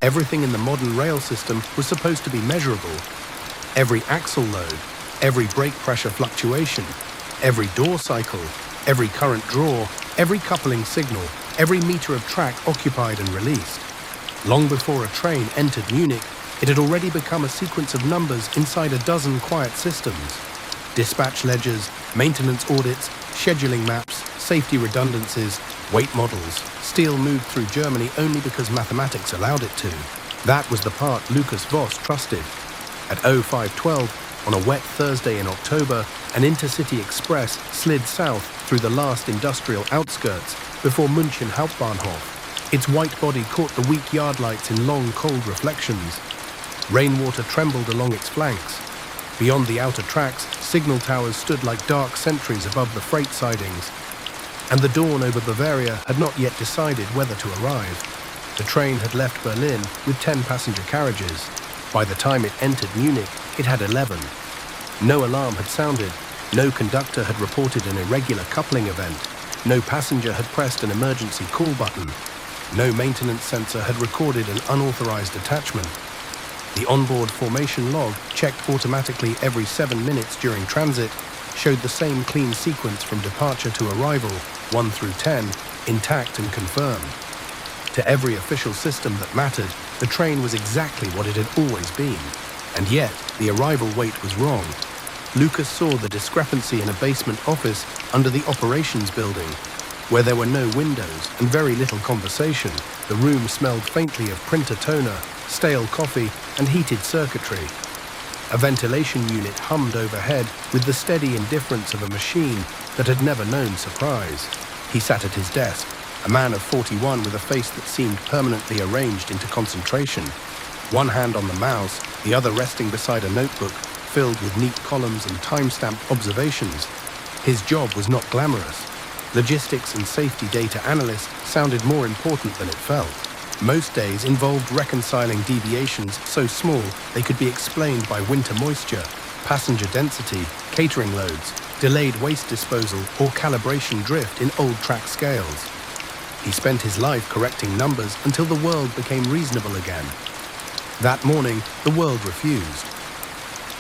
Everything in the modern rail system was supposed to be measurable. Every axle load, every brake pressure fluctuation, every door cycle, every current draw, every coupling signal, every meter of track occupied and released. Long before a train entered Munich, it had already become a sequence of numbers inside a dozen quiet systems. Dispatch ledgers, maintenance audits, scheduling maps, safety redundancies, weight models. Steel moved through Germany only because mathematics allowed it to. That was the part Lucas Voss trusted. At 0512, on a wet Thursday in October, an intercity express slid south through the last industrial outskirts before München Hauptbahnhof. Its white body caught the weak yard lights in long, cold reflections. Rainwater trembled along its flanks. Beyond the outer tracks, signal towers stood like dark sentries above the freight sidings. And the dawn over Bavaria had not yet decided whether to arrive. The train had left Berlin with 10 passenger carriages. By the time it entered Munich, it had 11. No alarm had sounded. No conductor had reported an irregular coupling event. No passenger had pressed an emergency call button. No maintenance sensor had recorded an unauthorized attachment. The onboard formation log, checked automatically every 7 minutes during transit, showed the same clean sequence from departure to arrival, 1 through 10, intact and confirmed. To every official system that mattered, the train was exactly what it had always been. And yet, the arrival weight was wrong. Lucas saw the discrepancy in a basement office under the operations building. Where there were no windows and very little conversation, the room smelled faintly of printer toner, stale coffee, and heated circuitry. A ventilation unit hummed overhead with the steady indifference of a machine that had never known surprise. He sat at his desk, a man of 41 with a face that seemed permanently arranged into concentration. One hand on the mouse, the other resting beside a notebook filled with neat columns and time-stamped observations. His job was not glamorous. Logistics and safety data analysts sounded more important than it felt. Most days involved reconciling deviations so small they could be explained by winter moisture, passenger density, catering loads, delayed waste disposal, or calibration drift in old track scales. He spent his life correcting numbers until the world became reasonable again. That morning, the world refused.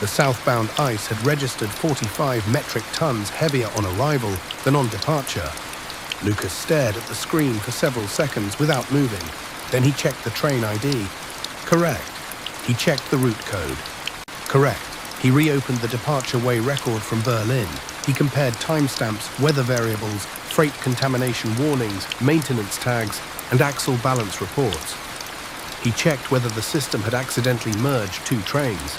The southbound ice had registered 45 metric tons heavier on arrival than on departure. Lucas stared at the screen for several seconds without moving. Then he checked the train ID. Correct. He checked the route code. Correct. He reopened the departure way record from Berlin. He compared timestamps, weather variables, freight contamination warnings, maintenance tags, and axle balance reports. He checked whether the system had accidentally merged 2 trains.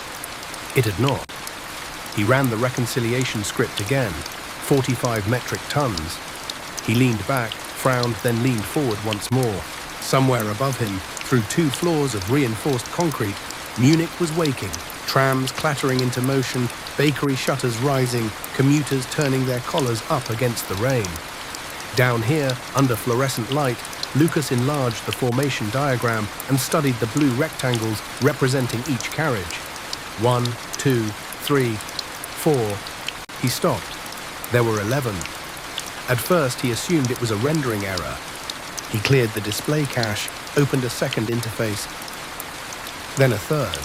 It had not. He ran the reconciliation script again, 45 metric tons. He leaned back, frowned, then leaned forward once more. Somewhere above him, through 2 floors of reinforced concrete, Munich was waking, trams clattering into motion, bakery shutters rising, commuters turning their collars up against the rain. Down here, under fluorescent light, Lucas enlarged the formation diagram and studied the blue rectangles representing each carriage. 1, 2, 3, 4. He stopped. There were 11. At first, he assumed it was a rendering error. He cleared the display cache, opened a second interface, then a third.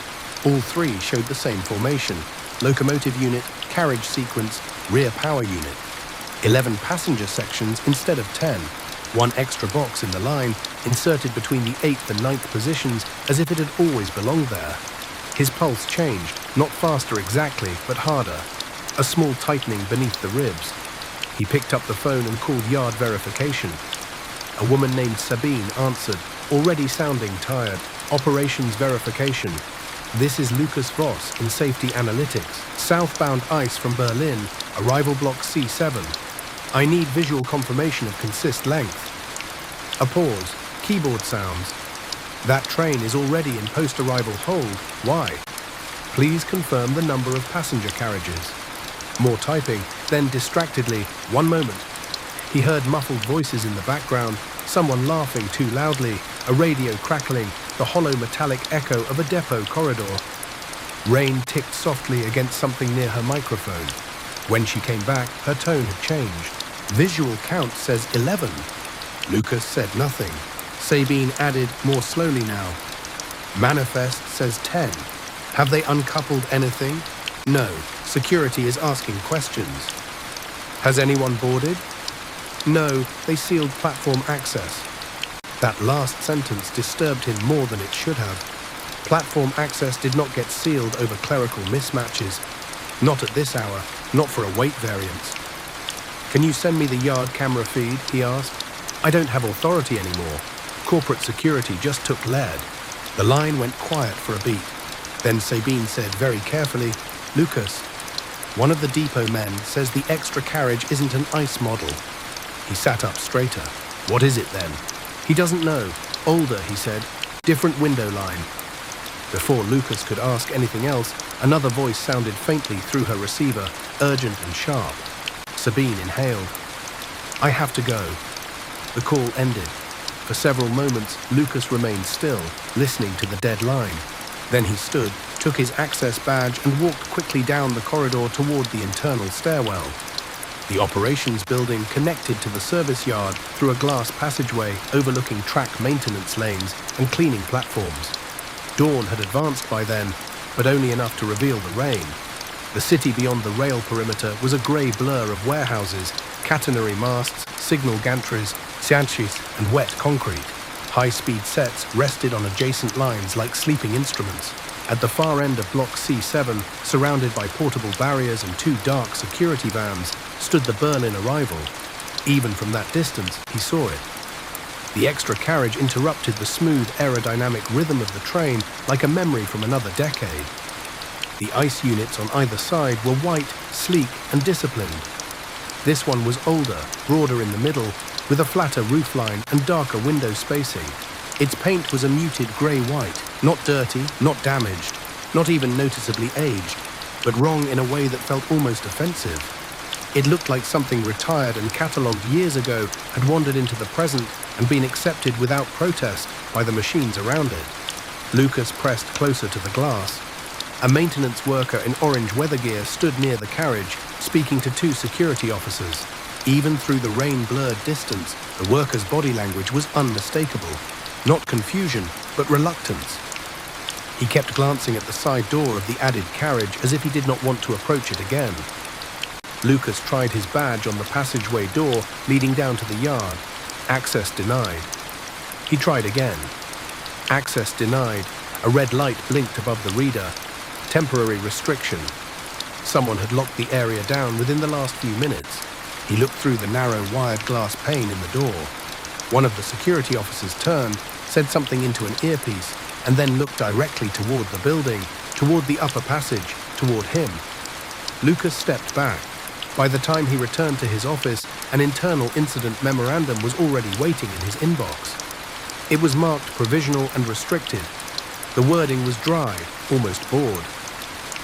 All 3 showed the same formation: locomotive unit, carriage sequence, rear power unit. 11 passenger sections instead of 10. 1 extra box in the line, inserted between the 8th and 9th positions as if it had always belonged there. His pulse changed, not faster exactly, but harder. A small tightening beneath the ribs. He picked up the phone and called yard verification. A woman named Sabine answered, already sounding tired. Operations verification. This is Lucas Voss in Safety Analytics. Southbound ice from Berlin, arrival block C7. I need visual confirmation of consist length. A pause. Keyboard sounds. That train is already in post-arrival hold. Why? Please confirm the number of passenger carriages. More typing, then distractedly, 1 moment. He heard muffled voices in the background, someone laughing too loudly, a radio crackling, the hollow metallic echo of a depot corridor. Rain ticked softly against something near her microphone. When she came back, her tone had changed. Visual count says 11. Lucas said nothing. Sabine added more slowly now. Manifest says 10. Have they uncoupled anything? No. Security is asking questions. Has anyone boarded? No, they sealed platform access. That last sentence disturbed him more than it should have. Platform access did not get sealed over clerical mismatches. Not at this hour, not for a weight variance. Can you send me the yard camera feed? He asked. I don't have authority anymore. Corporate security just took lead. The line went quiet for a beat. Then Sabine said very carefully, Lucas, one of the depot men says the extra carriage isn't an ICE model. He sat up straighter. What is it then? He doesn't know. Older, he said. Different window line. Before Lucas could ask anything else, another voice sounded faintly through her receiver, urgent and sharp. Sabine inhaled. I have to go. The call ended. For several moments, Lucas remained still, listening to the dead line. Then he stood, took his access badge and walked quickly down the corridor toward the internal stairwell. The operations building connected to the service yard through a glass passageway overlooking track maintenance lanes and cleaning platforms. Dawn had advanced by then, but only enough to reveal the rain. The city beyond the rail perimeter was a grey blur of warehouses, catenary masts, signal gantries, shanties, and wet concrete. High-speed sets rested on adjacent lines like sleeping instruments. At the far end of Block C7, surrounded by portable barriers and two dark security vans, stood the Berlin arrival. Even from that distance, he saw it. The extra carriage interrupted the smooth aerodynamic rhythm of the train like a memory from another decade. The ICE units on either side were white, sleek, and disciplined. This one was older, broader in the middle, with a flatter roofline and darker window spacing. Its paint was a muted grey-white, not dirty, not damaged, not even noticeably aged, but wrong in a way that felt almost offensive. It looked like something retired and catalogued years ago had wandered into the present and been accepted without protest by the machines around it. Lucas pressed closer to the glass. A maintenance worker in orange weather gear stood near the carriage, speaking to two security officers. Even through the rain-blurred distance, the worker's body language was unmistakable. Not confusion, but reluctance. He kept glancing at the side door of the added carriage as if he did not want to approach it again. Lucas tried his badge on the passageway door leading down to the yard. Access denied. He tried again. Access denied. A red light blinked above the reader. Temporary restriction. Someone had locked the area down within the last few minutes. He looked through the narrow wired glass pane in the door. One of the security officers turned, said something into an earpiece, and then looked directly toward the building, toward the upper passage, toward him. Lucas stepped back. By the time he returned to his office, an internal incident memorandum was already waiting in his inbox. It was marked provisional and restricted. The wording was dry, almost bored.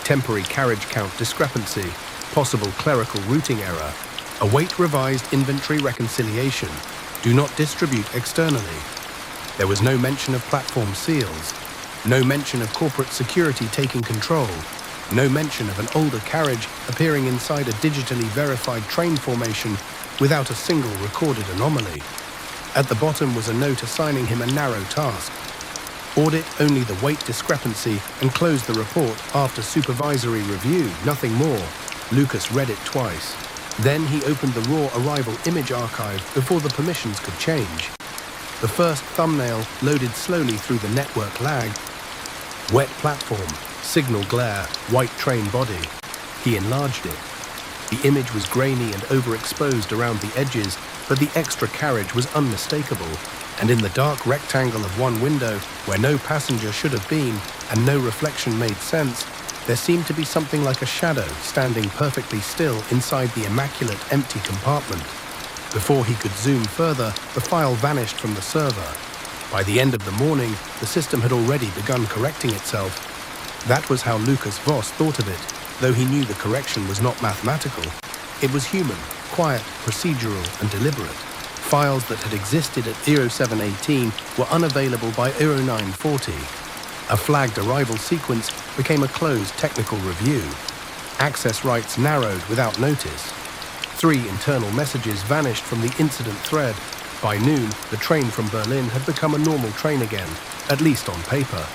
Temporary carriage count discrepancy, possible clerical routing error, await revised inventory reconciliation, do not distribute externally. There was no mention of platform seals, no mention of corporate security taking control, no mention of an older carriage appearing inside a digitally verified train formation without a single recorded anomaly. At the bottom was a note assigning him a narrow task. Audit only the weight discrepancy and close the report after supervisory review, nothing more. Lucas read it twice. Then he opened the raw arrival image archive before the permissions could change. The first thumbnail loaded slowly through the network lag. Wet platform, signal glare, white train body. He enlarged it. The image was grainy and overexposed around the edges, but the extra carriage was unmistakable. And in the dark rectangle of one window, where no passenger should have been and no reflection made sense, there seemed to be something like a shadow standing perfectly still inside the immaculate empty compartment. Before he could zoom further, the file vanished from the server. By the end of the morning, the system had already begun correcting itself. That was how Lucas Voss thought of it, though he knew the correction was not mathematical. It was human, quiet, procedural, and deliberate. Files that had existed at 0718 were unavailable by 0940. A flagged arrival sequence became a closed technical review. Access rights narrowed without notice. 3 internal messages vanished from the incident thread. By noon, the train from Berlin had become a normal train again, at least on paper.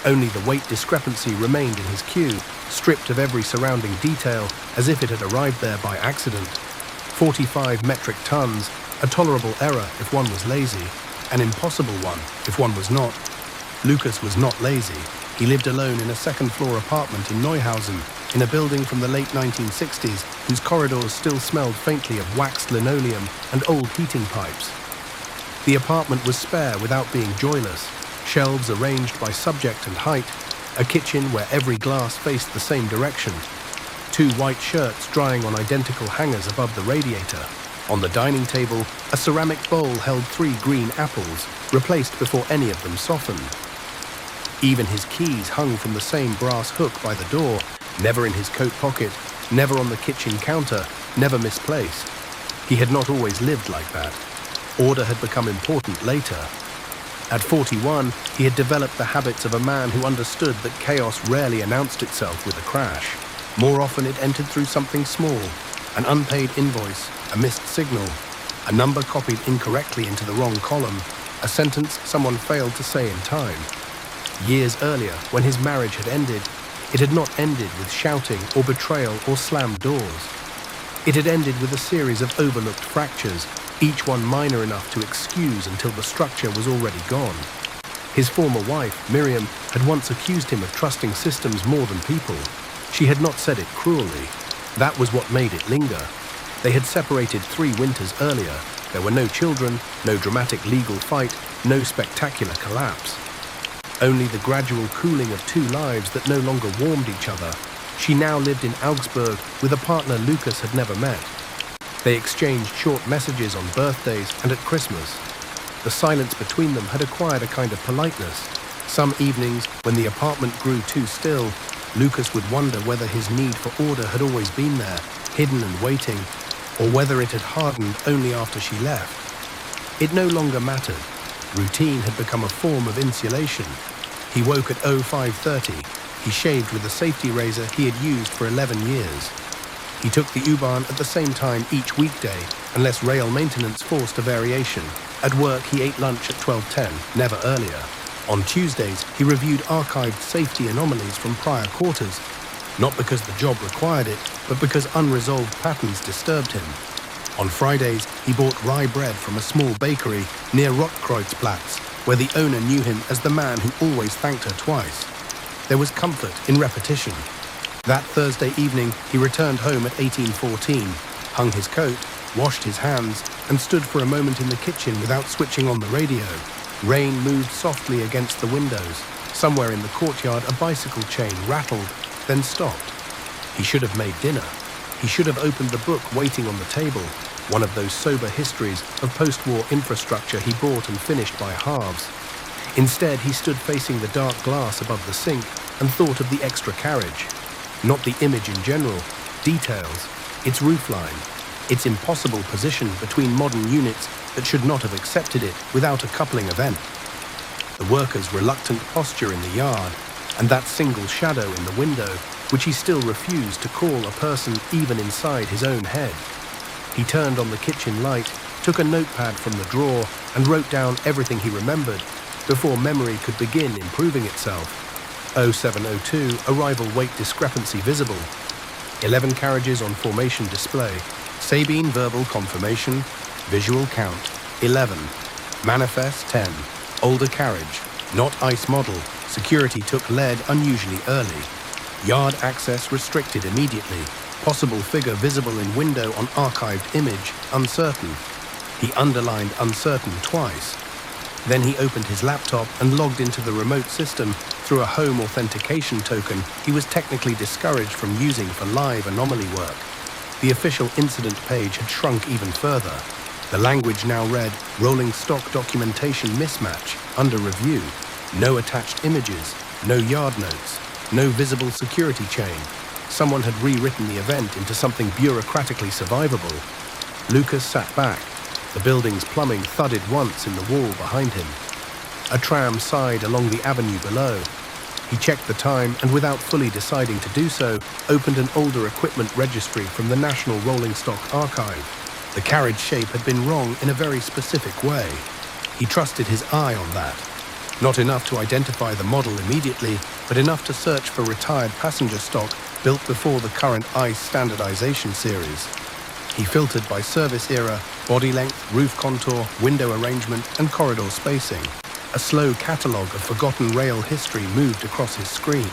Only the weight discrepancy remained in his cue, stripped of every surrounding detail as if it had arrived there by accident. 45 metric tons, a tolerable error if one was lazy, an impossible one if one was not. Lucas was not lazy. He lived alone in a second-floor apartment in Neuhausen, in a building from the late 1960s whose corridors still smelled faintly of waxed linoleum and old heating pipes. The apartment was spare without being joyless, shelves arranged by subject and height, a kitchen where every glass faced the same direction, 2 white shirts drying on identical hangers above the radiator. On the dining table, a ceramic bowl held 3 green apples, replaced before any of them softened. Even his keys hung from the same brass hook by the door, never in his coat pocket, never on the kitchen counter, never misplaced. He had not always lived like that. Order had become important later. At 41, he had developed the habits of a man who understood that chaos rarely announced itself with a crash. More often it entered through something small, an unpaid invoice, a missed signal, a number copied incorrectly into the wrong column, a sentence someone failed to say in time. Years earlier, when his marriage had ended, it had not ended with shouting or betrayal or slammed doors. It had ended with a series of overlooked fractures, each one minor enough to excuse until the structure was already gone. His former wife, Miriam, had once accused him of trusting systems more than people. She had not said it cruelly. That was what made it linger. They had separated 3 winters earlier. There were no children, no dramatic legal fight, no spectacular collapse. Only the gradual cooling of 2 lives that no longer warmed each other. She now lived in Augsburg with a partner Lucas had never met. They exchanged short messages on birthdays and at Christmas. The silence between them had acquired a kind of politeness. Some evenings, when the apartment grew too still, Lucas would wonder whether his need for order had always been there, hidden and waiting, or whether it had hardened only after she left. It no longer mattered. Routine had become a form of insulation. He woke at 05:30. He shaved with the safety razor he had used for 11 years. He took the U-Bahn at the same time each weekday, unless rail maintenance forced a variation. At work, he ate lunch at 12:10, never earlier. On Tuesdays, he reviewed archived safety anomalies from prior quarters, not because the job required it, but because unresolved patterns disturbed him. On Fridays, he bought rye bread from a small bakery near Rotkreuzplatz, where the owner knew him as the man who always thanked her twice. There was comfort in repetition. That Thursday evening, he returned home at 18:14, hung his coat, washed his hands, and stood for a moment in the kitchen without switching on the radio. Rain moved softly against the windows. Somewhere in the courtyard, a bicycle chain rattled, then stopped. He should have made dinner. He should have opened the book waiting on the table, one of those sober histories of post-war infrastructure he bought and finished by halves. Instead, he stood facing the dark glass above the sink and thought of the extra carriage. Not the image in general, details, its roofline, its impossible position between modern units that should not have accepted it without a coupling event. The workers' reluctant posture in the yard, and that single shadow in the window, which he still refused to call a person even inside his own head. He turned on the kitchen light, took a notepad from the drawer, and wrote down everything he remembered before memory could begin improving itself. 0702, arrival weight discrepancy visible. 11 carriages on formation display. Sabine verbal confirmation. Visual count, 11. Manifest, 10. Older carriage, not ICE model. Security took lead unusually early. Yard access restricted immediately. Possible figure visible in window on archived image, uncertain. He underlined uncertain twice. Then he opened his laptop and logged into the remote system through a home authentication token he was technically discouraged from using for live anomaly work. The official incident page had shrunk even further. The language now read, rolling stock documentation mismatch, under review. No attached images, no yard notes, no visible security chain. Someone had rewritten the event into something bureaucratically survivable. Lucas sat back. The building's plumbing thudded once in the wall behind him. A tram sighed along the avenue below. He checked the time and, without fully deciding to do so, opened an older equipment registry from the National Rolling Stock Archive. The carriage shape had been wrong in a very specific way. He trusted his eye on that. Not enough to identify the model immediately, but enough to search for retired passenger stock built before the current ICE standardization series. He filtered by service era, body length, roof contour, window arrangement, and corridor spacing. A slow catalogue of forgotten rail history moved across his screen.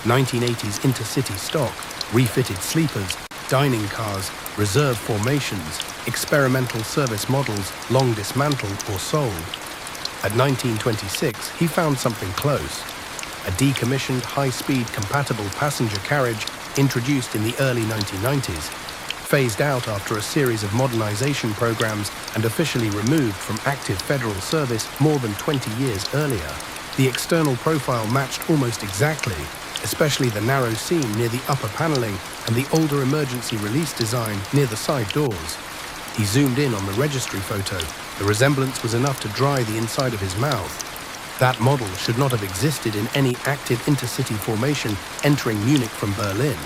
1980s intercity stock, refitted sleepers, dining cars, reserve formations, experimental service models long dismantled or sold. At 1926, he found something close. A decommissioned, high-speed, compatible passenger carriage introduced in the early 1990s, phased out after a series of modernization programs and officially removed from active federal service more than 20 years earlier. The external profile matched almost exactly, especially the narrow seam near the upper paneling and the older emergency release design near the side doors. He zoomed in on the registry photo. The resemblance was enough to dry the inside of his mouth. That model should not have existed in any active intercity formation entering Munich from Berlin.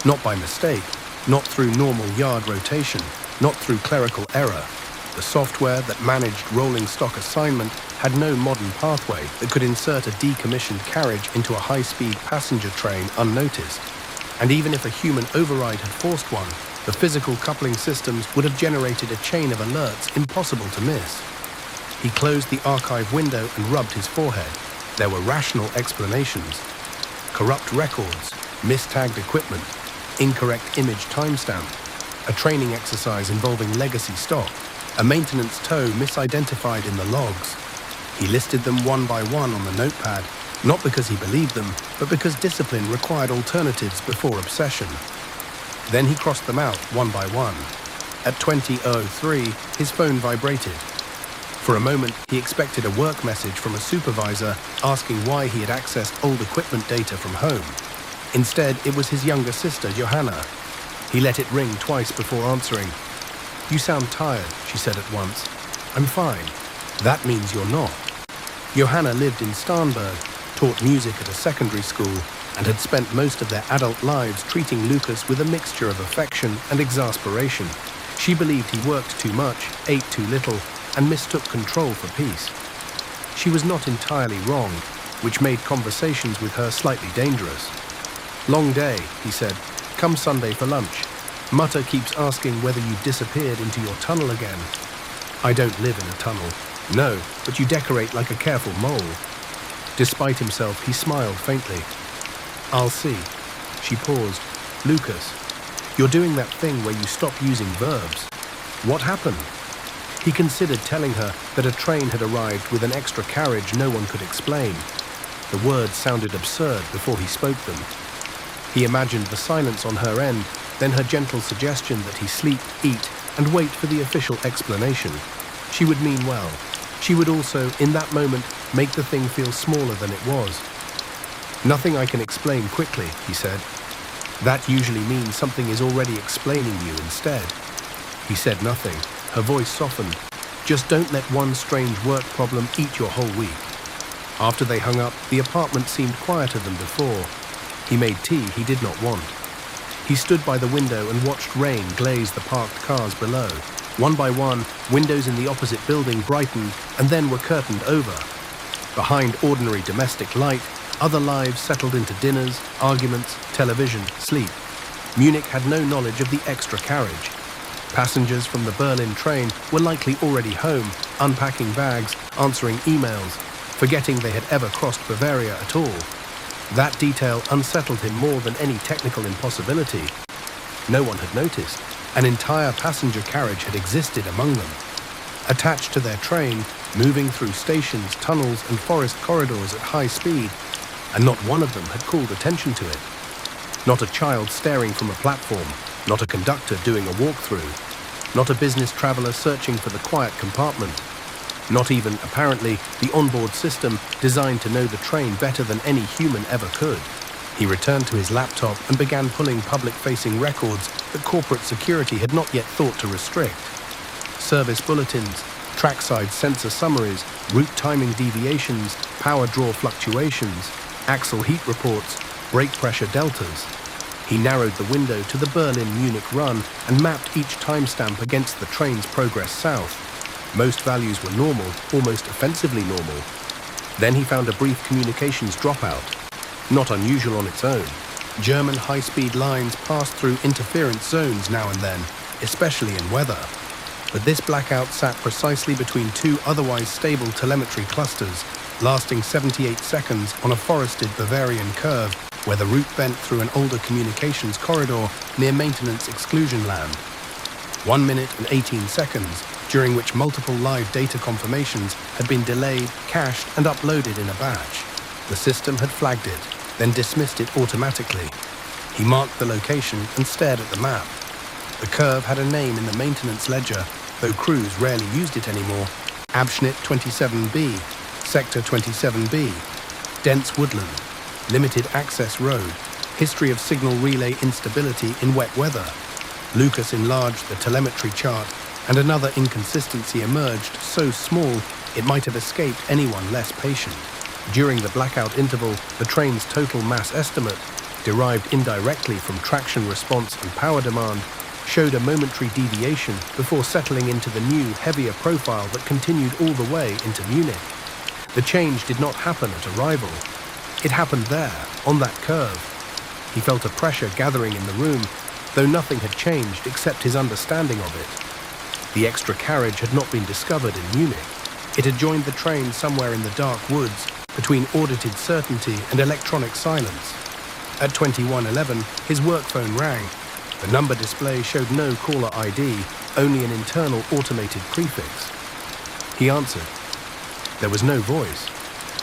Not by mistake, not through normal yard rotation, not through clerical error. The software that managed rolling stock assignment had no modern pathway that could insert a decommissioned carriage into a high-speed passenger train unnoticed. And even if a human override had forced one, the physical coupling systems would have generated a chain of alerts impossible to miss. He closed the archive window and rubbed his forehead. There were rational explanations. Corrupt records, mistagged equipment, incorrect image timestamp, a training exercise involving legacy stock, a maintenance tow misidentified in the logs. He listed them one by one on the notepad, not because he believed them, but because discipline required alternatives before obsession. Then he crossed them out one by one. At 20:03, his phone vibrated. For a moment, he expected a work message from a supervisor asking why he had accessed old equipment data from home. Instead, it was his younger sister, Johanna. He let it ring twice before answering. "You sound tired," she said at once. "I'm fine." "That means you're not." Johanna lived in Starnberg, taught music at a secondary school, and had spent most of their adult lives treating Lucas with a mixture of affection and exasperation. She believed he worked too much, ate too little, and mistook control for peace. She was not entirely wrong, which made conversations with her slightly dangerous. "Long day," he said. "Come Sunday for lunch. Mutter keeps asking whether you disappeared into your tunnel again." "I don't live in a tunnel." "No, but you decorate like a careful mole." Despite himself, he smiled faintly. "I'll see." She paused. "Lucas, you're doing that thing where you stop using verbs. What happened?" He considered telling her that a train had arrived with an extra carriage no one could explain. The words sounded absurd before he spoke them. He imagined the silence on her end, then her gentle suggestion that he sleep, eat, and wait for the official explanation. She would mean well. She would also, in that moment, make the thing feel smaller than it was. "Nothing I can explain quickly," he said. "That usually means something is already explaining you instead." He said nothing. Her voice softened. "Just don't let one strange work problem eat your whole week." After they hung up, the apartment seemed quieter than before. He made tea he did not want. He stood by the window and watched rain glaze the parked cars below. One by one, windows in the opposite building brightened and then were curtained over. Behind ordinary domestic light, other lives settled into dinners, arguments, television, sleep. Munich had no knowledge of the extra carriage. Passengers from the Berlin train were likely already home, unpacking bags, answering emails, forgetting they had ever crossed Bavaria at all. That detail unsettled him more than any technical impossibility. No one had noticed. An entire passenger carriage had existed among them. Attached to their train, moving through stations, tunnels, and forest corridors at high speed, and not one of them had called attention to it. Not a child staring from a platform, not a conductor doing a walkthrough, not a business traveler searching for the quiet compartment, not even, apparently, the onboard system designed to know the train better than any human ever could. He returned to his laptop and began pulling public-facing records that corporate security had not yet thought to restrict. Service bulletins, trackside sensor summaries, route timing deviations, power draw fluctuations, axle heat reports, brake pressure deltas. He narrowed the window to the Berlin-Munich run and mapped each timestamp against the train's progress south. Most values were normal, almost offensively normal. Then he found a brief communications dropout, not unusual on its own. German high-speed lines passed through interference zones now and then, especially in weather. But this blackout sat precisely between two otherwise stable telemetry clusters, lasting 78 seconds on a forested Bavarian curve where the route bent through an older communications corridor near maintenance exclusion land. 1 minute and 18 seconds, during which multiple live data confirmations had been delayed, cached, and uploaded in a batch. The system had flagged it, then dismissed it automatically. He marked the location and stared at the map. The curve had a name in the maintenance ledger, though crews rarely used it anymore. Abschnitt 27B, Sector 27B, dense woodland, limited access road, history of signal relay instability in wet weather. Lucas enlarged the telemetry chart, and another inconsistency emerged so small it might have escaped anyone less patient. During the blackout interval, the train's total mass estimate, derived indirectly from traction response and power demand, showed a momentary deviation before settling into the new, heavier profile that continued all the way into Munich. The change did not happen at arrival. It happened there, on that curve. He felt a pressure gathering in the room, though nothing had changed except his understanding of it. The extra carriage had not been discovered in Munich. It had joined the train somewhere in the dark woods, between audited certainty and electronic silence. At 21:11, his work phone rang. The number display showed no caller ID, only an internal automated prefix. He answered. There was no voice.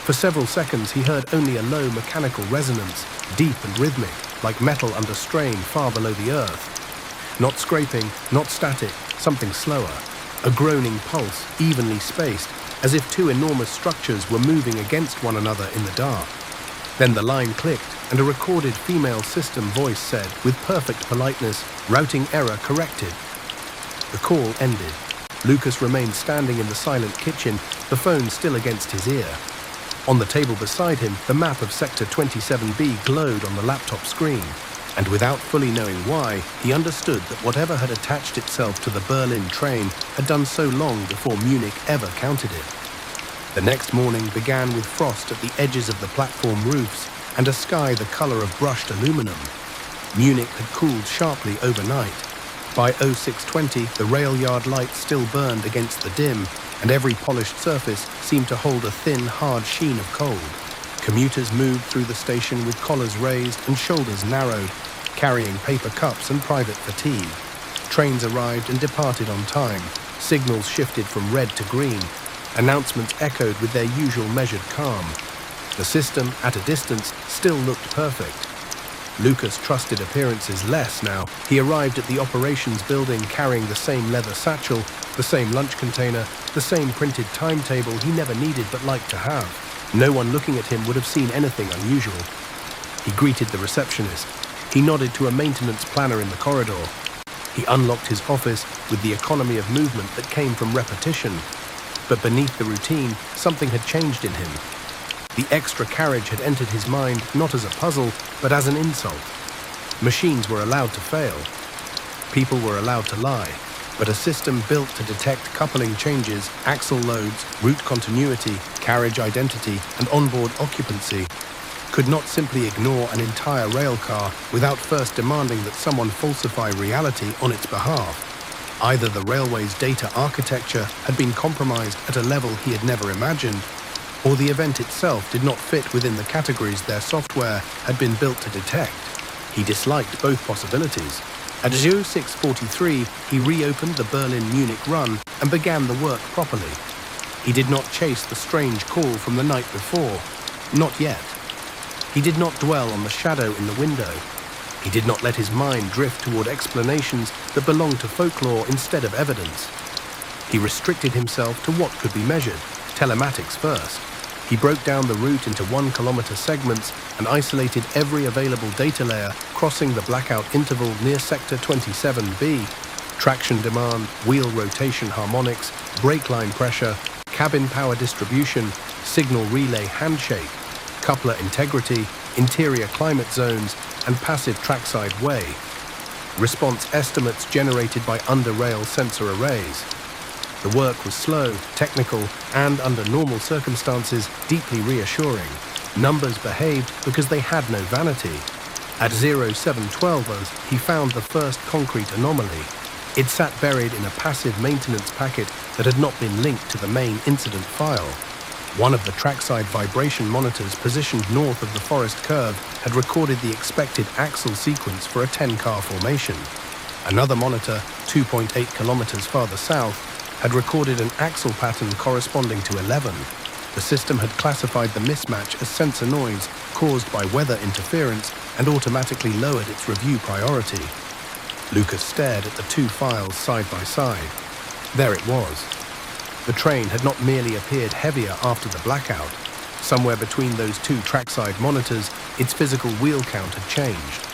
For several seconds, he heard only a low mechanical resonance, deep and rhythmic, like metal under strain far below the earth. Not scraping, not static, something slower. A groaning pulse, evenly spaced, as if two enormous structures were moving against one another in the dark. Then the line clicked, and a recorded female system voice said, with perfect politeness, routing error corrected. The call ended. Lucas remained standing in the silent kitchen, the phone still against his ear. On the table beside him, the map of Sector 27B glowed on the laptop screen, and without fully knowing why, he understood that whatever had attached itself to the Berlin train had done so long before Munich ever counted it. The next morning began with frost at the edges of the platform roofs and a sky the color of brushed aluminum. Munich had cooled sharply overnight. By 0620, the rail yard lights still burned against the dim, and every polished surface seemed to hold a thin, hard sheen of cold. Commuters moved through the station with collars raised and shoulders narrowed, carrying paper cups and private fatigue. Trains arrived and departed on time. Signals shifted from red to green. Announcements echoed with their usual measured calm. The system, at a distance, still looked perfect. Lucas trusted appearances less now. He arrived at the operations building carrying the same leather satchel, the same lunch container, the same printed timetable he never needed but liked to have. No one looking at him would have seen anything unusual. He greeted the receptionist. He nodded to a maintenance planner in the corridor. He unlocked his office with the economy of movement that came from repetition. But beneath the routine, something had changed in him. The extra carriage had entered his mind not as a puzzle, but as an insult. Machines were allowed to fail. People were allowed to lie. But a system built to detect coupling changes, axle loads, route continuity, carriage identity, and onboard occupancy could not simply ignore an entire rail car without first demanding that someone falsify reality on its behalf. Either the railway's data architecture had been compromised at a level he had never imagined, or the event itself did not fit within the categories their software had been built to detect. He disliked both possibilities. At 0643, he reopened the Berlin-Munich run and began the work properly. He did not chase the strange call from the night before. Not yet. He did not dwell on the shadow in the window. He did not let his mind drift toward explanations that belonged to folklore instead of evidence. He restricted himself to what could be measured, telematics first. He broke down the route into 1-kilometer segments and isolated every available data layer crossing the blackout interval near Sector 27B. Traction demand, wheel rotation harmonics, brake line pressure, cabin power distribution, signal relay handshake, coupler integrity, interior climate zones, and passive trackside weigh. Response estimates generated by under-rail sensor arrays. The work was slow, technical, and under normal circumstances, deeply reassuring. Numbers behaved because they had no vanity. At 0712 hours, he found the first concrete anomaly. It sat buried in a passive maintenance packet that had not been linked to the main incident file. One of the trackside vibration monitors positioned north of the forest curve had recorded the expected axle sequence for a 10-car formation. Another monitor, 2.8 kilometers farther south, had recorded an axle pattern corresponding to 11. The system had classified the mismatch as sensor noise caused by weather interference and automatically lowered its review priority. Lucas stared at the two files side by side. There it was. The train had not merely appeared heavier after the blackout. Somewhere between those two trackside monitors, its physical wheel count had changed.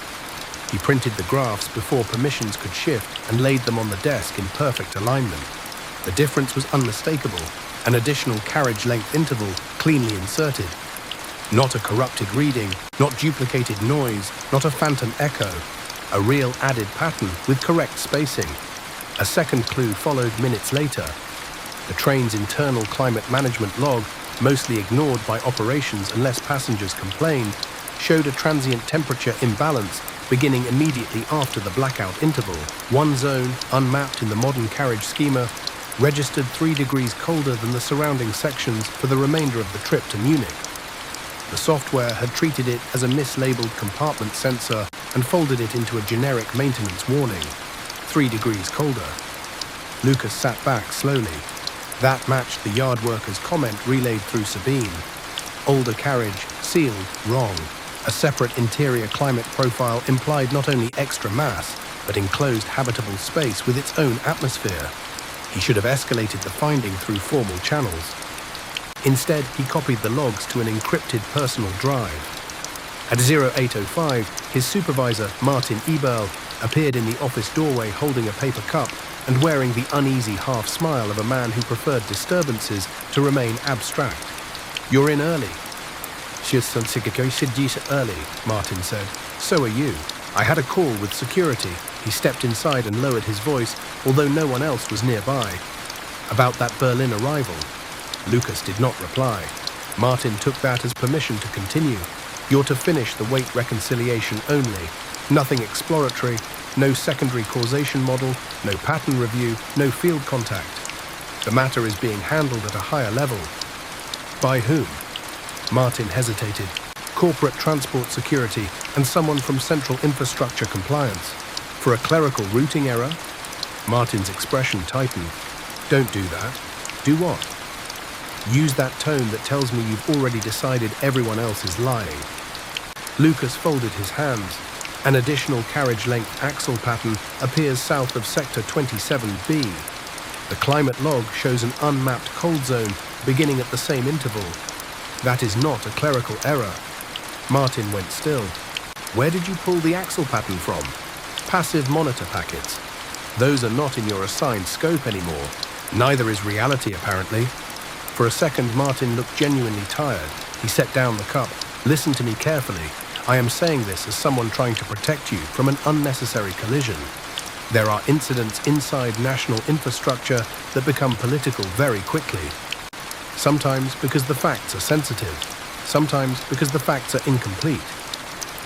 He printed the graphs before permissions could shift and laid them on the desk in perfect alignment. The difference was unmistakable, an additional carriage length interval cleanly inserted. Not a corrupted reading, not duplicated noise, not a phantom echo. A real added pattern with correct spacing. A second clue followed minutes later. The train's internal climate management log, mostly ignored by operations unless passengers complained, showed a transient temperature imbalance beginning immediately after the blackout interval. One zone, unmapped in the modern carriage schema, registered 3 degrees colder than the surrounding sections for the remainder of the trip to Munich. The software had treated it as a mislabeled compartment sensor and folded it into a generic maintenance warning. 3 degrees colder. Lucas sat back slowly. That matched the yard worker's comment relayed through Sabine. Older carriage, sealed, wrong. A separate interior climate profile implied not only extra mass, but enclosed habitable space with its own atmosphere. He should have escalated the finding through formal channels. Instead, he copied the logs to an encrypted personal drive. At 0805, his supervisor, Martin Eberl, appeared in the office doorway holding a paper cup and wearing the uneasy half-smile of a man who preferred disturbances to remain abstract. "You're in early." "Early," Martin said. "So are you. I had a call with security." He stepped inside and lowered his voice, although no one else was nearby. "About that Berlin arrival." Lucas did not reply. Martin took that as permission to continue. "You're to finish the weight reconciliation only. Nothing exploratory, no secondary causation model, no pattern review, no field contact. The matter is being handled at a higher level." "By whom?" Martin hesitated. "Corporate transport security and someone from central infrastructure compliance. For a clerical routing error?" Martin's expression tightened. "Don't do that." "Do what?" "Use that tone that tells me you've already decided everyone else is lying." Lucas folded his hands. An additional carriage-length axle pattern appears south of Sector 27B. The climate log shows an unmapped cold zone beginning at the same interval. That is not a clerical error. Martin went still. "Where did you pull the axle pattern from?" "Passive monitor packets. Those are not in your assigned scope anymore. Neither is reality, apparently." For a second, Martin looked genuinely tired. He set down the cup. "Listen to me carefully. I am saying this as someone trying to protect you from an unnecessary collision. There are incidents inside national infrastructure that become political very quickly. Sometimes because the facts are sensitive. Sometimes because the facts are incomplete.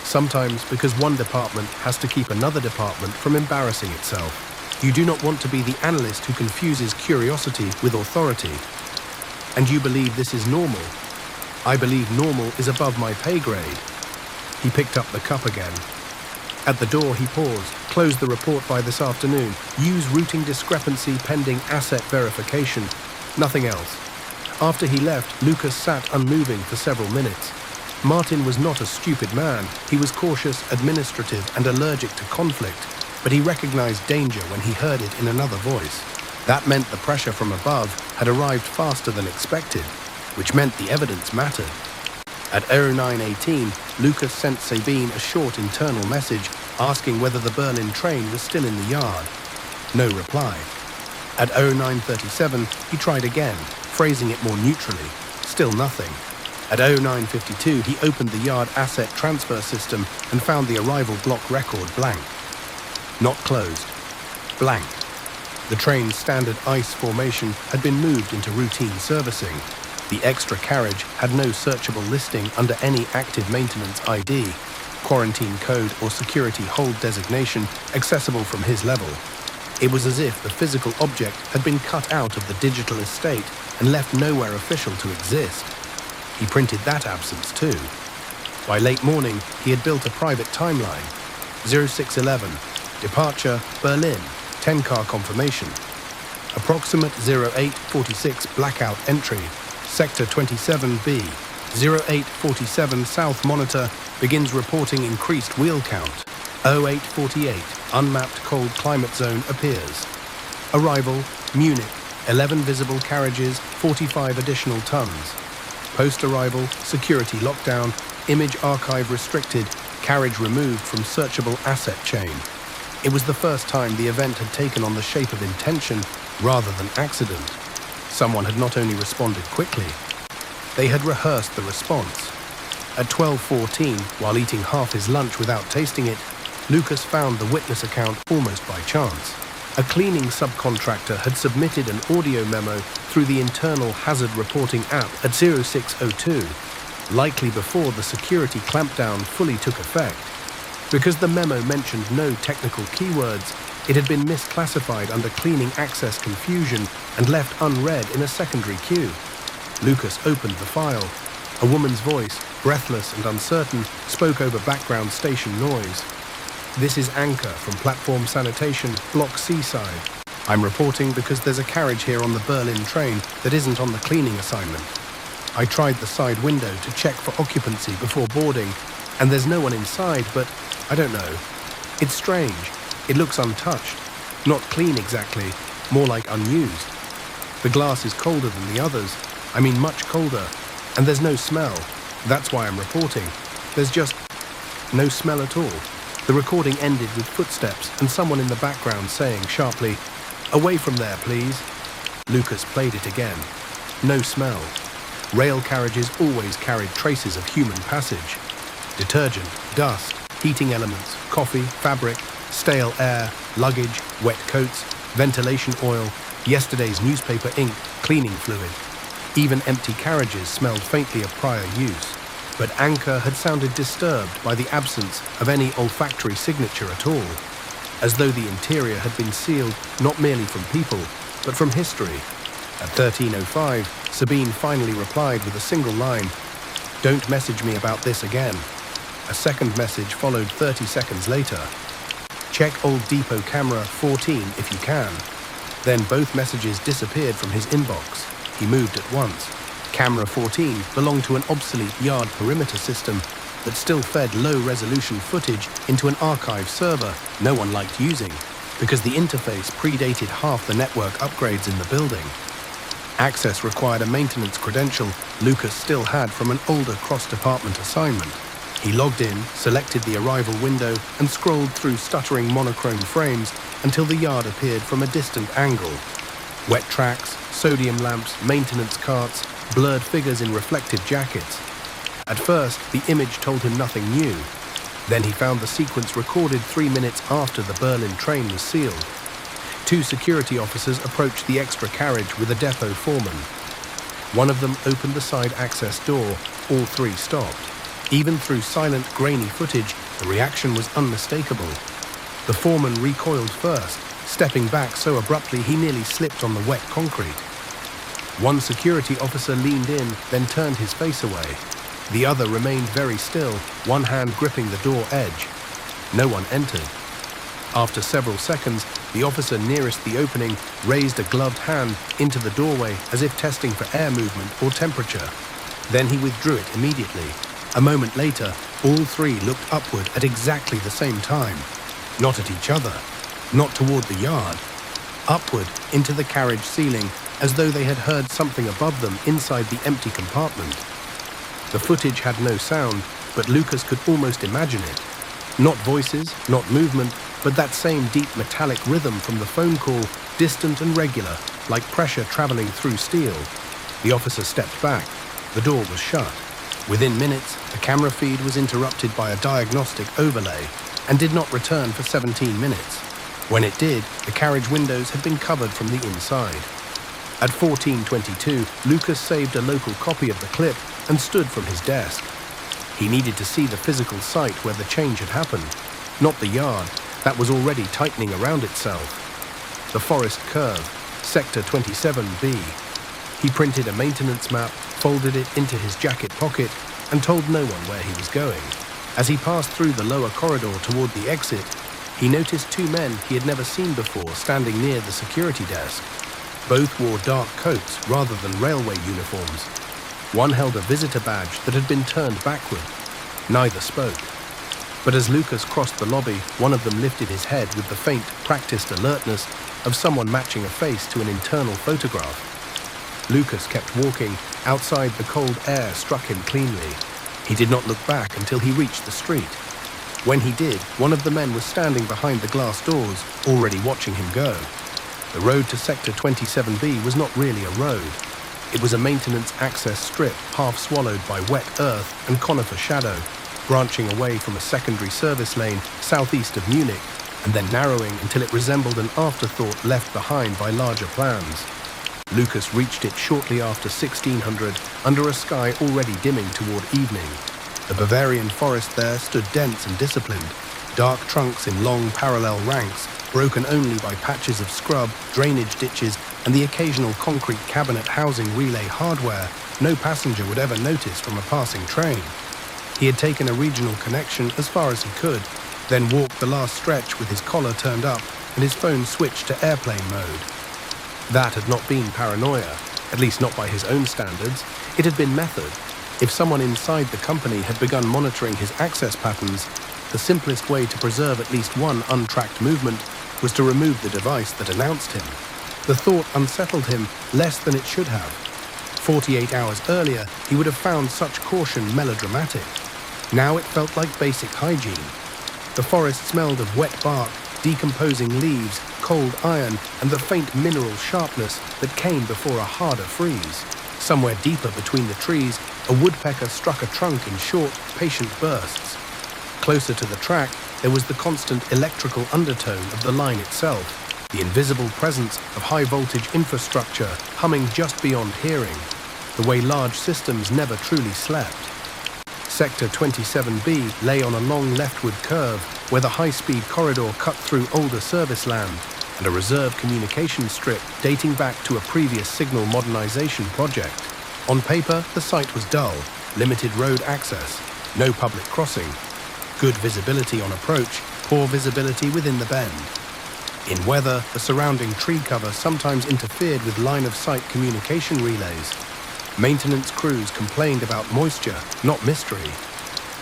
Sometimes because one department has to keep another department from embarrassing itself. You do not want to be the analyst who confuses curiosity with authority. And you believe this is normal. I believe normal is above my pay grade." He picked up the cup again. At the door, he paused. "Close the report by this afternoon. Use routing discrepancy pending asset verification. Nothing else." After he left, Lucas sat unmoving for several minutes. Martin was not a stupid man. He was cautious, administrative, and allergic to conflict, but he recognized danger when he heard it in another voice. That meant the pressure from above had arrived faster than expected, which meant the evidence mattered. At 0918, Lucas sent Sabine a short internal message asking whether the Berlin train was still in the yard. No reply. At 0937, he tried again, phrasing it more neutrally. Still nothing. At 0952, he opened the yard asset transfer system and found the arrival block record blank. Not closed. Blank. The train's standard ice formation had been moved into routine servicing. The extra carriage had no searchable listing under any active maintenance ID, quarantine code or security hold designation accessible from his level. It was as if the physical object had been cut out of the digital estate and left nowhere official to exist. He printed that absence too. By late morning, he had built a private timeline. 0611, departure, Berlin, 10-car confirmation. Approximate 0846 blackout entry, Sector 27B, 0847 South Monitor begins reporting increased wheel count. 0848, unmapped cold climate zone appears. Arrival, Munich, 11 visible carriages, 45 additional tons. Post-arrival, security lockdown, image archive restricted, carriage removed from searchable asset chain. It was the first time the event had taken on the shape of intention rather than accident. Someone had not only responded quickly, they had rehearsed the response. At 12:14, while eating half his lunch without tasting it, Lucas found the witness account almost by chance. A cleaning subcontractor had submitted an audio memo through the internal hazard reporting app at 0602, likely before the security clampdown fully took effect. Because the memo mentioned no technical keywords, it had been misclassified under cleaning access confusion and left unread in a secondary queue. Lucas opened the file. A woman's voice, breathless and uncertain, spoke over background station noise. "This is Anchor from Platform Sanitation, Block Seaside. I'm reporting because there's a carriage here on the Berlin train that isn't on the cleaning assignment. I tried the side window to check for occupancy before boarding, and there's no one inside, but I don't know. It's strange. It looks untouched. Not clean exactly, more like unused. The glass is colder than the others. I mean much colder. And there's no smell. That's why I'm reporting. There's just no smell at all." The recording ended with footsteps and someone in the background saying sharply, "Away from there, please." Lucas played it again. No smell. Rail carriages always carried traces of human passage. Detergent, dust, heating elements, coffee, fabric, stale air, luggage, wet coats, ventilation oil, yesterday's newspaper ink, cleaning fluid. Even empty carriages smelled faintly of prior use. But Anchor had sounded disturbed by the absence of any olfactory signature at all, as though the interior had been sealed not merely from people, but from history. At 13:05, Sabine finally replied with a single line, "Don't message me about this again." A second message followed 30 seconds later. "Check old depot camera 14 if you can." Then both messages disappeared from his inbox. He moved at once. Camera 14 belonged to an obsolete yard perimeter system that still fed low-resolution footage into an archive server no one liked using because the interface predated half the network upgrades in the building. Access required a maintenance credential Lucas still had from an older cross-department assignment. He logged in, selected the arrival window, and scrolled through stuttering monochrome frames until the yard appeared from a distant angle. Wet tracks, sodium lamps, maintenance carts, blurred figures in reflective jackets. At first, the image told him nothing new. Then he found the sequence recorded 3 minutes after the Berlin train was sealed. 2 security officers approached the extra carriage with a depot foreman. One of them opened the side access door. All 3 stopped. Even through silent, grainy footage, the reaction was unmistakable. The foreman recoiled first, stepping back so abruptly he nearly slipped on the wet concrete. One security officer leaned in, then turned his face away. The other remained very still, one hand gripping the door edge. No one entered. After several seconds, the officer nearest the opening raised a gloved hand into the doorway as if testing for air movement or temperature. Then he withdrew it immediately. A moment later, all 3 looked upward at exactly the same time. Not at each other, not toward the yard. Upward into the carriage ceiling, as though they had heard something above them inside the empty compartment. The footage had no sound, but Lucas could almost imagine it. Not voices, not movement, but that same deep metallic rhythm from the phone call, distant and regular, like pressure traveling through steel. The officer stepped back. The door was shut. Within minutes, the camera feed was interrupted by a diagnostic overlay and did not return for 17 minutes. When it did, the carriage windows had been covered from the inside. At 14:22, Lucas saved a local copy of the clip and stood from his desk. He needed to see the physical site where the change had happened, not the yard that was already tightening around itself. The forest curve, Sector 27B. He printed a maintenance map, folded it into his jacket pocket, and told no one where he was going. As he passed through the lower corridor toward the exit, he noticed two men he had never seen before standing near the security desk. Both wore dark coats rather than railway uniforms. One held a visitor badge that had been turned backward. Neither spoke. But as Lucas crossed the lobby, one of them lifted his head with the faint, practiced alertness of someone matching a face to an internal photograph. Lucas kept walking. Outside, the cold air struck him cleanly. He did not look back until he reached the street. When he did, one of the men was standing behind the glass doors, already watching him go. The road to Sector 27B was not really a road. It was a maintenance access strip half swallowed by wet earth and conifer shadow, branching away from a secondary service lane southeast of Munich, and then narrowing until it resembled an afterthought left behind by larger plans. Lucas reached it shortly after 1600, under a sky already dimming toward evening. The Bavarian forest there stood dense and disciplined, dark trunks in long parallel ranks, broken only by patches of scrub, drainage ditches, and the occasional concrete cabinet housing relay hardware no passenger would ever notice from a passing train. He had taken a regional connection as far as he could, then walked the last stretch with his collar turned up and his phone switched to airplane mode. That had not been paranoia, at least not by his own standards. It had been method. If someone inside the company had begun monitoring his access patterns, the simplest way to preserve at least one untracked movement was to remove the device that announced him. The thought unsettled him less than it should have. 48 hours earlier, he would have found such caution melodramatic. Now it felt like basic hygiene. The forest smelled of wet bark, decomposing leaves, cold iron, and the faint mineral sharpness that came before a harder freeze. Somewhere deeper between the trees, a woodpecker struck a trunk in short, patient bursts. Closer to the track, there was the constant electrical undertone of the line itself, the invisible presence of high-voltage infrastructure humming just beyond hearing, the way large systems never truly slept. Sector 27B lay on a long leftward curve where the high-speed corridor cut through older service land and a reserve communication strip dating back to a previous signal modernization project. On paper, the site was dull, limited road access, no public crossing, good visibility on approach, poor visibility within the bend. In weather, the surrounding tree cover sometimes interfered with line-of-sight communication relays. Maintenance crews complained about moisture, not mystery.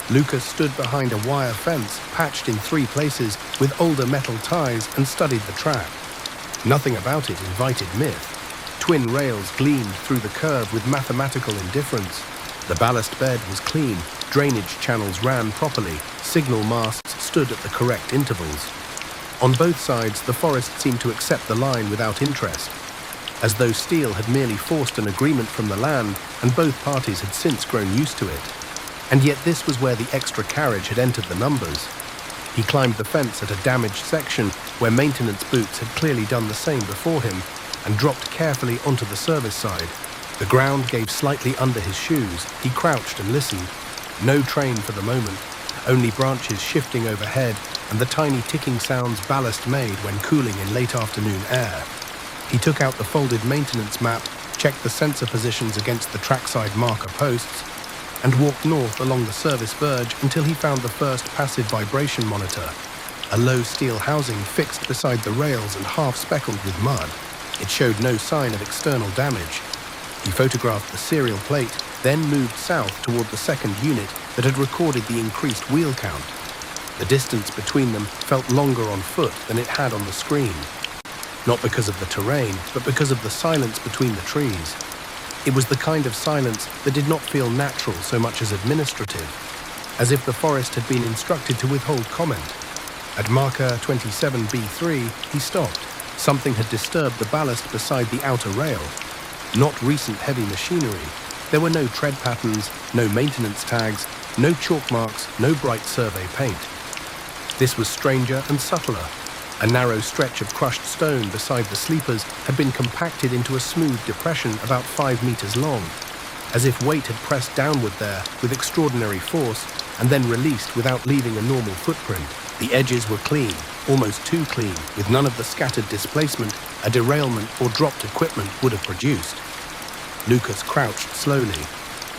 Lucas stood behind a wire fence patched in 3 places with older metal ties and studied the track. Nothing about it invited myth. Twin rails gleamed through the curve with mathematical indifference. The ballast bed was clean, drainage channels ran properly, signal masts stood at the correct intervals. On both sides, the forest seemed to accept the line without interest, as though steel had merely forced an agreement from the land and both parties had since grown used to it. And yet this was where the extra carriage had entered the numbers. He climbed the fence at a damaged section where maintenance boots had clearly done the same before him and dropped carefully onto the service side. The ground gave slightly under his shoes. He crouched and listened. No train for the moment, only branches shifting overhead and the tiny ticking sounds ballast made when cooling in late afternoon air. He took out the folded maintenance map, checked the sensor positions against the trackside marker posts, and walked north along the service verge until he found the first passive vibration monitor, a low steel housing fixed beside the rails and half speckled with mud. It showed no sign of external damage. He photographed the serial plate, then moved south toward the second unit that had recorded the increased wheel count. The distance between them felt longer on foot than it had on the screen. Not because of the terrain, but because of the silence between the trees. It was the kind of silence that did not feel natural so much as administrative, as if the forest had been instructed to withhold comment. At marker 27B3, he stopped. Something had disturbed the ballast beside the outer rail. Not recent heavy machinery. There were no tread patterns, no maintenance tags, no chalk marks, no bright survey paint. This was stranger and subtler. A narrow stretch of crushed stone beside the sleepers had been compacted into a smooth depression about 5 meters long, as if weight had pressed downward there with extraordinary force and then released without leaving a normal footprint. The edges were clean, almost too clean, with none of the scattered displacement a derailment or dropped equipment would have produced. Lucas crouched slowly.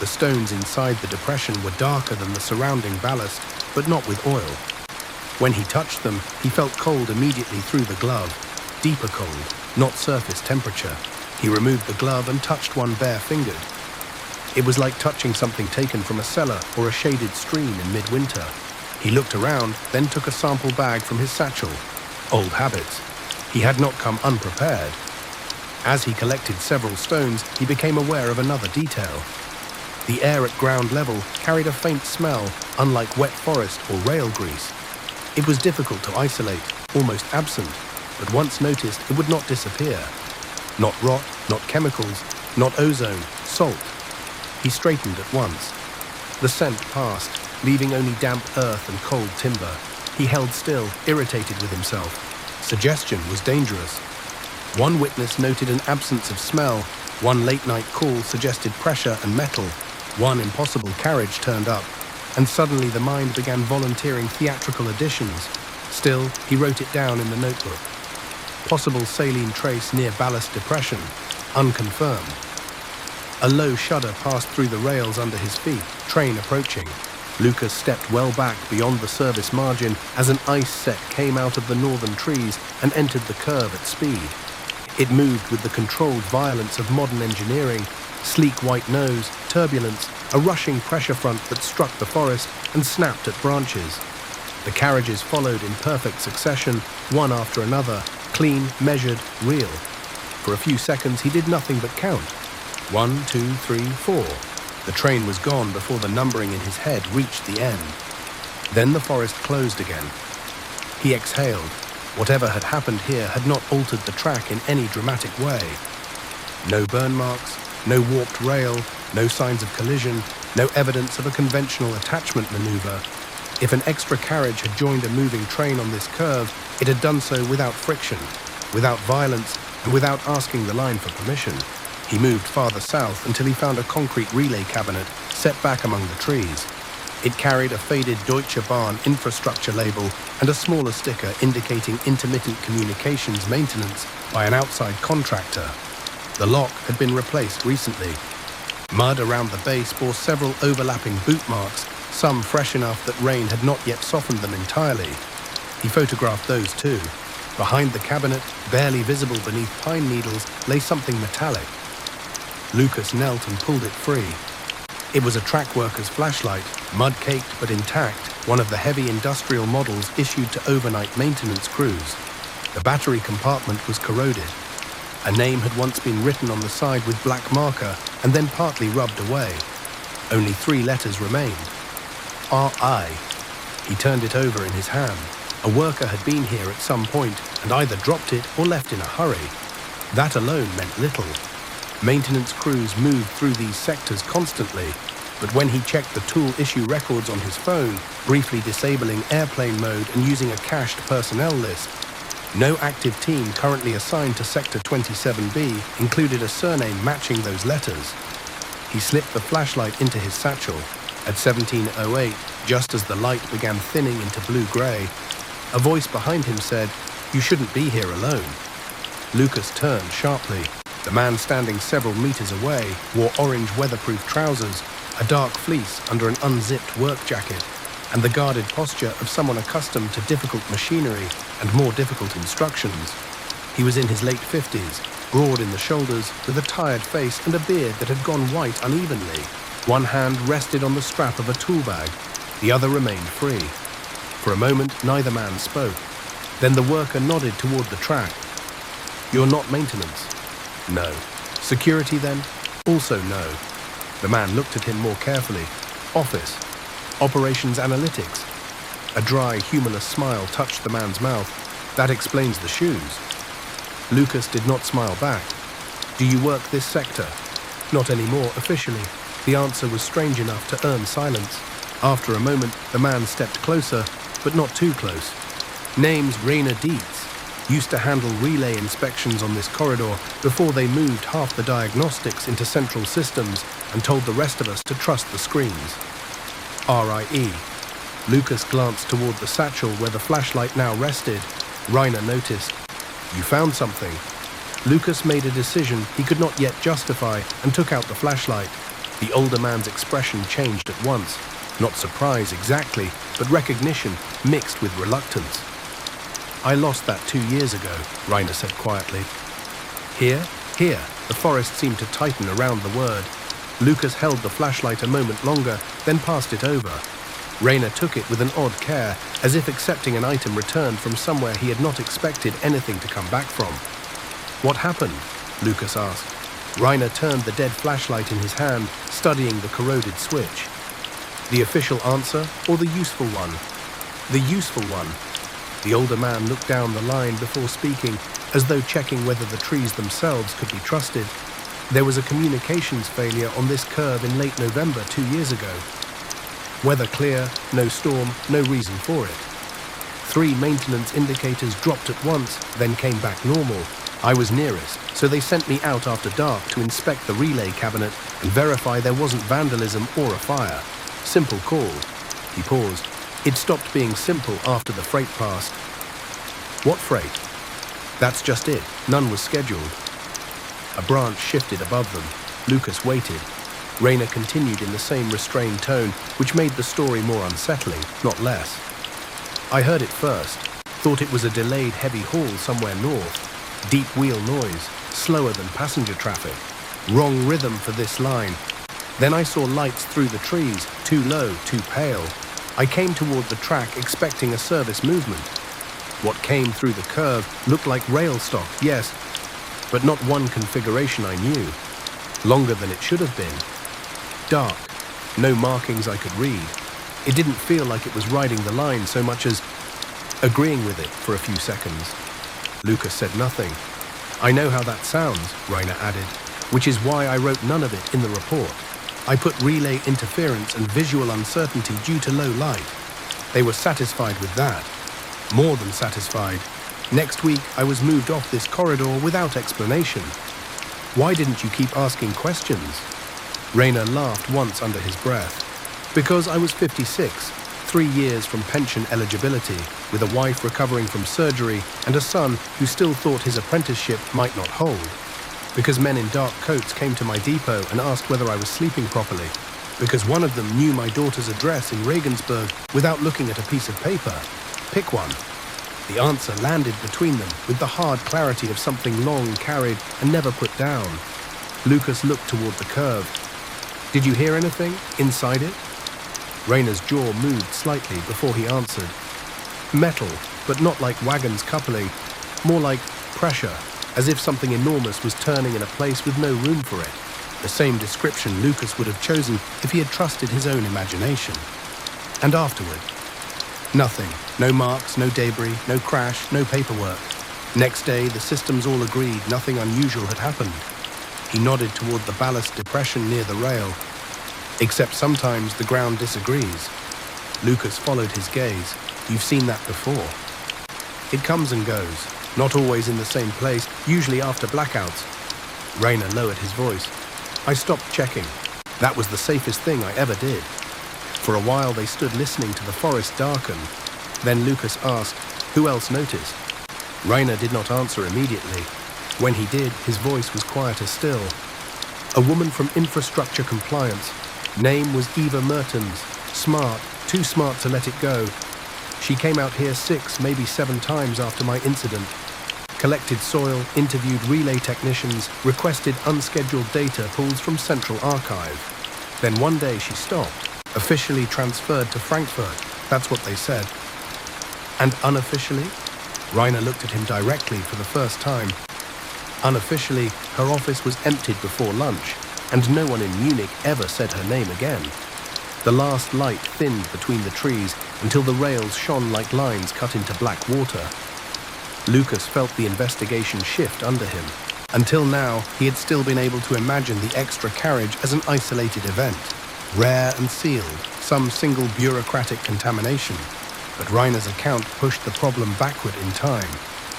The stones inside the depression were darker than the surrounding ballast, but not with oil. When he touched them, he felt cold immediately through the glove, deeper cold, not surface temperature. He removed the glove and touched one bare-fingered. It was like touching something taken from a cellar or a shaded stream in midwinter. He looked around, then took a sample bag from his satchel. Old habits. He had not come unprepared. As he collected several stones, he became aware of another detail. The air at ground level carried a faint smell, unlike wet forest or rail grease. It was difficult to isolate, almost absent, but once noticed, it would not disappear. Not rot, not chemicals, not ozone, salt. He straightened at once. The scent passed, leaving only damp earth and cold timber. He held still, irritated with himself. Suggestion was dangerous. One witness noted an absence of smell. One late-night call suggested pressure and metal. One impossible carriage turned up. And suddenly the mind began volunteering theatrical additions. Still, he wrote it down in the notebook. Possible saline trace near ballast depression. Unconfirmed. A low shudder passed through the rails under his feet, train approaching. Lucas stepped well back beyond the service margin as an ice set came out of the northern trees and entered the curve at speed. It moved with the controlled violence of modern engineering, sleek white nose, turbulence, a rushing pressure front that struck the forest and snapped at branches. The carriages followed in perfect succession, one after another, clean, measured, real. For a few seconds he did nothing but count. 1, 2, 3, 4. The train was gone before the numbering in his head reached the end. Then the forest closed again. He exhaled. Whatever had happened here had not altered the track in any dramatic way. No burn marks, no warped rail, no signs of collision, no evidence of a conventional attachment maneuver. If an extra carriage had joined a moving train on this curve, it had done so without friction, without violence, and without asking the line for permission. He moved farther south until he found a concrete relay cabinet set back among the trees. It carried a faded Deutsche Bahn infrastructure label and a smaller sticker indicating intermittent communications maintenance by an outside contractor. The lock had been replaced recently. Mud around the base bore several overlapping boot marks, some fresh enough that rain had not yet softened them entirely. He photographed those too. Behind the cabinet, barely visible beneath pine needles, lay something metallic. Lucas knelt and pulled it free. It was a track worker's flashlight, mud-caked but intact, one of the heavy industrial models issued to overnight maintenance crews. The battery compartment was corroded. A name had once been written on the side with black marker and then partly rubbed away. Only 3 letters remained. R.I. He turned it over in his hand. A worker had been here at some point and either dropped it or left in a hurry. That alone meant little. Maintenance crews moved through these sectors constantly, but when he checked the tool issue records on his phone, briefly disabling airplane mode and using a cached personnel list, no active team currently assigned to Sector 27B included a surname matching those letters. He slipped the flashlight into his satchel. At 17:08, just as the light began thinning into blue-gray, a voice behind him said, "You shouldn't be here alone." Lucas turned sharply. The man standing several meters away wore orange weatherproof trousers, a dark fleece under an unzipped work jacket, and the guarded posture of someone accustomed to difficult machinery and more difficult instructions. He was in his late 50s, broad in the shoulders, with a tired face and a beard that had gone white unevenly. One hand rested on the strap of a tool bag, the other remained free. For a moment, neither man spoke. Then the worker nodded toward the track. "You're not maintenance?" "No." "Security then?" "Also no." The man looked at him more carefully. "Office?" "Operations analytics?" A dry, humorless smile touched the man's mouth. "That explains the shoes." Lucas did not smile back. "Do you work this sector?" "Not anymore, officially." The answer was strange enough to earn silence. After a moment, the man stepped closer, but not too close. "Name's Rainer Dietz. used to handle relay inspections on this corridor before they moved half the diagnostics into central systems and told the rest of us to trust the screens. RIE. Lucas glanced toward the satchel where the flashlight now rested. Rainer noticed. You found something. Lucas made a decision he could not yet justify and took out the flashlight. The older man's expression changed at once. Not surprise exactly, but recognition mixed with reluctance. I lost that 2 years ago, Rainer said quietly. Here? The forest seemed to tighten around the word. Lucas held the flashlight a moment longer, then passed it over. Rainer took it with an odd care, as if accepting an item returned from somewhere he had not expected anything to come back from. What happened? Lucas asked. Rainer turned the dead flashlight in his hand, studying the corroded switch. The official answer or the useful one? The useful one. The older man looked down the line before speaking, as though checking whether the trees themselves could be trusted. There was a communications failure on this curve in late November 2 years ago. Weather clear, no storm, no reason for it. 3 maintenance indicators dropped at once, then came back normal. I was nearest, so they sent me out after dark to inspect the relay cabinet and verify there wasn't vandalism or a fire. Simple call. He paused. It stopped being simple after the freight passed. What freight? That's just it. None was scheduled. A branch shifted above them. Lucas waited. Rainer continued in the same restrained tone, which made the story more unsettling, not less. I heard it first. Thought it was a delayed heavy haul somewhere north. Deep wheel noise, slower than passenger traffic. Wrong rhythm for this line. Then I saw lights through the trees, too low, too pale. I came toward the track expecting a service movement. What came through the curve looked like rail stock, yes, but not one configuration I knew. Longer than it should have been. Dark. No markings I could read. It didn't feel like it was riding the line so much as agreeing with it for a few seconds. Lucas said nothing. I know how that sounds, Rainer added, which is why I wrote none of it in the report. I put relay interference and visual uncertainty due to low light. They were satisfied with that. More than satisfied. Next week, I was moved off this corridor without explanation. Why didn't you keep asking questions? Rainer laughed once under his breath. Because I was 56, 3 years from pension eligibility, with a wife recovering from surgery and a son who still thought his apprenticeship might not hold. Because men in dark coats came to my depot and asked whether I was sleeping properly. Because one of them knew my daughter's address in Regensburg without looking at a piece of paper. Pick one. The answer landed between them with the hard clarity of something long carried and never put down. Lucas looked toward the curve. Did you hear anything inside it? Rainer's jaw moved slightly before he answered. Metal, but not like wagons coupling, more like pressure, as if something enormous was turning in a place with no room for it. The same description Lucas would have chosen if he had trusted his own imagination. And afterward? Nothing. No marks, no debris, no crash, no paperwork. Next day, the systems all agreed nothing unusual had happened. He nodded toward the ballast depression near the rail. Except sometimes the ground disagrees. Lucas followed his gaze. You've seen that before. It comes and goes. Not always in the same place, usually after blackouts. Rainer lowered his voice. I stopped checking. That was the safest thing I ever did. For a while they stood listening to the forest darken. Then Lucas asked, who else noticed? Rainer did not answer immediately. When he did, his voice was quieter still. A woman from infrastructure compliance. Name was Eva Mertens. Smart, too smart to let it go. She came out here 6, maybe 7 times after my incident. Collected soil, interviewed relay technicians, requested unscheduled data pulls from Central Archive. Then one day she stopped, officially transferred to Frankfurt. That's what they said. And unofficially? Rainer looked at him directly for the first time. Unofficially, her office was emptied before lunch, and no one in Munich ever said her name again. The last light thinned between the trees until the rails shone like lines cut into black water. Lucas felt the investigation shift under him. Until now, he had still been able to imagine the extra carriage as an isolated event, rare and sealed, some single bureaucratic contamination. But Rainer's account pushed the problem backward in time.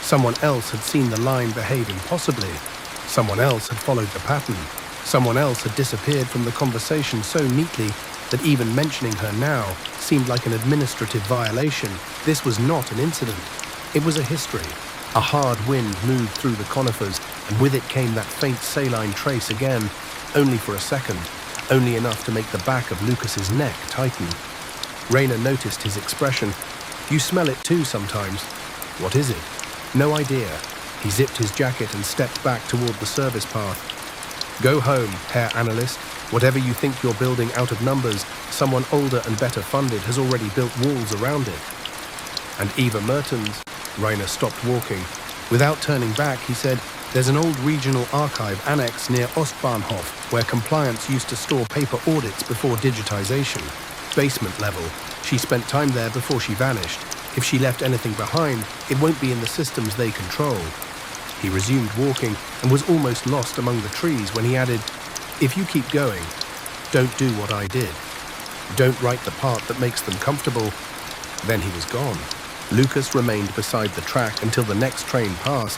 Someone else had seen the line behave impossibly. Someone else had followed the pattern. Someone else had disappeared from the conversation so neatly that even mentioning her now seemed like an administrative violation. This was not an incident. It was a history. A hard wind moved through the conifers, and with it came that faint saline trace again, only for a second, only enough to make the back of Lucas's neck tighten. Rayner noticed his expression. "You smell it too sometimes." "What is it?" "No idea." He zipped his jacket and stepped back toward the service path. "Go home, Herr Analyst. Whatever you think you're building out of numbers, someone older and better funded has already built walls around it." "And Eva Mertens?" Rayner stopped walking. Without turning back, he said, "There's an old regional archive annex near Ostbahnhof where compliance used to store paper audits before digitization. Basement level. She spent time there before she vanished. If she left anything behind, it won't be in the systems they control." He resumed walking and was almost lost among the trees when he added, "If you keep going, don't do what I did. Don't write the part that makes them comfortable." Then he was gone. Lucas remained beside the track until the next train passed,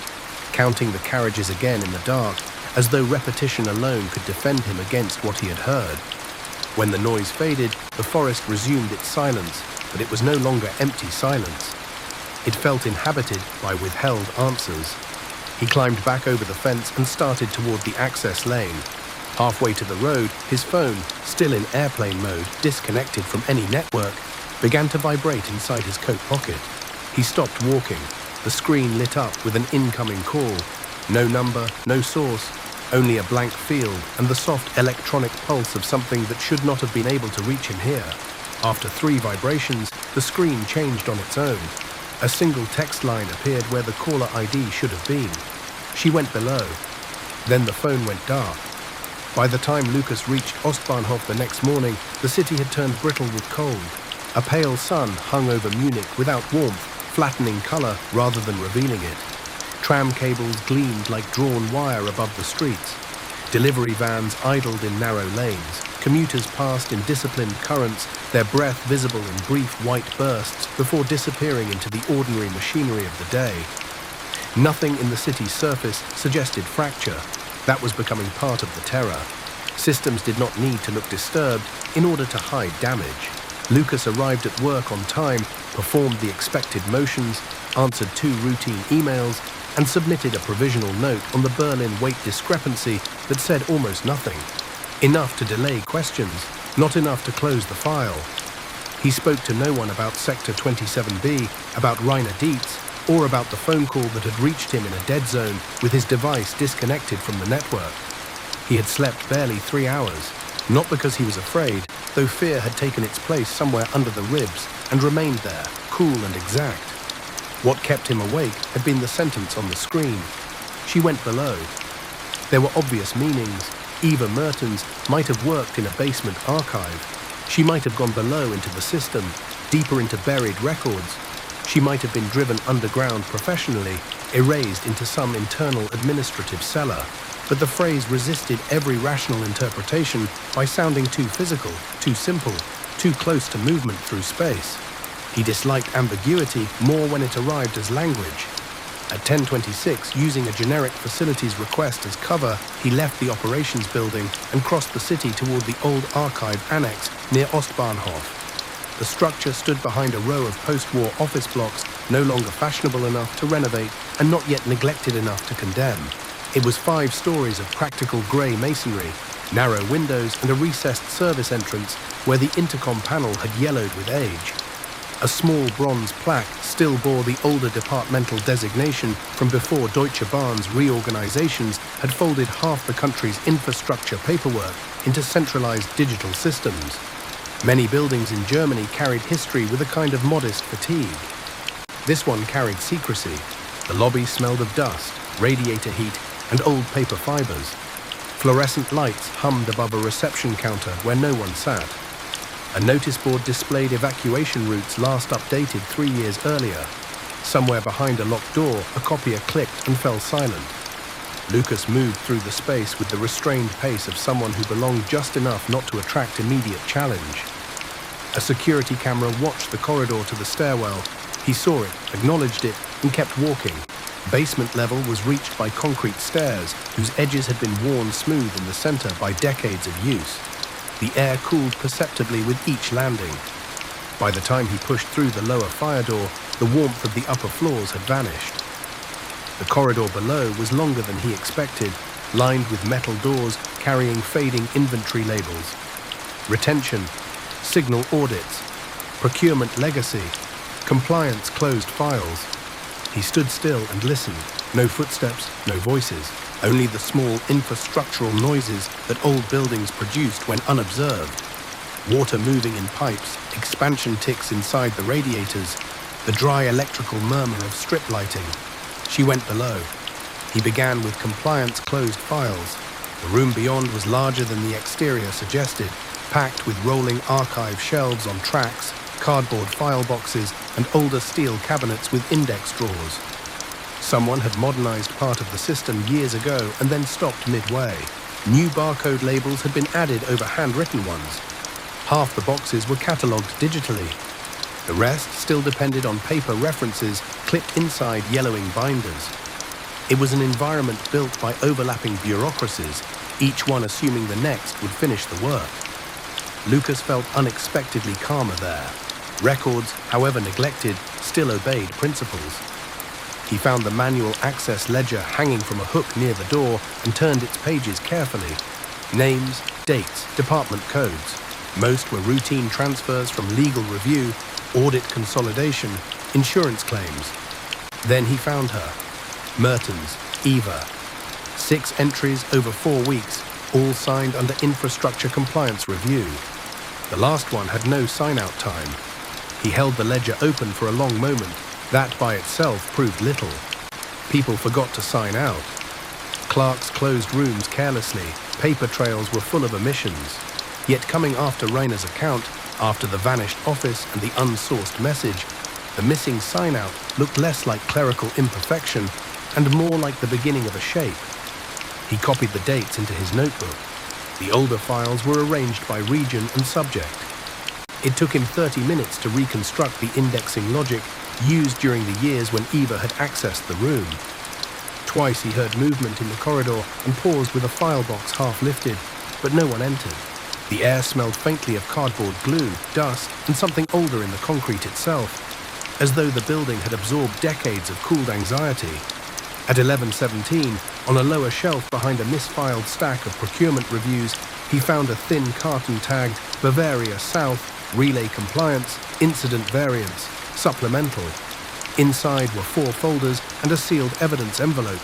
counting the carriages again in the dark, as though repetition alone could defend him against what he had heard. When the noise faded, the forest resumed its silence, but it was no longer empty silence. It felt inhabited by withheld answers. He climbed back over the fence and started toward the access lane. Halfway to the road, his phone, still in airplane mode, disconnected from any network, began to vibrate inside his coat pocket. He stopped walking. The screen lit up with an incoming call. No number, no source, only a blank field and the soft electronic pulse of something that should not have been able to reach him here. After 3 vibrations, the screen changed on its own. A single text line appeared where the caller ID should have been. She went below. Then the phone went dark. By the time Lucas reached Ostbahnhof the next morning, the city had turned brittle with cold. A pale sun hung over Munich without warmth, flattening color rather than revealing it. Tram cables gleamed like drawn wire above the streets. Delivery vans idled in narrow lanes. Commuters passed in disciplined currents, their breath visible in brief white bursts before disappearing into the ordinary machinery of the day. Nothing in the city's surface suggested fracture. That was becoming part of the terror. Systems did not need to look disturbed in order to hide damage. Lucas arrived at work on time, performed the expected motions, answered 2 routine emails, and submitted a provisional note on the Berlin weight discrepancy that said almost nothing. Enough to delay questions, not enough to close the file. He spoke to no one about Sector 27B, about Rainer Dietz, or about the phone call that had reached him in a dead zone with his device disconnected from the network. He had slept barely 3 hours, not because he was afraid, though fear had taken its place somewhere under the ribs and remained there, cool and exact. What kept him awake had been the sentence on the screen. She went below. There were obvious meanings. Eva Mertens might have worked in a basement archive. She might have gone below into the system, deeper into buried records. She might have been driven underground professionally, erased into some internal administrative cellar. But the phrase resisted every rational interpretation by sounding too physical, too simple, too close to movement through space. He disliked ambiguity more when it arrived as language. At 10:26, using a generic facilities request as cover, he left the operations building and crossed the city toward the old archive annex near Ostbahnhof. The structure stood behind a row of post-war office blocks, no longer fashionable enough to renovate and not yet neglected enough to condemn. It was 5 stories of practical grey masonry, narrow windows and a recessed service entrance where the intercom panel had yellowed with age. A small bronze plaque still bore the older departmental designation from before Deutsche Bahn's reorganizations had folded half the country's infrastructure paperwork into centralized digital systems. Many buildings in Germany carried history with a kind of modest fatigue. This one carried secrecy. The lobby smelled of dust, radiator heat, and old paper fibers. Fluorescent lights hummed above a reception counter where no one sat. A notice board displayed evacuation routes last updated 3 years earlier. Somewhere behind a locked door, a copier clicked and fell silent. Lucas moved through the space with the restrained pace of someone who belonged just enough not to attract immediate challenge. A security camera watched the corridor to the stairwell. He saw it, acknowledged it, and kept walking. Basement level was reached by concrete stairs whose edges had been worn smooth in the center by decades of use. The air cooled perceptibly with each landing. By the time he pushed through the lower fire door, the warmth of the upper floors had vanished. The corridor below was longer than he expected, lined with metal doors carrying fading inventory labels. Retention, signal audits, procurement legacy, compliance closed files. He stood still and listened. No footsteps, no voices, only the small infrastructural noises that old buildings produced when unobserved. Water moving in pipes, expansion ticks inside the radiators, the dry electrical murmur of strip lighting. She went below. He began with compliance closed files. The room beyond was larger than the exterior suggested, packed with rolling archive shelves on tracks, cardboard file boxes, and older steel cabinets with index drawers. Someone had modernized part of the system years ago and then stopped midway. New barcode labels had been added over handwritten ones. Half the boxes were catalogued digitally. The rest still depended on paper references clipped inside yellowing binders. It was an environment built by overlapping bureaucracies, each one assuming the next would finish the work. Lucas felt unexpectedly calmer there. Records, however neglected, still obeyed principles. He found the manual access ledger hanging from a hook near the door and turned its pages carefully. Names, dates, department codes. Most were routine transfers from legal review, audit consolidation, insurance claims. Then he found her. Mertens, Eva. 6 entries over 4 weeks, all signed under infrastructure compliance review. The last one had no sign-out time. He held the ledger open for a long moment. That by itself proved little. People forgot to sign out. Clerks closed rooms carelessly. Paper trails were full of omissions. Yet coming after Rainer's account, after the vanished office and the unsourced message, the missing sign-out looked less like clerical imperfection and more like the beginning of a shape. He copied the dates into his notebook. The older files were arranged by region and subject. It took him 30 minutes to reconstruct the indexing logic used during the years when Eva had accessed the room. Twice he heard movement in the corridor and paused with a file box half lifted, but no one entered. The air smelled faintly of cardboard glue, dust, and something older in the concrete itself, as though the building had absorbed decades of cooled anxiety. At 11:17, on a lower shelf behind a misfiled stack of procurement reviews, he found a thin carton tagged Bavaria South, Relay Compliance, Incident Variance, Supplemental. Inside were 4 folders and a sealed evidence envelope.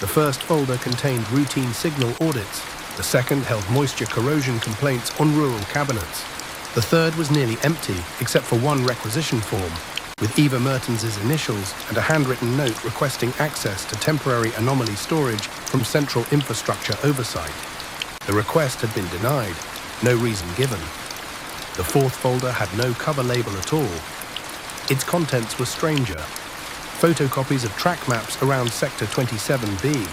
The first folder contained routine signal audits. The second held moisture corrosion complaints on rural cabinets. The third was nearly empty, except for one requisition form, with Eva Mertens' initials and a handwritten note requesting access to temporary anomaly storage from Central Infrastructure Oversight. The request had been denied, no reason given. The fourth folder had no cover label at all. Its contents were stranger. Photocopies of track maps around Sector 27B,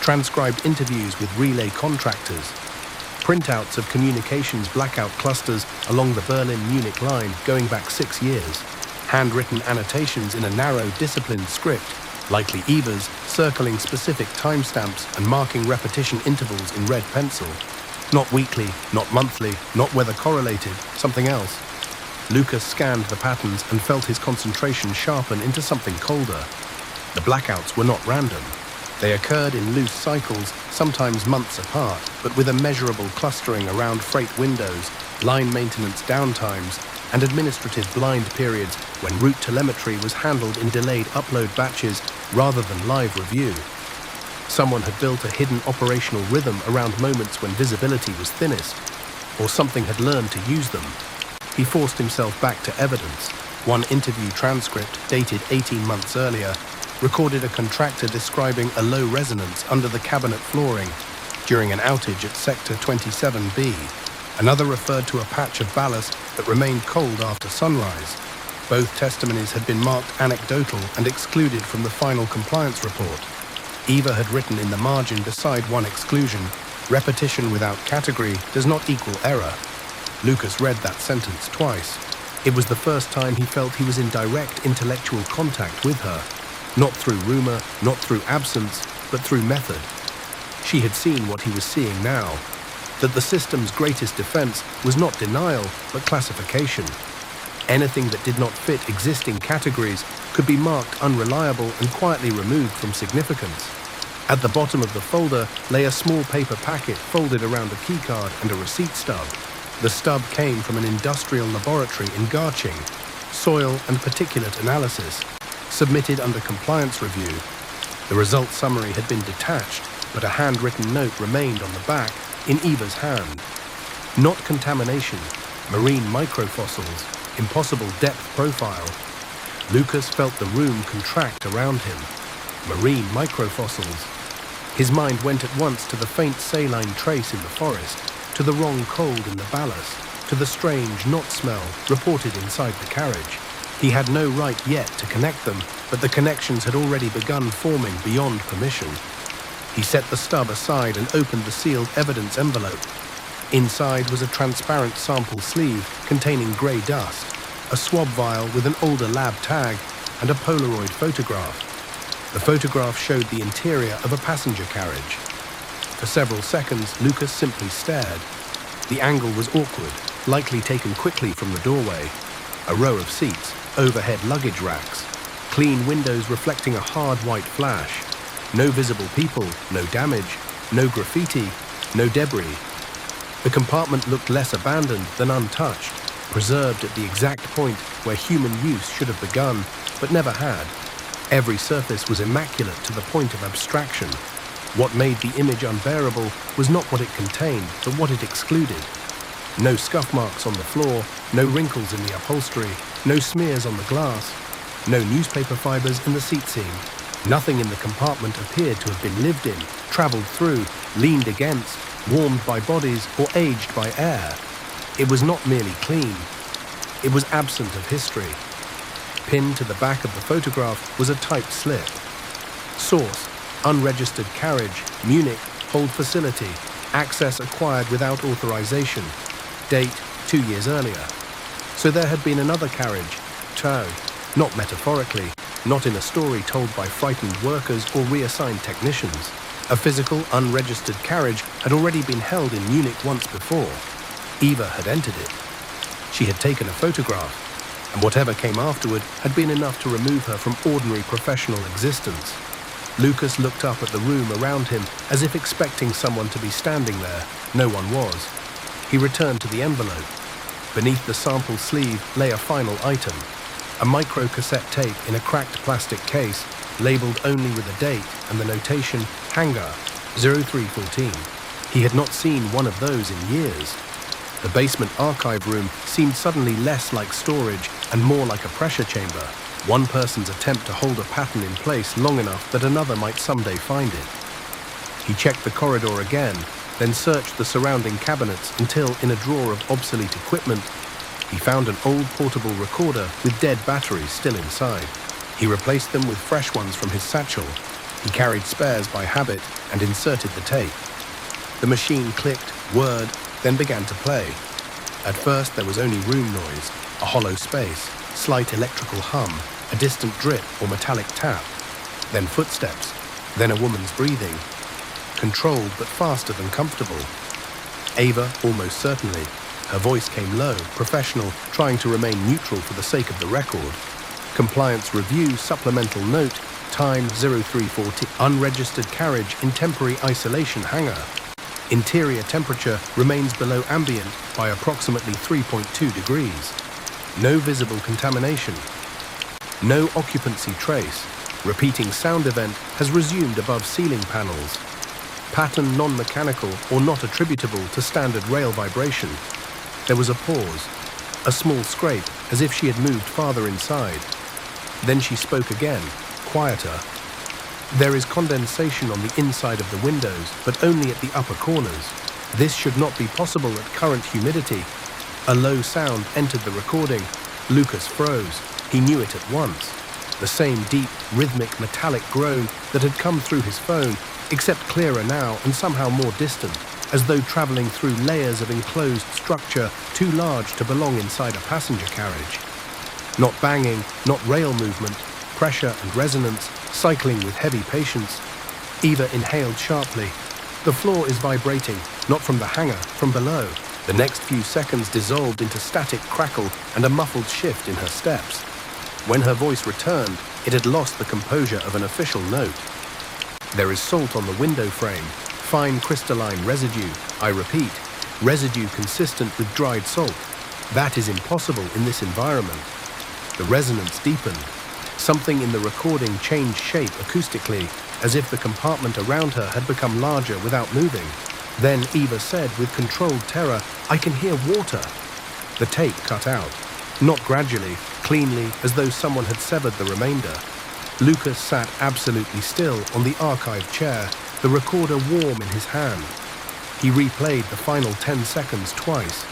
transcribed interviews with relay contractors, printouts of communications blackout clusters along the Berlin-Munich line going back 6 years, handwritten annotations in a narrow, disciplined script, likely Eva's, circling specific timestamps and marking repetition intervals in red pencil. Not weekly, not monthly, not weather correlated, something else. Lucas scanned the patterns and felt his concentration sharpen into something colder. The blackouts were not random. They occurred in loose cycles, sometimes months apart, but with a measurable clustering around freight windows, line maintenance downtimes, and administrative blind periods when route telemetry was handled in delayed upload batches rather than live review. Someone had built a hidden operational rhythm around moments when visibility was thinnest, or something had learned to use them. He forced himself back to evidence. One interview transcript, dated 18 months earlier, recorded a contractor describing a low resonance under the cabinet flooring during an outage at Sector 27B. Another referred to a patch of ballast that remained cold after sunrise. Both testimonies had been marked anecdotal and excluded from the final compliance report. Eva had written in the margin beside one exclusion, "Repetition without category does not equal error." Lucas read that sentence twice. It was the first time he felt he was in direct intellectual contact with her. Not through rumor, not through absence, but through method. She had seen what he was seeing now, that the system's greatest defense was not denial, but classification. Anything that did not fit existing categories could be marked unreliable and quietly removed from significance. At the bottom of the folder lay a small paper packet folded around a keycard and a receipt stub. The stub came from an industrial laboratory in Garching, soil and particulate analysis, submitted under compliance review. The result summary had been detached, but a handwritten note remained on the back in Eva's hand. Not contamination, marine microfossils, impossible depth profile. Lucas felt the room contract around him. Marine microfossils. His mind went at once to the faint saline trace in the forest, to the wrong cold in the ballast, to the strange knot smell reported inside the carriage. He had no right yet to connect them, but the connections had already begun forming beyond permission. He set the stub aside and opened the sealed evidence envelope. Inside was a transparent sample sleeve containing grey dust, a swab vial with an older lab tag, and a Polaroid photograph. The photograph showed the interior of a passenger carriage. For several seconds, Lucas simply stared. The angle was awkward, likely taken quickly from the doorway. A row of seats, overhead luggage racks, clean windows reflecting a hard white flash. No visible people, no damage, no graffiti, no debris. The compartment looked less abandoned than untouched, preserved at the exact point where human use should have begun, but never had. Every surface was immaculate to the point of abstraction. What made the image unbearable was not what it contained, but what it excluded. No scuff marks on the floor, no wrinkles in the upholstery, no smears on the glass, no newspaper fibers in the seat seam. Nothing in the compartment appeared to have been lived in, travelled through, leaned against, warmed by bodies, or aged by air. It was not merely clean. It was absent of history. Pinned to the back of the photograph was a typed slip. Source: unregistered carriage, Munich, hold facility, access acquired without authorization. Date: 2 years earlier. So there had been another carriage, towed, not metaphorically, not in a story told by frightened workers or reassigned technicians. A physical, unregistered carriage had already been held in Munich once before. Eva had entered it. She had taken a photograph, and whatever came afterward had been enough to remove her from ordinary professional existence. Lucas looked up at the room around him as if expecting someone to be standing there. No one was. He returned to the envelope. Beneath the sample sleeve lay a final item, a micro-cassette tape in a cracked plastic case, labelled only with a date and the notation Hangar 0314. He had not seen one of those in years. The basement archive room seemed suddenly less like storage and more like a pressure chamber, one person's attempt to hold a pattern in place long enough that another might someday find it. He checked the corridor again, then searched the surrounding cabinets until, in a drawer of obsolete equipment, he found an old portable recorder with dead batteries still inside. He replaced them with fresh ones from his satchel. He carried spares by habit and inserted the tape. The machine clicked, whirred, then began to play. At first there was only room noise, a hollow space, slight electrical hum, a distant drip or metallic tap, then footsteps, then a woman's breathing. Controlled but faster than comfortable. Ava, almost certainly. Her voice came low, professional, trying to remain neutral for the sake of the record. Compliance review, supplemental note, time 0340, unregistered carriage in temporary isolation hangar. Interior temperature remains below ambient by approximately 3.2 degrees. No visible contamination. No occupancy trace. Repeating sound event has resumed above ceiling panels. Pattern non-mechanical or not attributable to standard rail vibration. There was a pause, a small scrape as if she had moved farther inside. Then she spoke again, quieter. There is condensation on the inside of the windows, but only at the upper corners. This should not be possible at current humidity. A low sound entered the recording. Lucas froze. He knew it at once. The same deep, rhythmic, metallic groan that had come through his phone, except clearer now and somehow more distant, as though travelling through layers of enclosed structure too large to belong inside a passenger carriage. Not banging, not rail movement, pressure and resonance, cycling with heavy patience. Eva inhaled sharply. The floor is vibrating, not from the hangar, from below. The next few seconds dissolved into static crackle and a muffled shift in her steps. When her voice returned, it had lost the composure of an official note. There is salt on the window frame, fine crystalline residue, I repeat, residue consistent with dried salt. That is impossible in this environment. The resonance deepened. Something in the recording changed shape acoustically, as if the compartment around her had become larger without moving. Then Eva said with controlled terror, "I can hear water." The tape cut out. Not gradually, cleanly, as though someone had severed the remainder. Lucas sat absolutely still on the archive chair, the recorder warm in his hand. He replayed the final 10 seconds twice.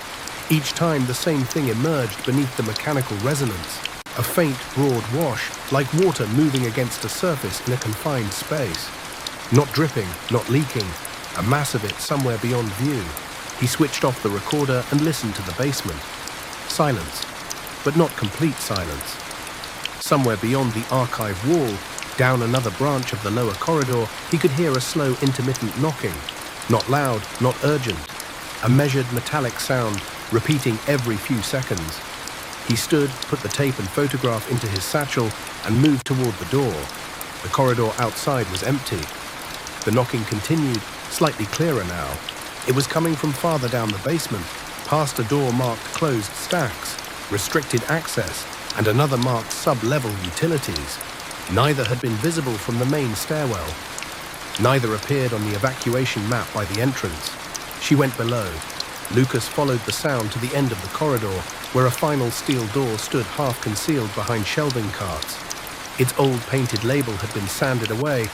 Each time the same thing emerged beneath the mechanical resonance. A faint, broad wash, like water moving against a surface in a confined space. Not dripping, not leaking, a mass of it somewhere beyond view. He switched off the recorder and listened to the basement. Silence, but not complete silence. Somewhere beyond the archive wall, down another branch of the lower corridor, he could hear a slow, intermittent knocking. Not loud, not urgent. A measured metallic sound, repeating every few seconds. He stood, put the tape and photograph into his satchel, and moved toward the door. The corridor outside was empty. The knocking continued, slightly clearer now. It was coming from farther down the basement, past a door marked closed stacks, restricted access, and another marked sub-level utilities. Neither had been visible from the main stairwell. Neither appeared on the evacuation map by the entrance. She went below. Lucas followed the sound to the end of the corridor, where a final steel door stood half concealed behind shelving carts. Its old painted label had been sanded away,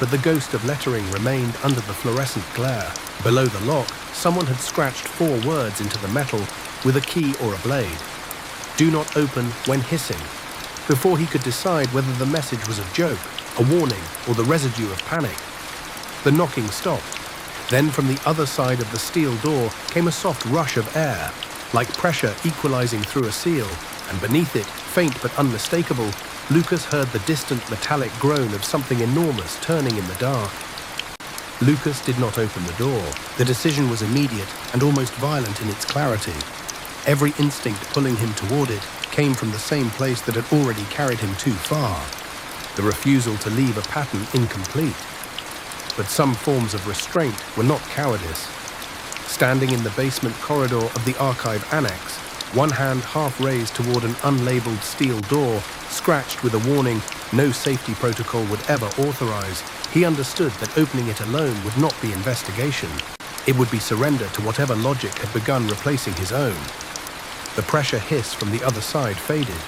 but the ghost of lettering remained under the fluorescent glare. Below the lock, someone had scratched 4 words into the metal with a key or a blade. "Do not open when hissing." Before he could decide whether the message was a joke, a warning, or the residue of panic. The knocking stopped. Then from the other side of the steel door came a soft rush of air, like pressure equalizing through a seal, and beneath it, faint but unmistakable, Lucas heard the distant metallic groan of something enormous turning in the dark. Lucas did not open the door. The decision was immediate and almost violent in its clarity. Every instinct pulling him toward it came from the same place that had already carried him too far. The refusal to leave a pattern incomplete. But some forms of restraint were not cowardice. Standing in the basement corridor of the archive annex, one hand half raised toward an unlabeled steel door, scratched with a warning no safety protocol would ever authorize, he understood that opening it alone would not be investigation. It would be surrender to whatever logic had begun replacing his own. The pressure hiss from the other side faded.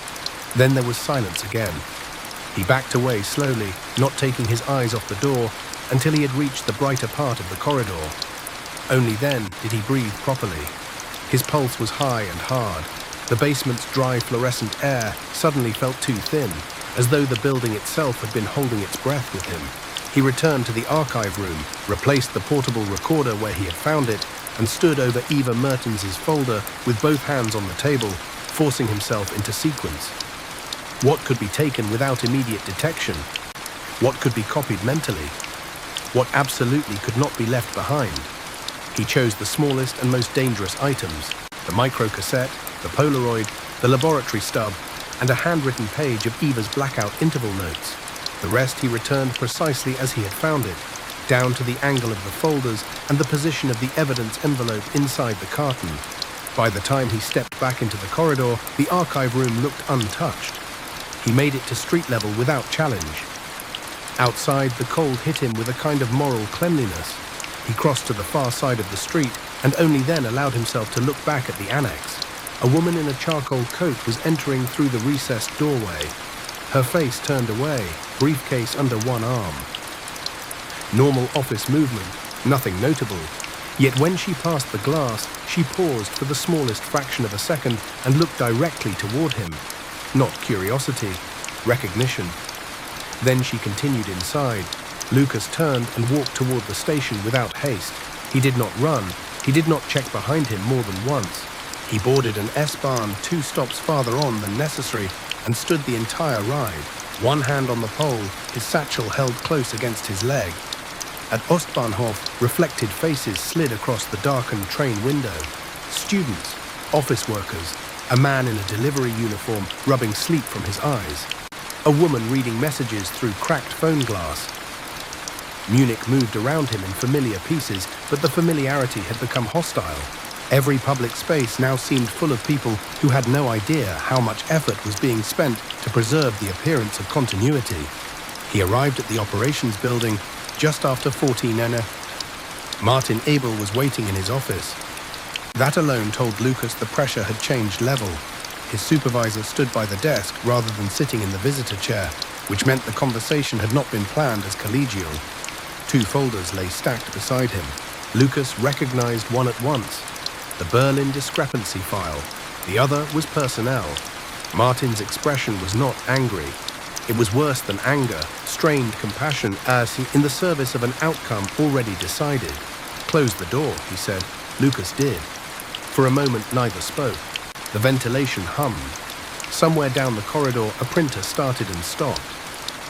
Then there was silence again. He backed away slowly, not taking his eyes off the door, until he had reached the brighter part of the corridor. Only then did he breathe properly. His pulse was high and hard. The basement's dry fluorescent air suddenly felt too thin, as though the building itself had been holding its breath with him. He returned to the archive room, replaced the portable recorder where he had found it, and stood over Eva Mertens's folder with both hands on the table, forcing himself into sequence. What could be taken without immediate detection? What could be copied mentally? What absolutely could not be left behind? He chose the smallest and most dangerous items, the microcassette, the Polaroid, the laboratory stub, and a handwritten page of Eva's blackout interval notes. The rest he returned precisely as he had found it, down to the angle of the folders and the position of the evidence envelope inside the carton. By the time he stepped back into the corridor, the archive room looked untouched. He made it to street level without challenge. Outside, the cold hit him with a kind of moral cleanliness. He crossed to the far side of the street and only then allowed himself to look back at the annex. A woman in a charcoal coat was entering through the recessed doorway. Her face turned away, briefcase under one arm. Normal office movement, nothing notable. Yet when she passed the glass, she paused for the smallest fraction of a second and looked directly toward him. Not curiosity, recognition. Then she continued inside. Lucas turned and walked toward the station without haste. He did not run. He did not check behind him more than once. He boarded an S-Bahn 2 stops farther on than necessary and stood the entire ride. one hand on the pole, his satchel held close against his leg. At Ostbahnhof, reflected faces slid across the darkened train window. Students, office workers, a man in a delivery uniform rubbing sleep from his eyes, a woman reading messages through cracked phone glass. Munich moved around him in familiar pieces, but the familiarity had become hostile. Every public space now seemed full of people who had no idea how much effort was being spent to preserve the appearance of continuity. He arrived at the operations building just after 14 Uhr. Martin Abel was waiting in his office. That alone told Lucas the pressure had changed level. His supervisor stood by the desk rather than sitting in the visitor chair, which meant the conversation had not been planned as collegial. 2 folders lay stacked beside him. Lucas recognized one at once. The Berlin discrepancy file. The other was personnel. Martin's expression was not angry. It was worse than anger, strained compassion as he, in the service of an outcome already decided. "Close the door," he said. Lucas did. For a moment, neither spoke. The ventilation hummed. Somewhere down the corridor, a printer started and stopped.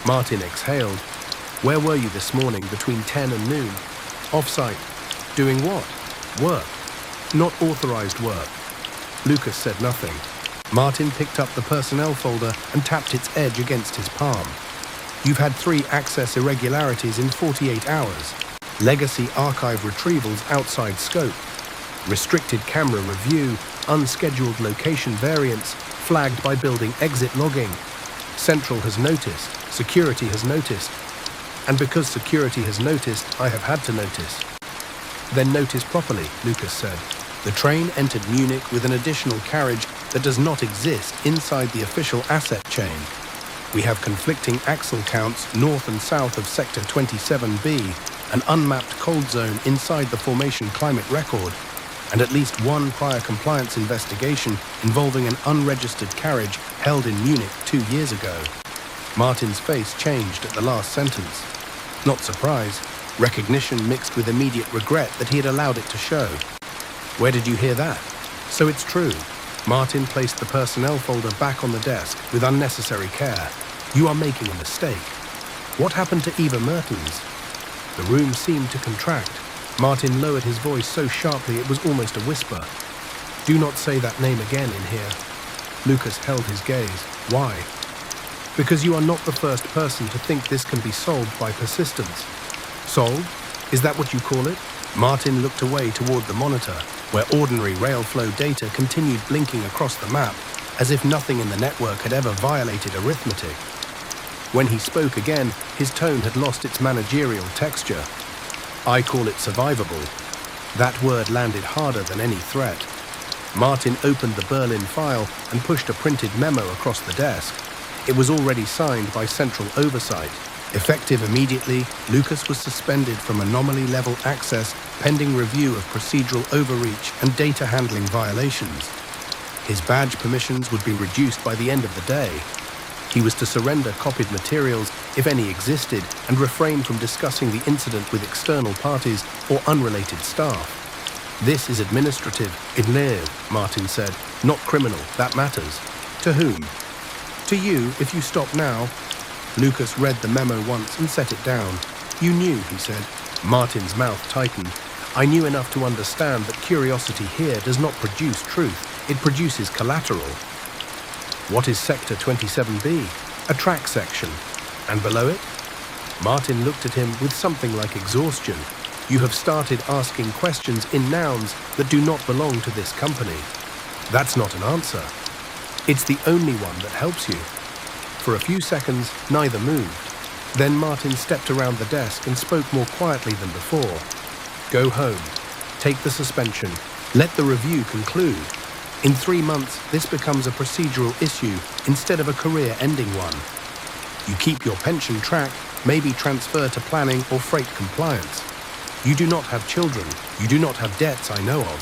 Martin exhaled. "Where were you this morning between 10 and noon? Off-site. Doing what? Work. Not authorized work." Lucas said nothing. Martin picked up the personnel folder and tapped its edge against his palm. "You've had 3 access irregularities in 48 hours. Legacy archive retrievals outside scope. Restricted camera review, unscheduled location variants, flagged by building exit logging. Central has noticed, security has noticed. And because security has noticed, I have had to notice." "Then notice properly," Lucas said. "The train entered Munich with an additional carriage that does not exist inside the official asset chain. We have conflicting axle counts north and south of Sector 27B, an unmapped cold zone inside the formation climate record, and at least 1 prior compliance investigation involving an unregistered carriage held in Munich 2 years ago." Martin's face changed at the last sentence. Not surprise, recognition mixed with immediate regret that he had allowed it to show. "Where did you hear that?" "So it's true." Martin placed the personnel folder back on the desk with unnecessary care. "You are making a mistake." "What happened to Eva Mertens?" The room seemed to contract. Martin lowered his voice so sharply it was almost a whisper. "Do not say that name again in here." Lucas held his gaze. "Why?" "Because you are not the first person to think this can be solved by persistence." "Solved? Is that what you call it?" Martin looked away toward the monitor, where ordinary rail flow data continued blinking across the map, as if nothing in the network had ever violated arithmetic. When he spoke again, his tone had lost its managerial texture. "I call it survivable." That word landed harder than any threat. Martin opened the Berlin file and pushed a printed memo across the desk. It was already signed by Central Oversight. Effective immediately, Lucas was suspended from anomaly-level access pending review of procedural overreach and data handling violations. His badge permissions would be reduced by the end of the day. He was to surrender copied materials, if any existed, and refrain from discussing the incident with external parties or unrelated staff. "This is administrative, in Lev," Martin said, "not criminal, that matters." "To whom?" "To you, if you stop now." Lucas read the memo once and set it down. "You knew," he said. Martin's mouth tightened. "I knew enough to understand that curiosity here does not produce truth, it produces collateral." "What is Sector 27B?" "A track section." "And below it?" Martin looked at him with something like exhaustion. "You have started asking questions in nouns that do not belong to this company." "That's not an answer." "It's the only one that helps you." For a few seconds, neither moved. Then Martin stepped around the desk and spoke more quietly than before. "Go home. Take the suspension. Let the review conclude. In 3 months, this becomes a procedural issue instead of a career-ending one. You keep your pension track, maybe transfer to planning or freight compliance. You do not have children. You do not have debts I know of.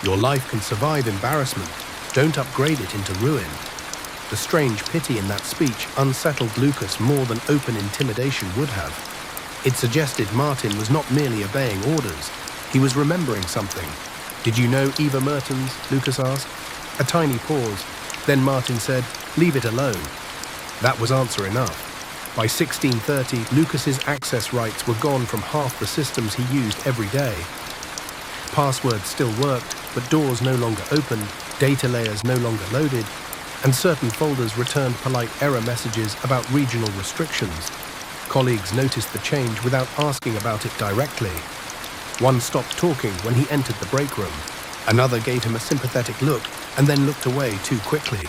Your life can survive embarrassment. Don't upgrade it into ruin." The strange pity in that speech unsettled Lucas more than open intimidation would have. It suggested Martin was not merely obeying orders. He was remembering something. "Did you know Eva Mertens?" Lucas asked. A tiny pause. Then Martin said, "Leave it alone." That was answer enough. By 1630, Lucas's access rights were gone from half the systems he used every day. Passwords still worked, but doors no longer opened, data layers no longer loaded, and certain folders returned polite error messages about regional restrictions. Colleagues noticed the change without asking about it directly. One stopped talking when he entered the break room. Another gave him a sympathetic look and then looked away too quickly.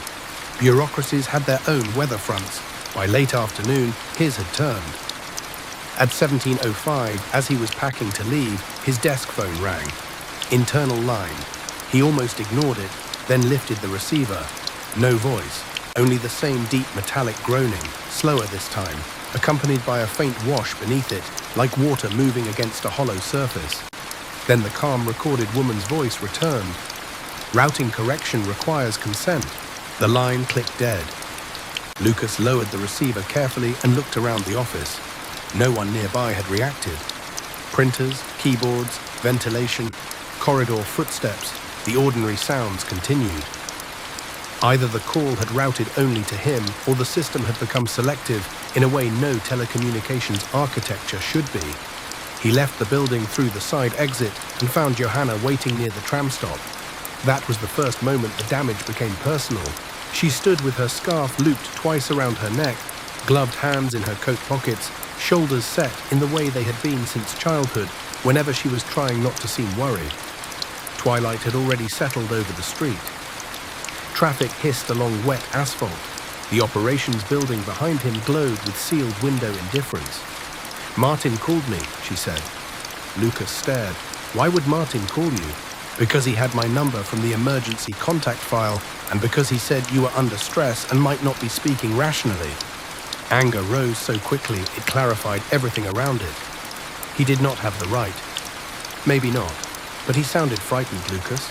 Bureaucracies had their own weather fronts. By late afternoon, his had turned. At 17:05, as he was packing to leave, his desk phone rang. Internal line. He almost ignored it, then lifted the receiver. No voice, only the same deep metallic groaning, slower this time, accompanied by a faint wash beneath it, like water moving against a hollow surface. Then the calm recorded woman's voice returned. Routing correction requires consent. The line clicked dead. Lucas lowered the receiver carefully and looked around the office. No one nearby had reacted. Printers, keyboards, ventilation, corridor footsteps, the ordinary sounds continued. Either the call had routed only to him, or the system had become selective in a way no telecommunications architecture should be. He left the building through the side exit and found Johanna waiting near the tram stop. That was the first moment the damage became personal. She stood with her scarf looped twice around her neck, gloved hands in her coat pockets, shoulders set in the way they had been since childhood, whenever she was trying not to seem worried. Twilight had already settled over the street. Traffic hissed along wet asphalt. The operations building behind him glowed with sealed window indifference. "Martin called me," she said. Lucas stared. "Why would Martin call you?" "Because he had my number from the emergency contact file, and because he said you were under stress and might not be speaking rationally." Anger rose so quickly it clarified everything around it. He did not have the right. Maybe not, but he sounded frightened, Lucas.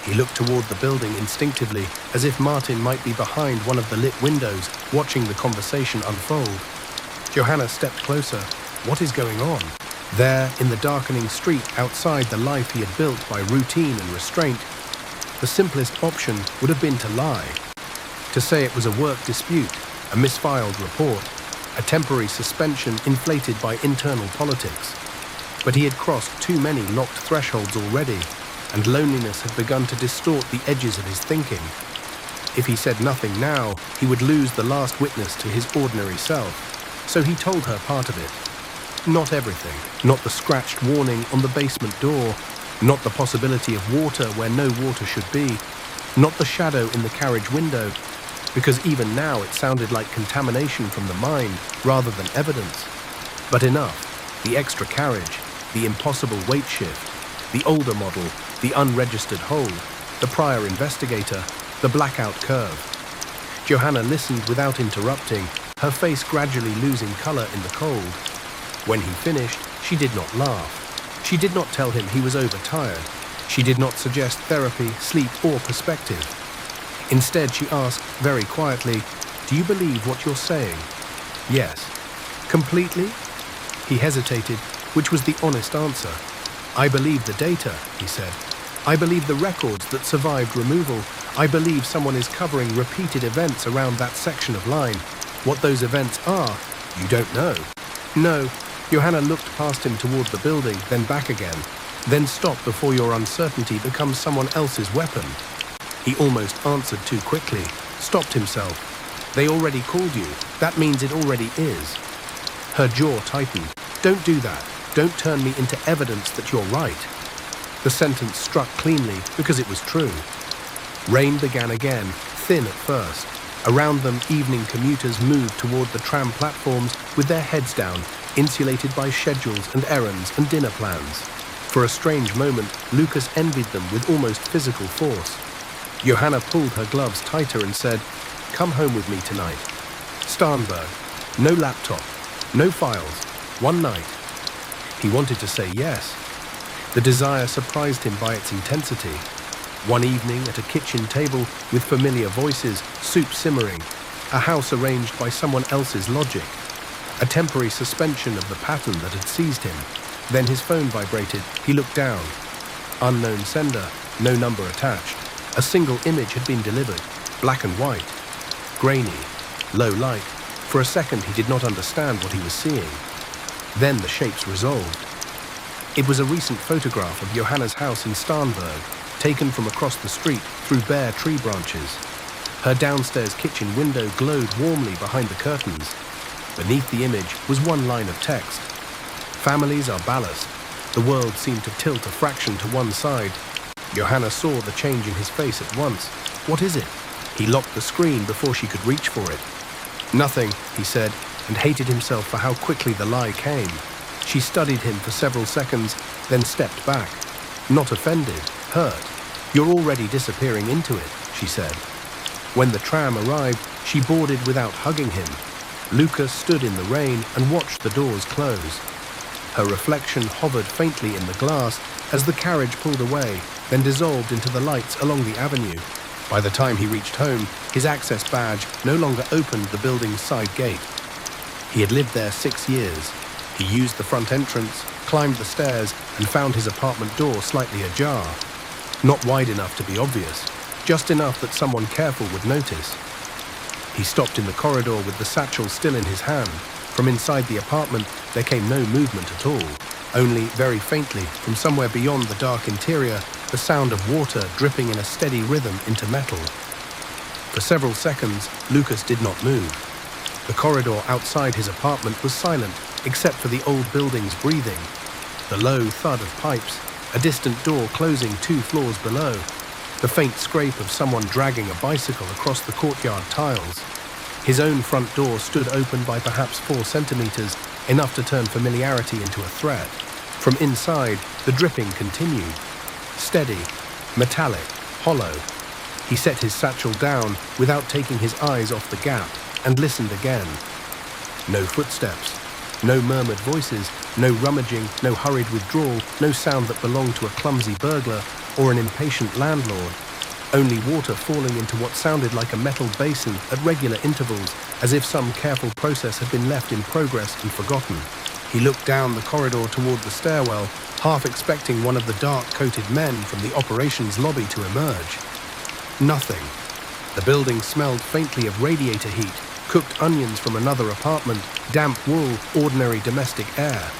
He looked toward the building instinctively, as if Martin might be behind one of the lit windows, watching the conversation unfold. Johanna stepped closer. What is going on? There, in the darkening street outside the life he had built by routine and restraint, the simplest option would have been to lie. To say it was a work dispute, a misfiled report, a temporary suspension inflated by internal politics. But he had crossed too many locked thresholds already, and loneliness had begun to distort the edges of his thinking. If he said nothing now, he would lose the last witness to his ordinary self. So he told her part of it. Not everything, not the scratched warning on the basement door, not the possibility of water where no water should be, not the shadow in the carriage window, because even now it sounded like contamination from the mind rather than evidence. But enough, the extra carriage, the impossible weight shift, the older model, the unregistered hold, the prior investigator, the blackout curve. Johanna listened without interrupting, her face gradually losing color in the cold. When he finished, she did not laugh. She did not tell him he was overtired. She did not suggest therapy, sleep, or perspective. Instead, she asked, very quietly, "Do you believe what you're saying?" "Yes." "Completely?" He hesitated, which was the honest answer. "I believe the data," he said. "I believe the records that survived removal. I believe someone is covering repeated events around that section of line. What those events are, you don't know." "No." Johanna looked past him toward the building, then back again. "Then stop before your uncertainty becomes someone else's weapon." He almost answered too quickly, stopped himself. "They already called you. That means it already is." Her jaw tightened. "Don't do that. Don't turn me into evidence that you're right." The sentence struck cleanly because it was true. Rain began again, thin at first. Around them, evening commuters moved toward the tram platforms with their heads down, insulated by schedules and errands and dinner plans. For a strange moment, Lucas envied them with almost physical force. Johanna pulled her gloves tighter and said, "Come home with me tonight. Starnberg. No laptop. No files. One night." He wanted to say yes. The desire surprised him by its intensity. One evening at a kitchen table with familiar voices, soup simmering, a house arranged by someone else's logic, a temporary suspension of the pattern that had seized him. Then his phone vibrated. He looked down. Unknown sender, no number attached. A single image had been delivered, black and white, grainy. low light. For a second he did not understand what he was seeing. Then the shapes resolved. It was a recent photograph of Johanna's house in Starnberg, taken from across the street through bare tree branches. Her downstairs kitchen window glowed warmly behind the curtains. Beneath the image was one line of text. Families are ballast. The world seemed to tilt a fraction to one side. Johanna saw the change in his face at once. What is it? He locked the screen before she could reach for it. Nothing, he said, and hated himself for how quickly the lie came. She studied him for several seconds, then stepped back. Not offended, hurt. You're already disappearing into it, she said. When the tram arrived, she boarded without hugging him. Lucas stood in the rain and watched the doors close. Her reflection hovered faintly in the glass as the carriage pulled away, then dissolved into the lights along the avenue. By the time he reached home, his access badge no longer opened the building's side gate. He had lived there 6 years. He used the front entrance, climbed the stairs, and found his apartment door slightly ajar. Not wide enough to be obvious, just enough that someone careful would notice. He stopped in the corridor with the satchel still in his hand. From inside the apartment, there came no movement at all. Only, very faintly, from somewhere beyond the dark interior, the sound of water dripping in a steady rhythm into metal. For several seconds, Lucas did not move. The corridor outside his apartment was silent, except for the old building's breathing. The low thud of pipes, a distant door closing 2 floors below, the faint scrape of someone dragging a bicycle across the courtyard tiles. His own front door stood open by perhaps 4 centimeters, enough to turn familiarity into a threat. From inside, the dripping continued. Steady, metallic, hollow. He set his satchel down without taking his eyes off the gap and listened again. No footsteps, no murmured voices, no rummaging, no hurried withdrawal, no sound that belonged to a clumsy burglar or an impatient landlord. Only water falling into what sounded like a metal basin at regular intervals, as if some careful process had been left in progress and forgotten. He looked down the corridor toward the stairwell, half expecting one of the dark-coated men from the operations lobby to emerge. Nothing. The building smelled faintly of radiator heat, cooked onions from another apartment, damp wool, ordinary domestic air.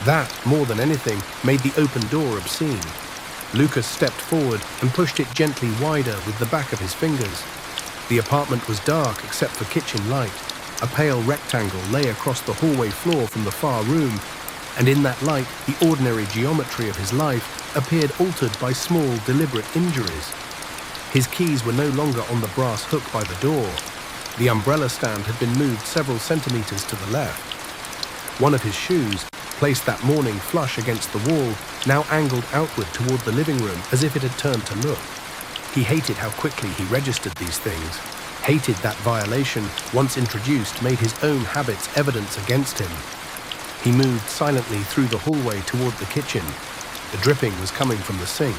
That, more than anything, made the open door obscene. Lucas stepped forward and pushed it gently wider with the back of his fingers. The apartment was dark except for kitchen light. A pale rectangle lay across the hallway floor from the far room, and in that light, the ordinary geometry of his life appeared altered by small, deliberate injuries. His keys were no longer on the brass hook by the door. The umbrella stand had been moved several centimeters to the left. One of his shoes, placed that morning flush against the wall, now angled outward toward the living room as if it had turned to look. He hated how quickly he registered these things. Hated that violation, once introduced, made his own habits evidence against him. He moved silently through the hallway toward the kitchen. The dripping was coming from the sink.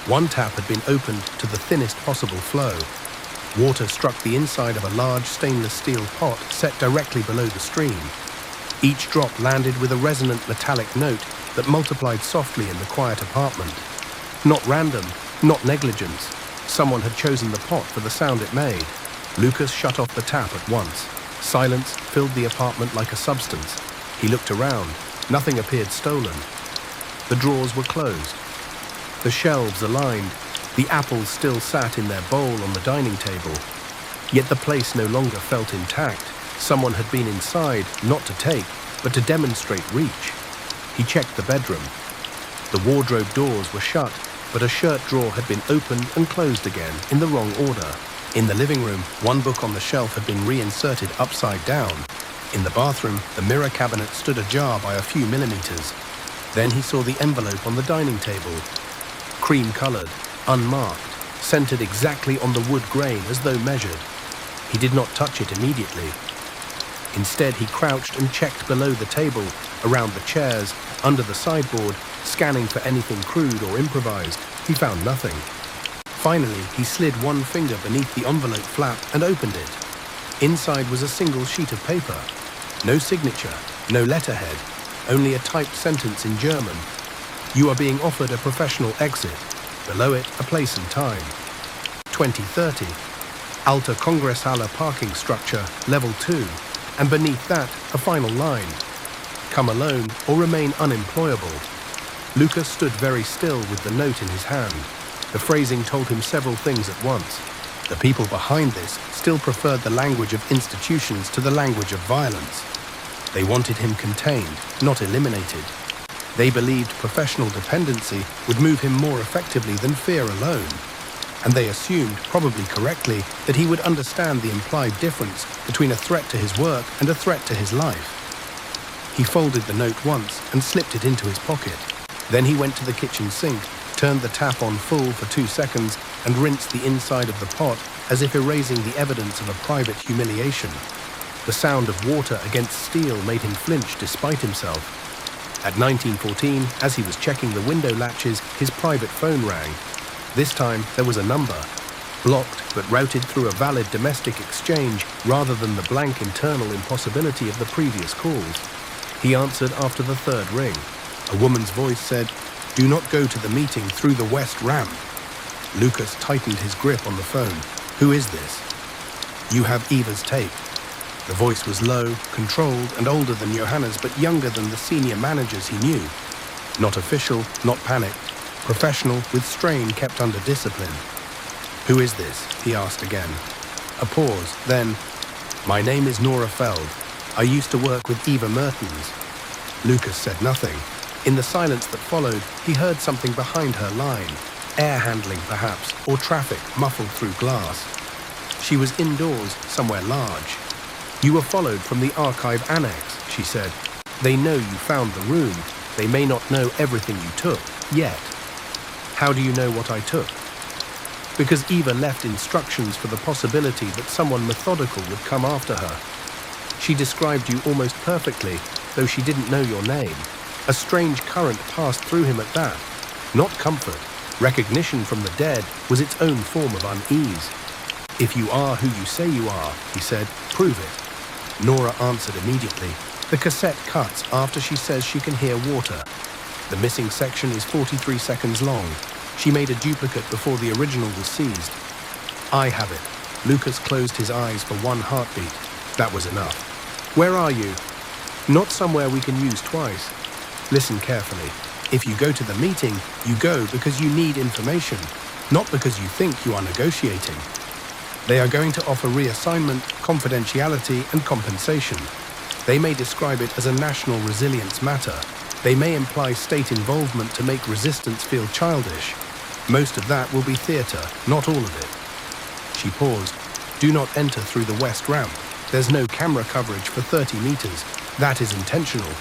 One tap had been opened to the thinnest possible flow. Water struck the inside of a large stainless steel pot set directly below the stream. Each drop landed with a resonant metallic note that multiplied softly in the quiet apartment. Not random, not negligence. Someone had chosen the pot for the sound it made. Lucas shut off the tap at once. Silence filled the apartment like a substance. He looked around. Nothing appeared stolen. The drawers were closed. The shelves aligned. The apples still sat in their bowl on the dining table. Yet the place no longer felt intact. Someone had been inside, not to take, but to demonstrate reach. He checked the bedroom. The wardrobe doors were shut, but a shirt drawer had been opened and closed again in the wrong order. In the living room, one book on the shelf had been reinserted upside down. In the bathroom, the mirror cabinet stood ajar by a few millimeters. Then he saw the envelope on the dining table. Cream-colored, unmarked, centered exactly on the wood grain as though measured. He did not touch it immediately. Instead, he crouched and checked below the table, around the chairs, under the sideboard, scanning for anything crude or improvised. He found nothing. Finally, he slid one finger beneath the envelope flap and opened it. Inside was a single sheet of paper. No signature, no letterhead, only a typed sentence in German. You are being offered a professional exit. Below it, a place and time. 20:30. Alta Kongresshalle parking structure, level 2, and beneath that, a final line. Come alone or remain unemployable. Lucas stood very still with the note in his hand. The phrasing told him several things at once. The people behind this still preferred the language of institutions to the language of violence. They wanted him contained, not eliminated. They believed professional dependency would move him more effectively than fear alone. And they assumed, probably correctly, that he would understand the implied difference between a threat to his work and a threat to his life. He folded the note once and slipped it into his pocket. Then he went to the kitchen sink, turned the tap on full for 2 seconds, and rinsed the inside of the pot as if erasing the evidence of a private humiliation. The sound of water against steel made him flinch despite himself. At 19:14, as he was checking the window latches, his private phone rang. This time, there was a number. Blocked, but routed through a valid domestic exchange rather than the blank internal impossibility of the previous calls. He answered after the 3rd ring. A woman's voice said, "Do not go to the meeting through the west ramp." Lucas tightened his grip on the phone. "Who is this?" "You have Eva's tape." The voice was low, controlled, and older than Johanna's, but younger than the senior managers he knew. Not official, not panicked. Professional, with strain kept under discipline. "Who is this?" he asked again. A pause, then, "My name is Nora Feld. I used to work with Eva Mertens." Lucas said nothing. In the silence that followed, he heard something behind her line. Air handling, perhaps, or traffic muffled through glass. She was indoors, somewhere large. "You were followed from the archive annex," she said. "They know you found the room. They may not know everything you took, yet." "How do you know what I took?" "Because Eva left instructions for the possibility that someone methodical would come after her. She described you almost perfectly, though she didn't know your name. A strange current passed through him at that. Not comfort. Recognition from the dead was its own form of unease. If you are who you say you are, he said, prove it. Nora answered immediately. The cassette cuts after she says she can hear water. The missing section is 43 seconds long. She made a duplicate before the original was seized. I have it. Lucas closed his eyes for one heartbeat. That was enough. Where are you? Not somewhere we can use twice. Listen carefully. If you go to the meeting, you go because you need information, not because you think you are negotiating. They are going to offer reassignment, confidentiality, and compensation. They may describe it as a national resilience matter. They may imply state involvement to make resistance feel childish. Most of that will be theatre, not all of it. She paused. Do not enter through the west ramp. There's no camera coverage for 30 meters. That is intentional.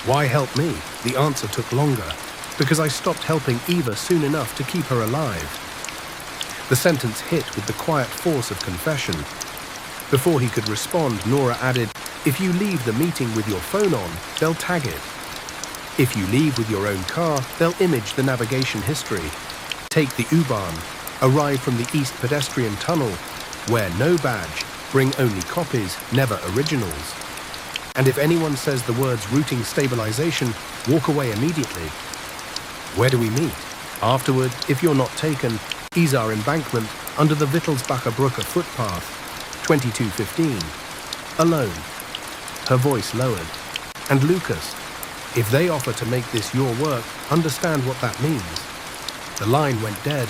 Why help me? The answer took longer. Because I stopped helping Eva soon enough to keep her alive. The sentence hit with the quiet force of confession. Before he could respond, Nora added, if you leave the meeting with your phone on, they'll tag it. If you leave with your own car, they'll image the navigation history. Take the U-Bahn, arrive from the East Pedestrian Tunnel, wear no badge, bring only copies, never originals. And if anyone says the words routing stabilization, walk away immediately. Where do we meet? Afterward, if you're not taken, Isar Embankment under the Wittelsbacher Brücke footpath, 22:15. Alone. Her voice lowered. And Lucas, if they offer to make this your work, understand what that means. The line went dead.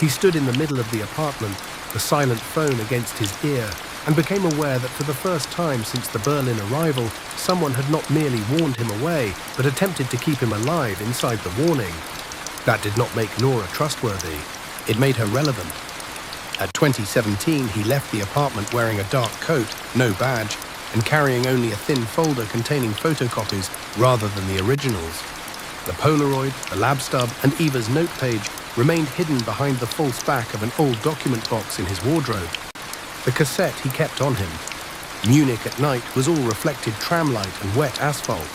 He stood in the middle of the apartment, the silent phone against his ear, and became aware that for the first time since the Berlin arrival, someone had not merely warned him away, but attempted to keep him alive inside the warning. That did not make Nora trustworthy. It made her relevant. At 2017, he left the apartment wearing a dark coat, no badge, and carrying only a thin folder containing photocopies rather than the originals. The Polaroid, the lab stub, and Eva's note page remained hidden behind the false back of an old document box in his wardrobe. The cassette he kept on him. Munich at night was all reflected tramlight and wet asphalt.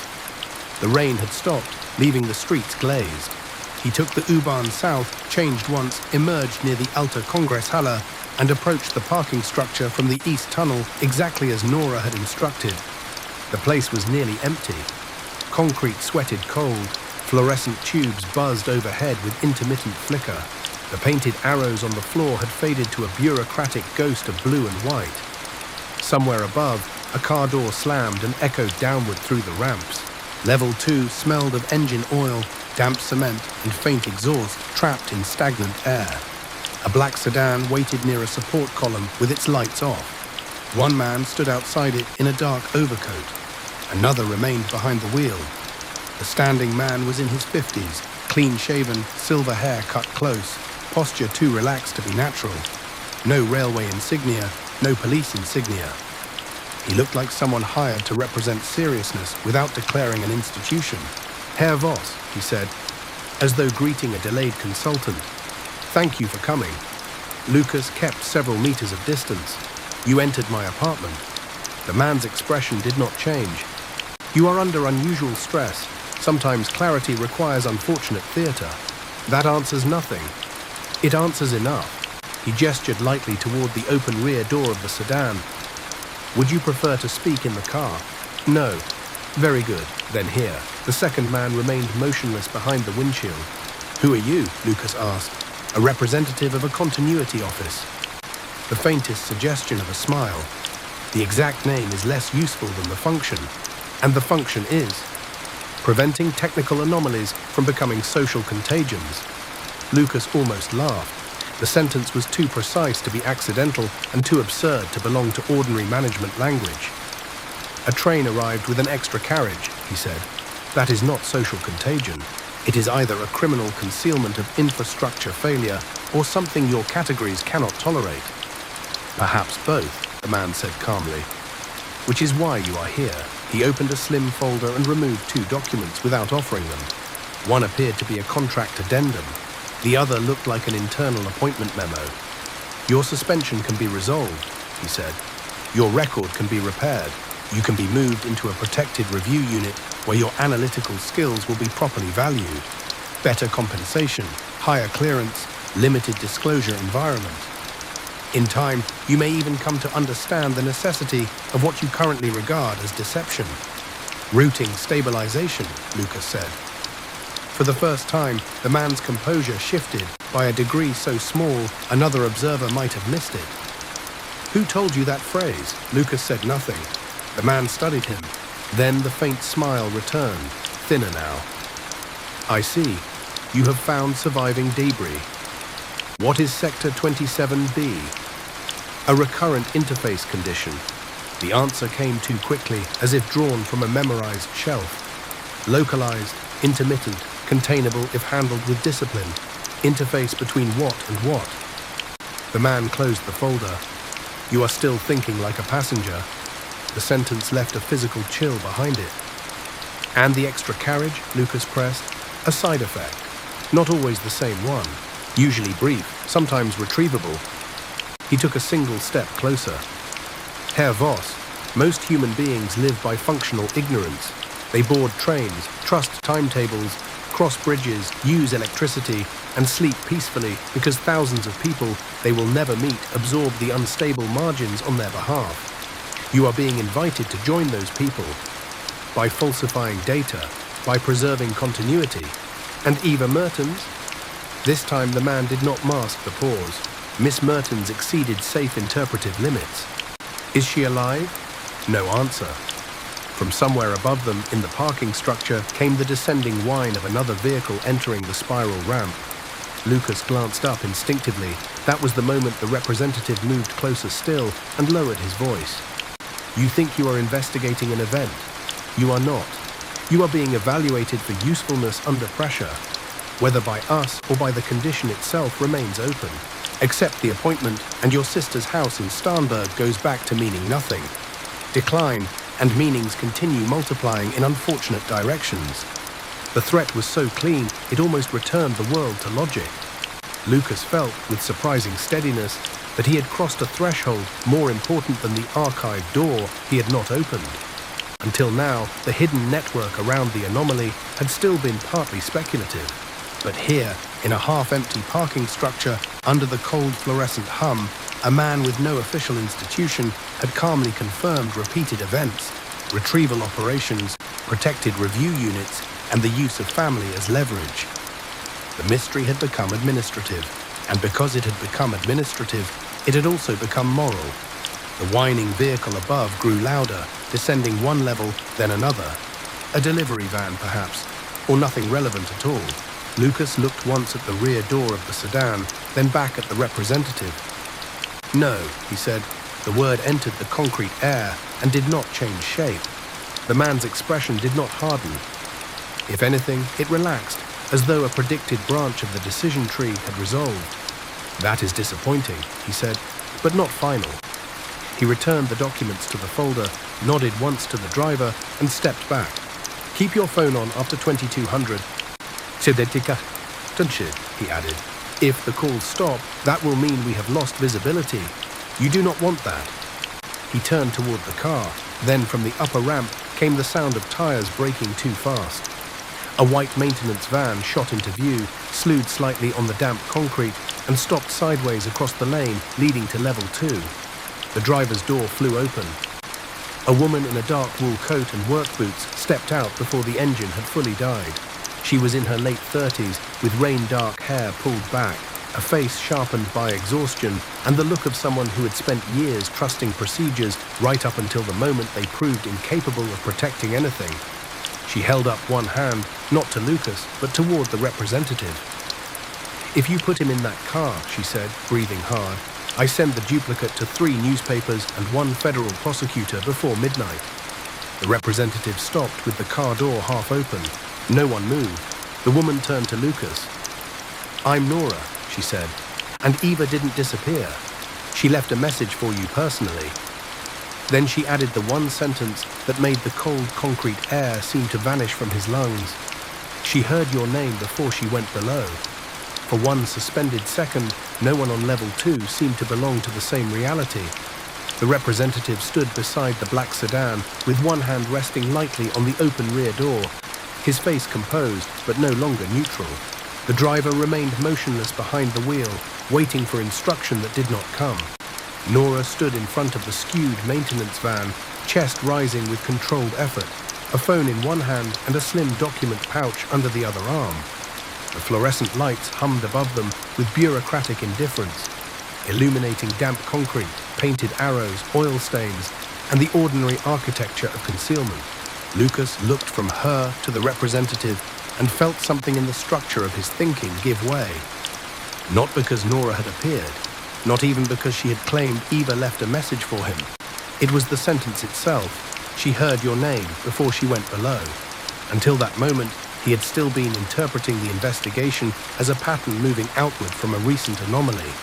The rain had stopped, leaving the streets glazed. He took the U-Bahn south, changed once, emerged near the Alte Kongresshalle, and approached the parking structure from the east tunnel exactly as Nora had instructed. The place was nearly empty. Concrete sweated cold. Fluorescent tubes buzzed overhead with intermittent flicker. The painted arrows on the floor had faded to a bureaucratic ghost of blue and white. Somewhere above, a car door slammed and echoed downward through the ramps. Level 2 smelled of engine oil, damp cement, and faint exhaust trapped in stagnant air. A black sedan waited near a support column with its lights off. One man stood outside it in a dark overcoat. Another remained behind the wheel. The standing man was in his 50s, clean-shaven, silver hair cut close, posture too relaxed to be natural. No railway insignia, no police insignia. He looked like someone hired to represent seriousness without declaring an institution. Herr Voss, he said, as though greeting a delayed consultant. Thank you for coming. Lucas kept several meters of distance. You entered my apartment. The man's expression did not change. You are under unusual stress. Sometimes clarity requires unfortunate theatre. That answers nothing. It answers enough. He gestured lightly toward the open rear door of the sedan. Would you prefer to speak in the car? No. Very good. Then here. The second man remained motionless behind the windshield. Who are you? Lucas asked. A representative of a continuity office. The faintest suggestion of a smile. The exact name is less useful than the function. And the function is preventing technical anomalies from becoming social contagions. Lucas almost laughed. The sentence was too precise to be accidental and too absurd to belong to ordinary management language. A train arrived with an extra carriage, he said. That is not social contagion. It is either a criminal concealment of infrastructure failure or something your categories cannot tolerate. Perhaps both, the man said calmly. Which is why you are here. He opened a slim folder and removed 2 documents without offering them. One appeared to be a contract addendum. The other looked like an internal appointment memo. Your suspension can be resolved, he said. Your record can be repaired. You can be moved into a protected review unit where your analytical skills will be properly valued. Better compensation, higher clearance, limited disclosure environment. In time, you may even come to understand the necessity of what you currently regard as deception. Routing stabilization, Lucas said. For the first time, the man's composure shifted by a degree so small another observer might have missed it. Who told you that phrase? Lucas said nothing. The man studied him. Then the faint smile returned, thinner now. I see. You have found surviving debris. What is Sector 27B? A recurrent interface condition. The answer came too quickly, as if drawn from a memorized shelf. Localized, intermittent, containable if handled with discipline. Interface between what and what? The man closed the folder. You are still thinking like a passenger. The sentence left a physical chill behind it. And the extra carriage, Lucas pressed, a side effect. Not always the same one. Usually brief, sometimes retrievable. He took a single step closer. Herr Voss, most human beings live by functional ignorance. They board trains, trust timetables, cross bridges, use electricity, and sleep peacefully because thousands of people they will never meet absorb the unstable margins on their behalf. You are being invited to join those people by falsifying data, by preserving continuity. And Eva Mertens? This time the man did not mask the pause. Miss Mertens exceeded safe interpretive limits. Is she alive? No answer. From somewhere above them in the parking structure came the descending whine of another vehicle entering the spiral ramp. Lucas glanced up instinctively. That was the moment the representative moved closer still and lowered his voice. You think you are investigating an event. You are not. You are being evaluated for usefulness under pressure. Whether by us or by the condition itself remains open. Accept the appointment, and your sister's house in Starnberg goes back to meaning nothing. Decline, and meanings continue multiplying in unfortunate directions. The threat was so clean, it almost returned the world to logic. Lucas felt, with surprising steadiness, that he had crossed a threshold more important than the archive door he had not opened. Until now, the hidden network around the anomaly had still been partly speculative. But here, in a half-empty parking structure, under the cold fluorescent hum, a man with no official institution had calmly confirmed repeated events, retrieval operations, protected review units, and the use of family as leverage. The mystery had become administrative. And because it had become administrative, it had also become moral. The whining vehicle above grew louder, descending one level, then another. A delivery van, perhaps, or nothing relevant at all. Lucas looked once at the rear door of the sedan, then back at the representative. "No," he said. The word entered the concrete air and did not change shape. The man's expression did not harden. If anything, it relaxed, as though a predicted branch of the decision tree had resolved. "That is disappointing," he said, "but not final." He returned the documents to the folder, nodded once to the driver, and stepped back. "Keep your phone on after 2200. Sedetika Tunshid," he added. "If the calls stop, that will mean we have lost visibility. You do not want that." He turned toward the car. Then from the upper ramp came the sound of tires braking too fast. A white maintenance van shot into view, slewed slightly on the damp concrete, and stopped sideways across the lane leading to level 2. The driver's door flew open. A woman in a dark wool coat and work boots stepped out before the engine had fully died. She was in her late 30s, with rain-dark hair pulled back, a face sharpened by exhaustion, and the look of someone who had spent years trusting procedures right up until the moment they proved incapable of protecting anything. She held up one hand, not to Lucas, but toward the representative. "If you put him in that car," she said, breathing hard, "I send the duplicate to 3 newspapers and 1 federal prosecutor before midnight." The representative stopped with the car door half open. No one moved. The woman turned to Lucas. "I'm Nora," she said, "and Eva didn't disappear. She left a message for you personally." Then she added the one sentence that made the cold concrete air seem to vanish from his lungs. "She heard your name before she went below." For one suspended second, no one on level 2 seemed to belong to the same reality. The representative stood beside the black sedan, with one hand resting lightly on the open rear door, his face composed but no longer neutral. The driver remained motionless behind the wheel, waiting for instruction that did not come. Nora stood in front of the skewed maintenance van, chest rising with controlled effort, a phone in one hand and a slim document pouch under the other arm. The fluorescent lights hummed above them with bureaucratic indifference, illuminating damp concrete, painted arrows, oil stains, and the ordinary architecture of concealment. Lucas looked from her to the representative and felt something in the structure of his thinking give way. Not because Nora had appeared, not even because she had claimed Eva left a message for him. It was the sentence itself. "She heard your name before she went below." Until that moment, he had still been interpreting the investigation as a pattern moving outward from a recent anomaly.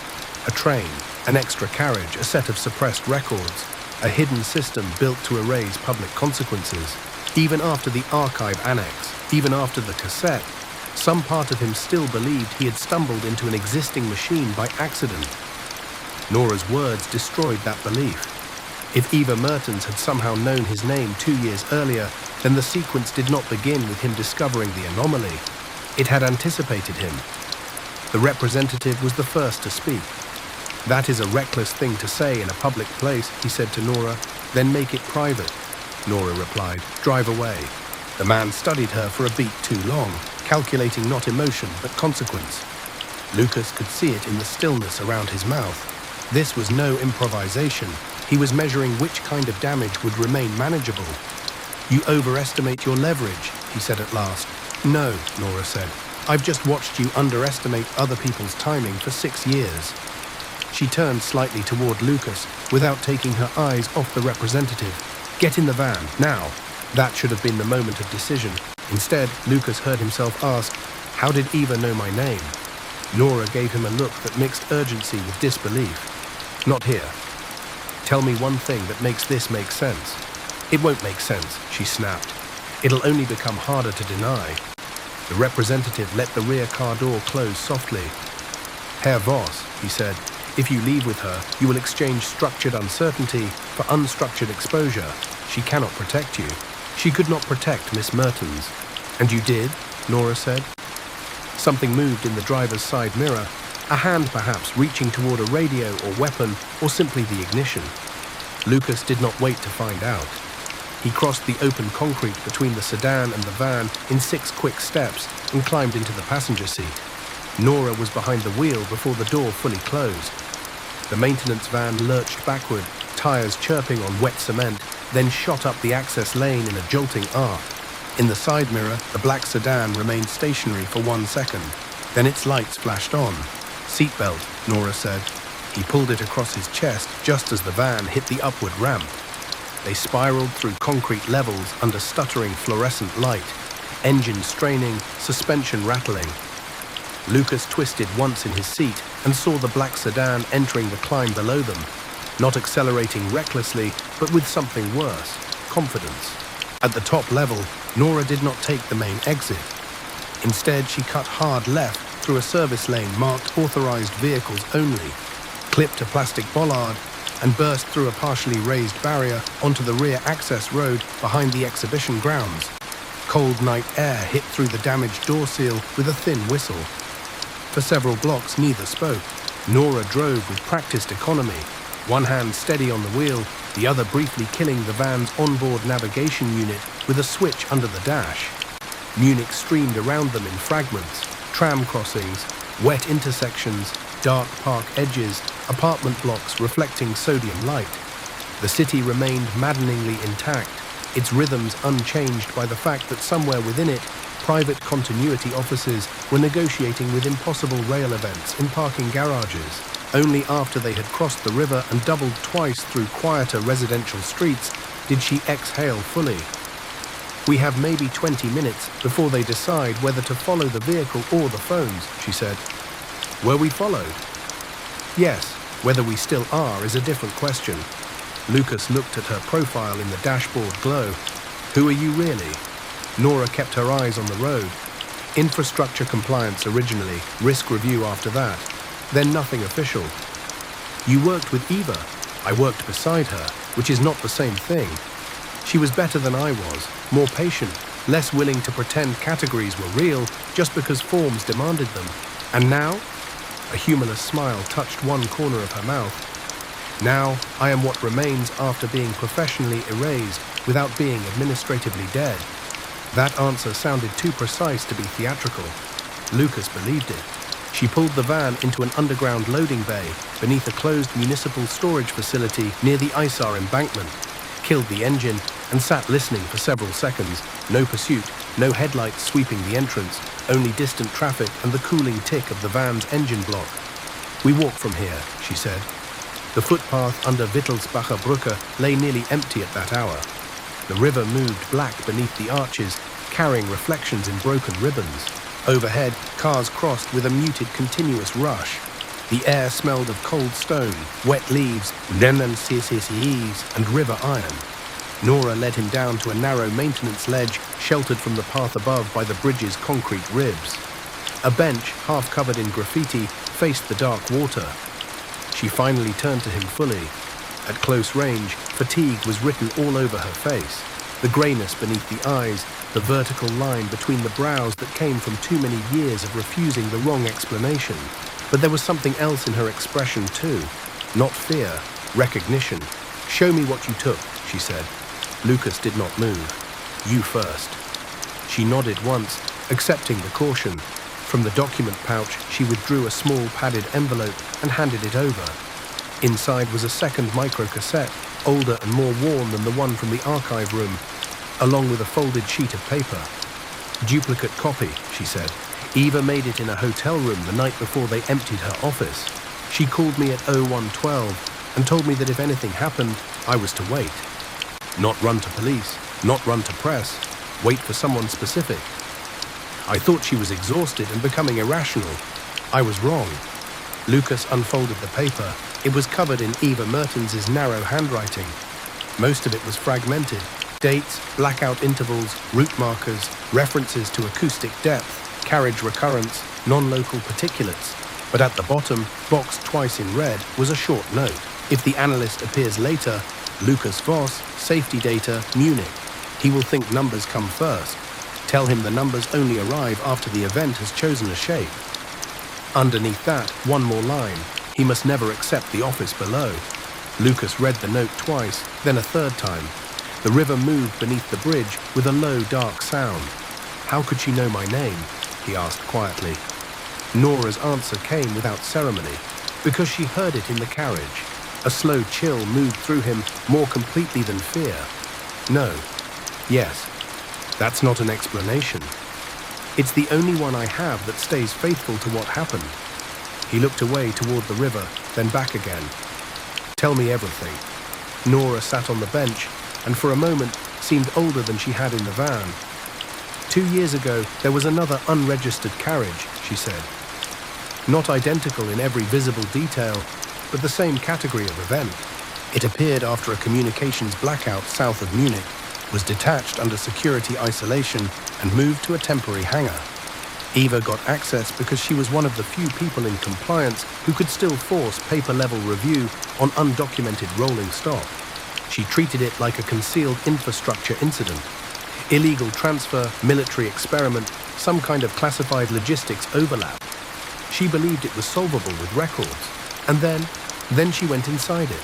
A train, an extra carriage, a set of suppressed records, a hidden system built to erase public consequences. Even after the archive annex, even after the cassette, some part of him still believed he had stumbled into an existing machine by accident. Nora's words destroyed that belief. If Eva Mertens had somehow known his name 2 years earlier, then the sequence did not begin with him discovering the anomaly. It had anticipated him. The representative was the first to speak. "That is a reckless thing to say in a public place," he said to Nora. "Then make it private." Nora replied, "Drive away." The man studied her for a beat too long, calculating not emotion but consequence. Lucas could see it in the stillness around his mouth. This was no improvisation. He was measuring which kind of damage would remain manageable. "You overestimate your leverage," he said at last. "No," Nora said. "I've just watched you underestimate other people's timing for 6 years." She turned slightly toward Lucas without taking her eyes off the representative. "Get in the van, now." That should have been the moment of decision. Instead, Lucas heard himself ask, "How did Eva know my name?" Nora gave him a look that mixed urgency with disbelief. "Not here. Tell me one thing that makes this make sense." "It won't make sense," she snapped. "It'll only become harder to deny." The representative let the rear car door close softly. "Herr Voss," he said, "if you leave with her, you will exchange structured uncertainty for unstructured exposure. She cannot protect you. She could not protect Miss Mertens." "And you did?" Nora said. Something moved in the driver's side mirror, a hand perhaps reaching toward a radio or weapon, or simply the ignition. Lucas did not wait to find out. He crossed the open concrete between the sedan and the van in 6 quick steps and climbed into the passenger seat. Nora was behind the wheel before the door fully closed. The maintenance van lurched backward, tires chirping on wet cement, then shot up the access lane in a jolting arc. In the side mirror, the black sedan remained stationary for 1 second. Then its lights flashed on. "Seatbelt," Nora said. He pulled it across his chest just as the van hit the upward ramp. They spiraled through concrete levels under stuttering fluorescent light, engine straining, suspension rattling. Lucas twisted once in his seat and saw the black sedan entering the climb below them, not accelerating recklessly, but with something worse, confidence. At the top level, Nora did not take the main exit. Instead, she cut hard left through a service lane marked authorized vehicles only, clipped a plastic bollard, and burst through a partially raised barrier onto the rear access road behind the exhibition grounds. Cold night air hit through the damaged door seal with a thin whistle. For several blocks, neither spoke. Nora drove with practiced economy, one hand steady on the wheel, the other briefly killing the van's onboard navigation unit with a switch under the dash. Munich streamed around them in fragments, tram crossings, wet intersections, dark park edges, apartment blocks reflecting sodium light. The city remained maddeningly intact, its rhythms unchanged by the fact that somewhere within it, private continuity offices were negotiating with impossible rail events in parking garages. Only after they had crossed the river and doubled twice through quieter residential streets did she exhale fully. "We have maybe 20 minutes before they decide whether to follow the vehicle or the phones," she said. "Were we followed?" "Yes. Whether we still are is a different question." Lucas looked at her profile in the dashboard glow. "Who are you really?" Nora kept her eyes on the road. Infrastructure compliance originally, risk review after that. Then nothing official. "You worked with Eva." "I worked beside her, which is not the same thing. She was better than I was, more patient, less willing to pretend categories were real just because forms demanded them. And now?" A humorless smile touched one corner of her mouth. "Now, I am what remains after being professionally erased without being administratively dead." That answer sounded too precise to be theatrical. Lucas believed it. She pulled the van into an underground loading bay beneath a closed municipal storage facility near the ISAR embankment, killed the engine, and sat listening for several seconds. No pursuit, no headlights sweeping the entrance, only distant traffic and the cooling tick of the van's engine block. "We walk from here," she said. The footpath under Wittelsbacher Brücke lay nearly empty at that hour. The river moved black beneath the arches, carrying reflections in broken ribbons. Overhead, cars crossed with a muted continuous rush. The air smelled of cold stone, wet leaves, CCCEs, and river iron. Nora led him down to a narrow maintenance ledge sheltered from the path above by the bridge's concrete ribs. A bench, half covered in graffiti, faced the dark water. She finally turned to him fully. At close range, fatigue was written all over her face. The greyness beneath the eyes, the vertical line between the brows that came from too many years of refusing the wrong explanation. But there was something else in her expression too. Not fear, recognition. "Show me what you took," she said. Lucas did not move. "You first." She nodded once, accepting the caution. From the document pouch, she withdrew a small padded envelope and handed it over. Inside was a second microcassette, older and more worn than the one from the archive room, along with a folded sheet of paper. "Duplicate copy," she said. "Eva made it in a hotel room the night before they emptied her office. She called me at 0112 and told me that if anything happened, I was to wait. Not run to police, not run to press, wait for someone specific. I thought she was exhausted and becoming irrational. I was wrong." Lucas unfolded the paper. It was covered in Eva Mertens' narrow handwriting. Most of it was fragmented. Dates, blackout intervals, route markers, references to acoustic depth, carriage recurrence, non-local particulates. But at the bottom, boxed twice in red, was a short note. "If the analyst appears later, Lucas Voss, safety data, Munich. He will think numbers come first. Tell him the numbers only arrive after the event has chosen a shape." Underneath that, one more line. He must never accept the office below. Lucas read the note twice, then a third time. The river moved beneath the bridge with a low, dark sound. "How could she know my name?" he asked quietly. Nora's answer came without ceremony, because she heard it in the carriage. A slow chill moved through him more completely than fear. No. Yes. That's not an explanation. It's the only one I have that stays faithful to what happened. He looked away toward the river, then back again. Tell me everything. Nora sat on the bench, and for a moment seemed older than she had in the van. 2 years ago, there was another unregistered carriage, she said. Not identical in every visible detail, but the same category of event. It appeared after a communications blackout south of Munich, was detached under security isolation and moved to a temporary hangar. Eva got access because she was one of the few people in compliance who could still force paper-level review on undocumented rolling stock. She treated it like a concealed infrastructure incident. Illegal transfer, military experiment, some kind of classified logistics overlap. She believed it was solvable with records. And then she went inside it.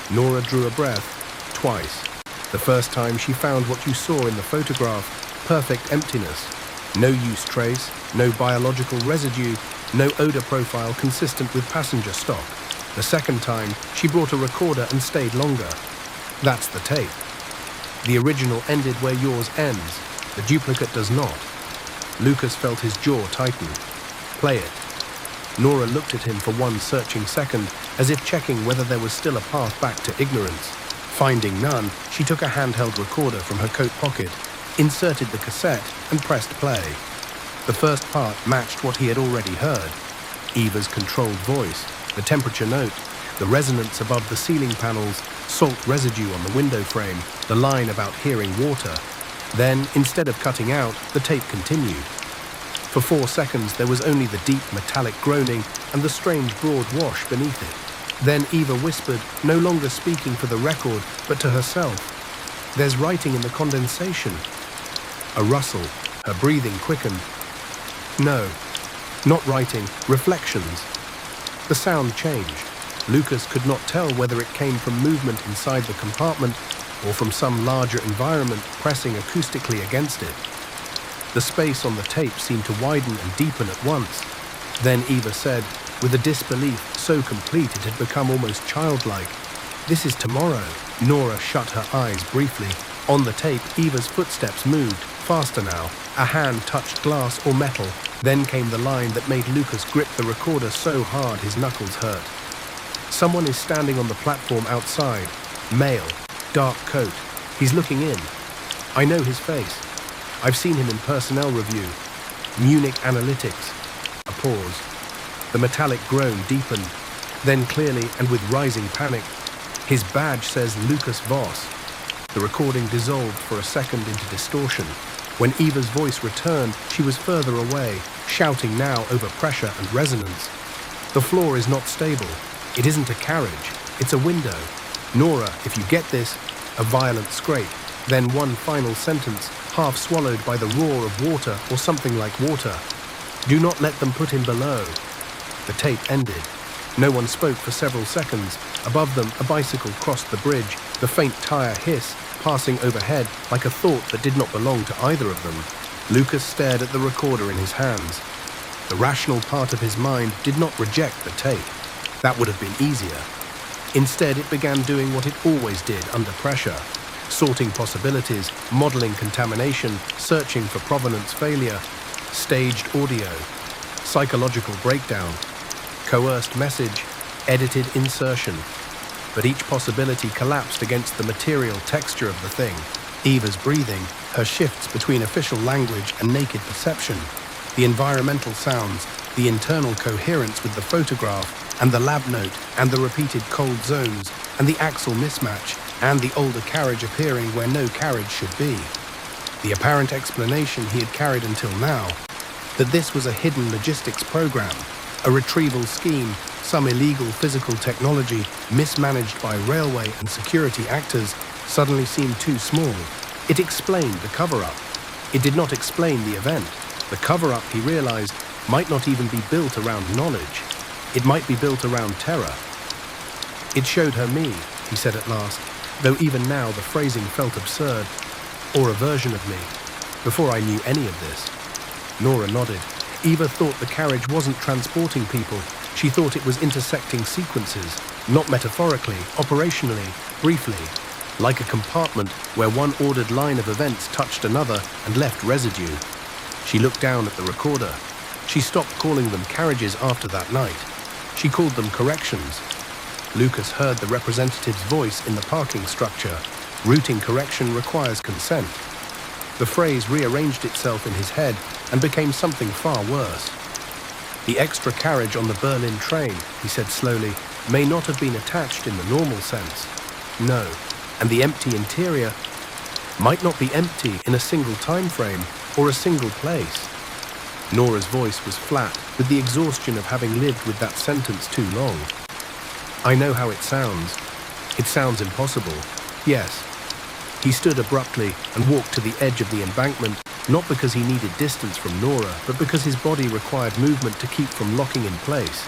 Nora drew a breath, twice. The first time she found what you saw in the photograph, perfect emptiness. No use trace, no biological residue, no odor profile consistent with passenger stock. The second time, she brought a recorder and stayed longer. That's the tape. The original ended where yours ends. The duplicate does not. Lucas felt his jaw tighten. Play it. Nora looked at him for one searching second, as if checking whether there was still a path back to ignorance. Finding none, she took a handheld recorder from her coat pocket, inserted the cassette, and pressed play. The first part matched what he had already heard. Eva's controlled voice, the temperature note, the resonance above the ceiling panels, salt residue on the window frame, the line about hearing water. Then, instead of cutting out, the tape continued. For 4 seconds, there was only the deep metallic groaning and the strange broad wash beneath it. Then Eva whispered, no longer speaking for the record, but to herself. There's writing in the condensation. A rustle. Her breathing quickened. No, not writing, reflections. The sound changed. Lucas could not tell whether it came from movement inside the compartment or from some larger environment pressing acoustically against it. The space on the tape seemed to widen and deepen at once. Then Eva said, with a disbelief so complete it had become almost childlike, "This is tomorrow." Nora shut her eyes briefly. On the tape, Eva's footsteps moved, faster now. A hand touched glass or metal. Then came the line that made Lucas grip the recorder so hard his knuckles hurt. Someone is standing on the platform outside. Male, dark coat. He's looking in. I know his face. I've seen him in personnel review. Munich analytics. A pause. The metallic groan deepened. Then clearly and with rising panic, his badge says Lucas Voss. The recording dissolved for a second into distortion. When Eva's voice returned, she was further away, shouting now over pressure and resonance. The floor is not stable. It isn't a carriage. It's a window. Nora, if you get this, a violent scrape. Then one final sentence, half swallowed by the roar of water or something like water. Do not let them put him below. The tape ended. No one spoke for several seconds. Above them, a bicycle crossed the bridge, the faint tire hiss, passing overhead like a thought that did not belong to either of them. Lucas stared at the recorder in his hands. The rational part of his mind did not reject the tape. That would have been easier. Instead, it began doing what it always did under pressure. Sorting possibilities, modeling contamination, searching for provenance failure, staged audio, psychological breakdown, coerced message, edited insertion. But each possibility collapsed against the material texture of the thing. Eva's breathing, her shifts between official language and naked perception, the environmental sounds, the internal coherence with the photograph, and the lab note, and the repeated cold zones, and the axle mismatch, and the older carriage appearing where no carriage should be. The apparent explanation he had carried until now, that this was a hidden logistics program, a retrieval scheme, some illegal physical technology mismanaged by railway and security actors, suddenly seemed too small. It explained the cover-up. It did not explain the event. The cover-up, he realized, might not even be built around knowledge. It might be built around terror. It showed her me, he said at last, though even now the phrasing felt absurd, or a version of me, before I knew any of this. Nora nodded. Eva thought the carriage wasn't transporting people. She thought it was intersecting sequences, not metaphorically, operationally, briefly, like a compartment where one ordered line of events touched another and left residue. She looked down at the recorder. She stopped calling them carriages after that night. She called them corrections. Lucas heard the representative's voice in the parking structure. Routing correction requires consent. The phrase rearranged itself in his head and became something far worse. The extra carriage on the Berlin train, he said slowly, may not have been attached in the normal sense. No, and the empty interior might not be empty in a single time frame or a single place. Nora's voice was flat with the exhaustion of having lived with that sentence too long. I know how it sounds. It sounds impossible. Yes. He stood abruptly and walked to the edge of the embankment, not because he needed distance from Nora, but because his body required movement to keep from locking in place.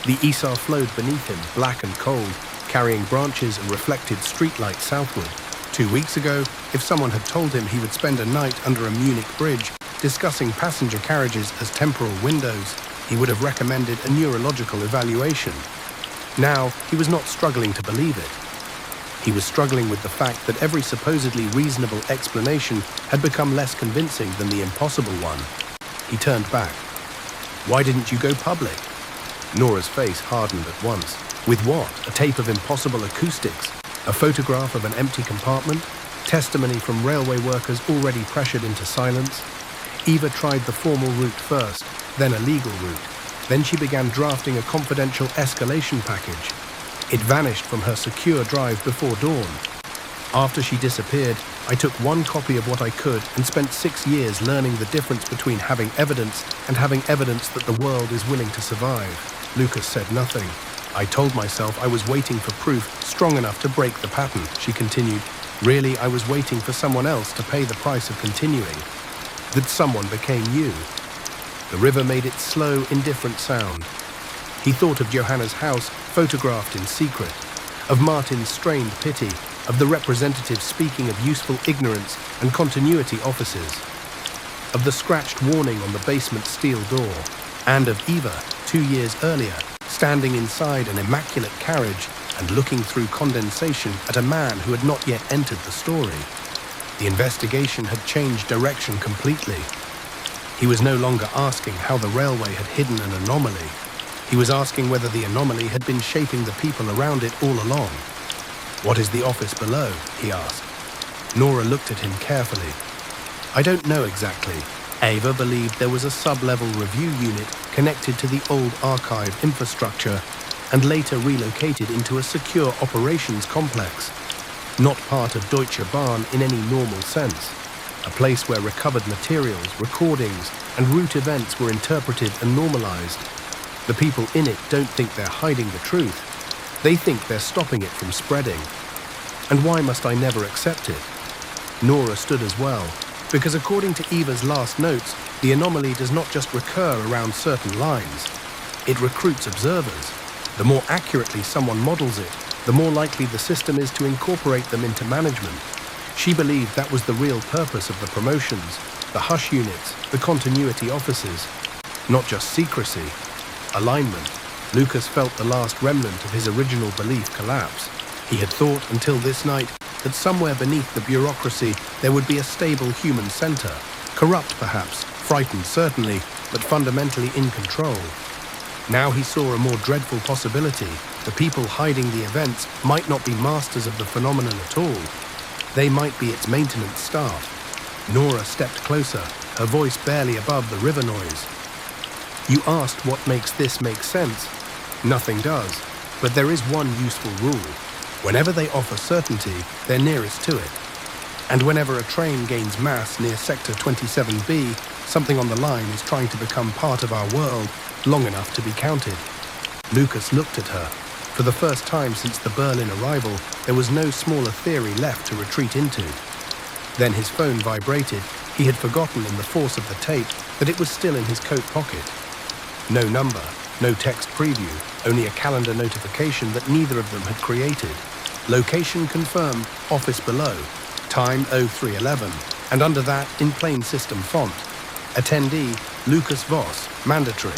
The Isar flowed beneath him, black and cold, carrying branches and reflected streetlights southward. 2 weeks ago, if someone had told him he would spend a night under a Munich bridge discussing passenger carriages as temporal windows, he would have recommended a neurological evaluation. Now, he was not struggling to believe it. He was struggling with the fact that every supposedly reasonable explanation had become less convincing than the impossible one. He turned back. Why didn't you go public? Nora's face hardened at once. With what? A tape of impossible acoustics? A photograph of an empty compartment? Testimony from railway workers already pressured into silence? Eva tried the formal route first, then a legal route. Then she began drafting a confidential escalation package. It vanished from her secure drive before dawn. After she disappeared, I took one copy of what I could and spent 6 years learning the difference between having evidence and having evidence that the world is willing to survive. Lucas said nothing. I told myself I was waiting for proof strong enough to break the pattern, she continued. Really, I was waiting for someone else to pay the price of continuing. That someone became you. The river made its slow, indifferent sound. He thought of Johanna's house, photographed in secret, of Martin's strained pity, of the representative speaking of useful ignorance and continuity offices, of the scratched warning on the basement steel door, and of Eva, 2 years earlier, standing inside an immaculate carriage and looking through condensation at a man who had not yet entered the story. The investigation had changed direction completely. He was no longer asking how the railway had hidden an anomaly. He was asking whether the anomaly had been shaping the people around it all along. What is the office below? He asked. Nora looked at him carefully. I don't know exactly. Eva believed there was a sub-level review unit connected to the old archive infrastructure and later relocated into a secure operations complex, not part of Deutsche Bahn in any normal sense, a place where recovered materials, recordings, and route events were interpreted and normalized. The people in it don't think they're hiding the truth. They think they're stopping it from spreading. And why must I never accept it? Nora stood as well, because according to Eva's last notes, the anomaly does not just recur around certain lines. It recruits observers. The more accurately someone models it, the more likely the system is to incorporate them into management. She believed that was the real purpose of the promotions, the hush units, the continuity offices. Not just secrecy, alignment. Lucas felt the last remnant of his original belief collapse. He had thought until this night that somewhere beneath the bureaucracy there would be a stable human center, corrupt perhaps, frightened certainly, but fundamentally in control. Now he saw a more dreadful possibility. The people hiding the events might not be masters of the phenomenon at all. They might be its maintenance staff. Nora stepped closer, her voice barely above the river noise. You asked what makes this make sense. Nothing does, but there is one useful rule. Whenever they offer certainty, they're nearest to it. And whenever a train gains mass near Sector 27B, something on the line is trying to become part of our world long enough to be counted. Lucas looked at her. For the first time since the Berlin arrival, there was no smaller theory left to retreat into. Then his phone vibrated. He had forgotten in the force of the tape that it was still in his coat pocket. No number, no text preview, only a calendar notification that neither of them had created. Location confirmed, office below, time 0311, and under that, in plain system font, Attendee, Lucas Voss, mandatory.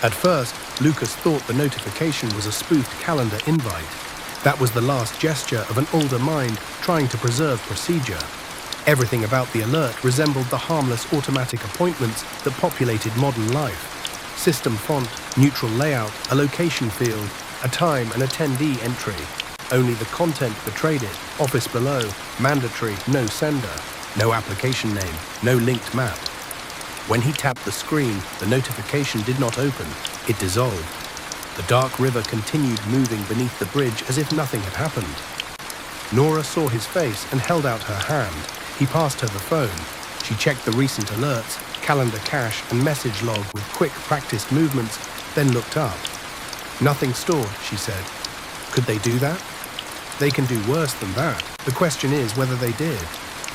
At first, Lucas thought the notification was a spoofed calendar invite. That was the last gesture of an older mind trying to preserve procedure. Everything about the alert resembled the harmless automatic appointments that populated modern life. System font, neutral layout, a location field, a time and attendee entry. Only the content betrayed it. Office below, mandatory, no sender. No application name, no linked map. When he tapped the screen, the notification did not open. It dissolved. The dark river continued moving beneath the bridge as if nothing had happened. Nora saw his face and held out her hand. He passed her the phone. She checked the recent alerts, calendar cache and message log with quick practiced movements, then looked up. Nothing stored, she said. Could they do that? They can do worse than that. The question is whether they did.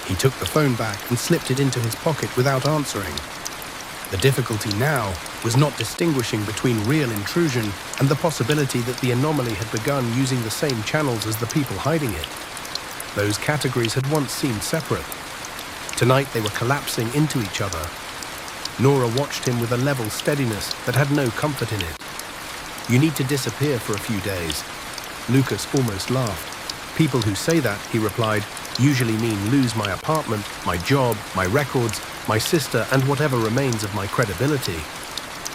He took the phone back and slipped it into his pocket without answering. The difficulty now was not distinguishing between real intrusion and the possibility that the anomaly had begun using the same channels as the people hiding it. Those categories had once seemed separate. Tonight they were collapsing into each other. Nora watched him with a level steadiness that had no comfort in it. You need to disappear for a few days. Lucas almost laughed. People who say that, he replied, usually mean lose my apartment, my job, my records, my sister, and whatever remains of my credibility.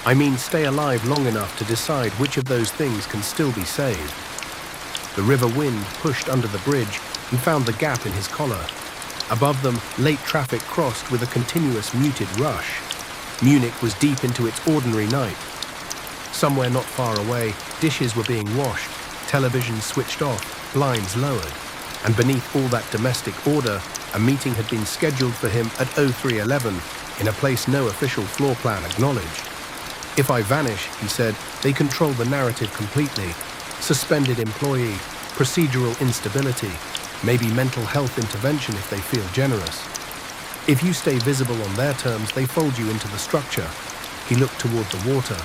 I mean stay alive long enough to decide which of those things can still be saved. The river wind pushed under the bridge and found the gap in his collar. Above them, late traffic crossed with a continuous muted rush. Munich was deep into its ordinary night. Somewhere not far away, dishes were being washed, televisions switched off, blinds lowered. And beneath all that domestic order, a meeting had been scheduled for him at 0311 in a place no official floor plan acknowledged. If I vanish, he said, they control the narrative completely. Suspended employee, procedural instability, maybe mental health intervention if they feel generous. If you stay visible on their terms, they fold you into the structure. He looked toward the water.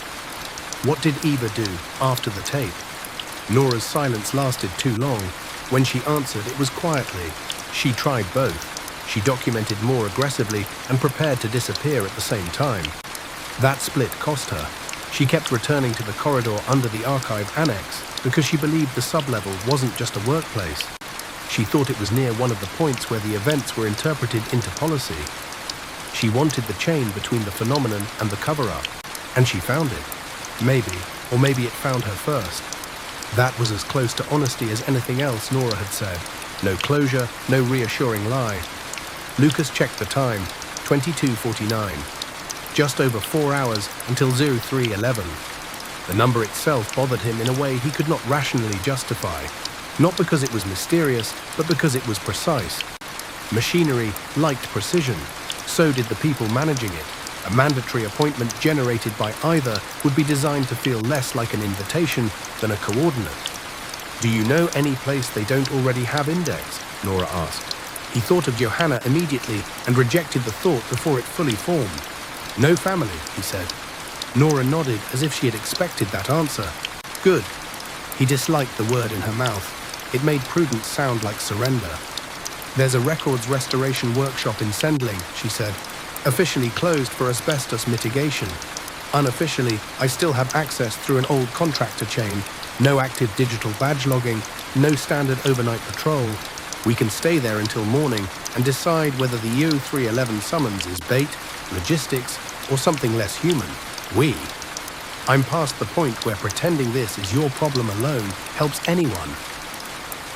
What did Eva do after the tape? Nora's silence lasted too long. When she answered, it was quietly. She tried both. She documented more aggressively and prepared to disappear at the same time. That split cost her. She kept returning to the corridor under the archive annex because she believed the sublevel wasn't just a workplace. She thought it was near one of the points where the events were interpreted into policy. She wanted the chain between the phenomenon and the cover-up, and she found it. Maybe, or maybe it found her first. That was as close to honesty as anything else Nora had said. No closure, no reassuring lie. Lucas checked the time, 22:49. Just over 4 hours until 0311. The number itself bothered him in a way he could not rationally justify. Not because it was mysterious, but because it was precise. Machinery liked precision. So did the people managing it. A mandatory appointment generated by either would be designed to feel less like an invitation than a coordinate. Do you know any place they don't already have index? Nora asked. He thought of Johanna immediately and rejected the thought before it fully formed. No family, he said. Nora nodded as if she had expected that answer. Good. He disliked the word in her mouth. It made prudence sound like surrender. There's a records restoration workshop in Sendling, she said. Officially closed for asbestos mitigation. Unofficially, I still have access through an old contractor chain. No active digital badge logging, no standard overnight patrol. We can stay there until morning and decide whether the 0311 summons is bait, logistics, or something less human. We. I'm past the point where pretending this is your problem alone helps anyone.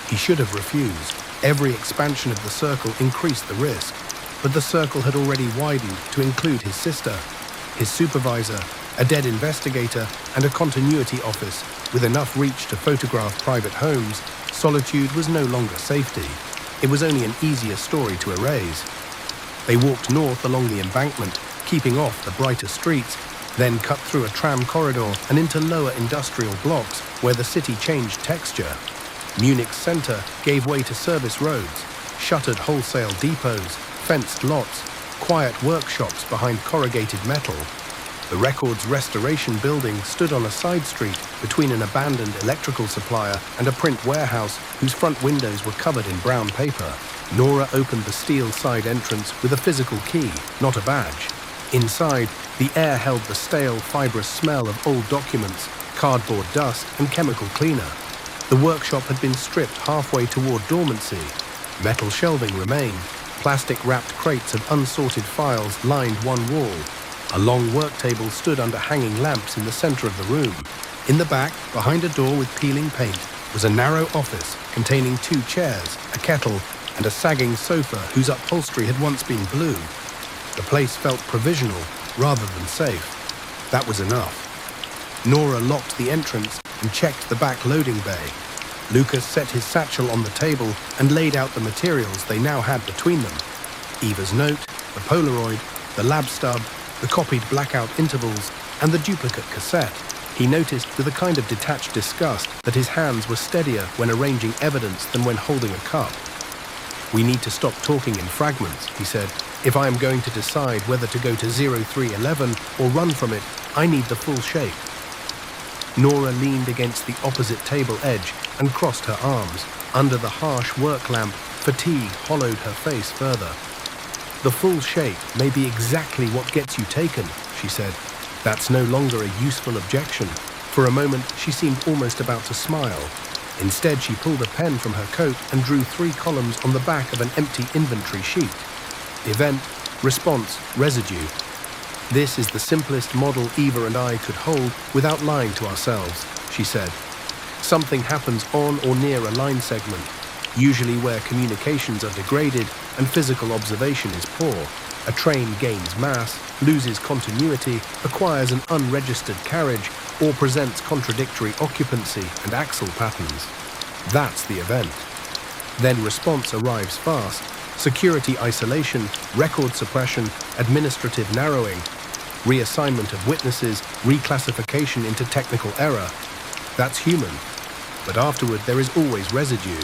He should have refused. Every expansion of the circle increased the risk, but the circle had already widened to include his sister, his supervisor, a dead investigator, and a continuity office. With enough reach to photograph private homes, solitude was no longer safety. It was only an easier story to erase. They walked north along the embankment, keeping off the brighter streets, then cut through a tram corridor and into lower industrial blocks where the city changed texture. Munich's center gave way to service roads, shuttered wholesale depots, fenced lots, quiet workshops behind corrugated metal. The records restoration building stood on a side street between an abandoned electrical supplier and a print warehouse whose front windows were covered in brown paper. Nora opened the steel side entrance with a physical key, not a badge. Inside, the air held the stale, fibrous smell of old documents, cardboard dust, and chemical cleaner. The workshop had been stripped halfway toward dormancy. Metal shelving remained. Plastic-wrapped crates of unsorted files lined one wall. A long work table stood under hanging lamps in the center of the room. In the back, behind a door with peeling paint, was a narrow office containing 2 chairs, a kettle, and a sagging sofa whose upholstery had once been blue. The place felt provisional rather than safe. That was enough. Nora locked the entrance and checked the back loading bay. Lucas set his satchel on the table and laid out the materials they now had between them. Eva's note, the Polaroid, the lab stub, the copied blackout intervals, and the duplicate cassette. He noticed with a kind of detached disgust that his hands were steadier when arranging evidence than when holding a cup. "We need to stop talking in fragments," he said. "If I am going to decide whether to go to 0311 or run from it, I need the full shape." Nora leaned against the opposite table edge and crossed her arms. Under the harsh work lamp, fatigue hollowed her face further. "The full shape may be exactly what gets you taken," she said. That's no longer a useful objection. For a moment, she seemed almost about to smile. Instead, she pulled a pen from her coat and drew 3 columns on the back of an empty inventory sheet. Event, response, residue. "This is the simplest model Eva and I could hold without lying to ourselves," she said. "Something happens on or near a line segment, usually where communications are degraded and physical observation is poor. A train gains mass, loses continuity, acquires an unregistered carriage, or presents contradictory occupancy and axle patterns. That's the event. Then response arrives fast. Security isolation, record suppression, administrative narrowing, reassignment of witnesses, reclassification into technical error. That's human. But afterward there is always residue.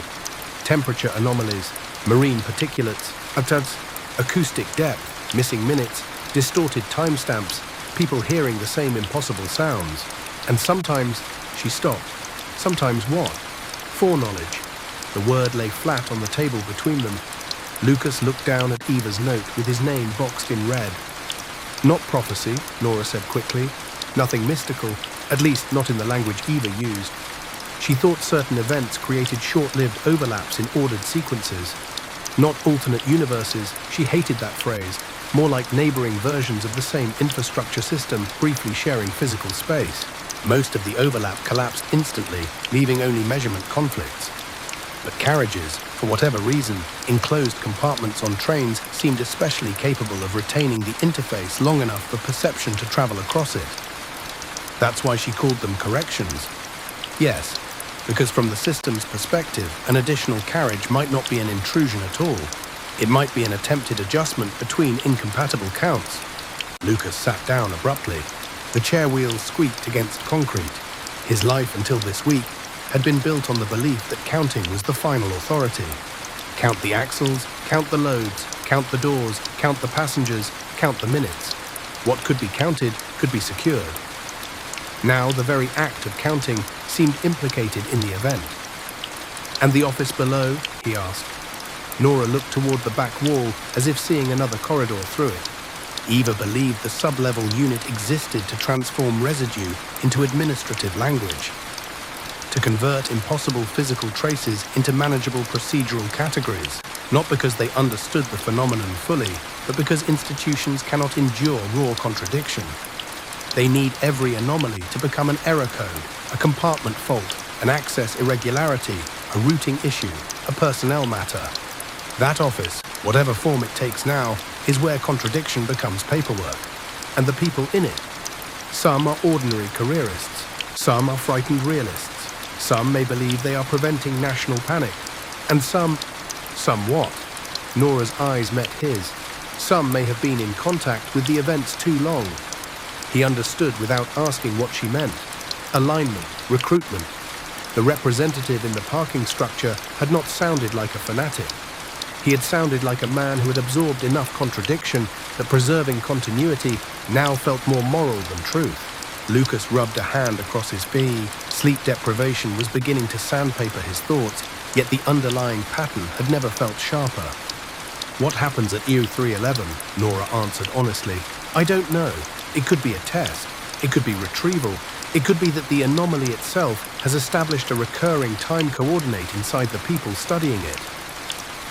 Temperature anomalies, marine particulates, acoustic depth, missing minutes, distorted timestamps, people hearing the same impossible sounds. And sometimes," she stopped. "Sometimes what?" "Foreknowledge." The word lay flat on the table between them. Lucas looked down at Eva's note with his name boxed in red. "Not prophecy," Nora said quickly. "Nothing mystical, at least not in the language Eva used. She thought certain events created short-lived overlaps in ordered sequences. Not alternate universes, she hated that phrase, more like neighboring versions of the same infrastructure system briefly sharing physical space. Most of the overlap collapsed instantly, leaving only measurement conflicts. But carriages, for whatever reason, enclosed compartments on trains seemed especially capable of retaining the interface long enough for perception to travel across it. That's why she called them corrections. Yes, because from the system's perspective, an additional carriage might not be an intrusion at all. It might be an attempted adjustment between incompatible counts. Lucas sat down abruptly. The chair wheels squeaked against concrete. His life until this week had been built on the belief that counting was the final authority. Count the axles, count the loads, count the doors, count the passengers, count the minutes. What could be counted could be secured. Now the very act of counting seemed implicated in the event. "And the office below?" he asked. Nora looked toward the back wall as if seeing another corridor through it. Eva believed the sub-level unit existed to transform residue into administrative language, to convert impossible physical traces into manageable procedural categories, not because they understood the phenomenon fully, but because institutions cannot endure raw contradiction. They need every anomaly to become an error code, a compartment fault, an access irregularity, a routing issue, a personnel matter. That office, whatever form it takes now, is where contradiction becomes paperwork. And the people in it. Some are ordinary careerists. Some are frightened realists. Some may believe they are preventing national panic. And some what? Nora's eyes met his. Some may have been in contact with the events too long. He understood without asking what she meant. Alignment, recruitment. The representative in the parking structure had not sounded like a fanatic. He had sounded like a man who had absorbed enough contradiction that preserving continuity now felt more moral than truth. Lucas rubbed a hand across his bee. Sleep deprivation was beginning to sandpaper his thoughts, yet the underlying pattern had never felt sharper. "What happens at EU 311? Nora answered honestly. I don't know. It could be a test. It could be retrieval. It could be that the anomaly itself has established a recurring time coordinate inside the people studying it.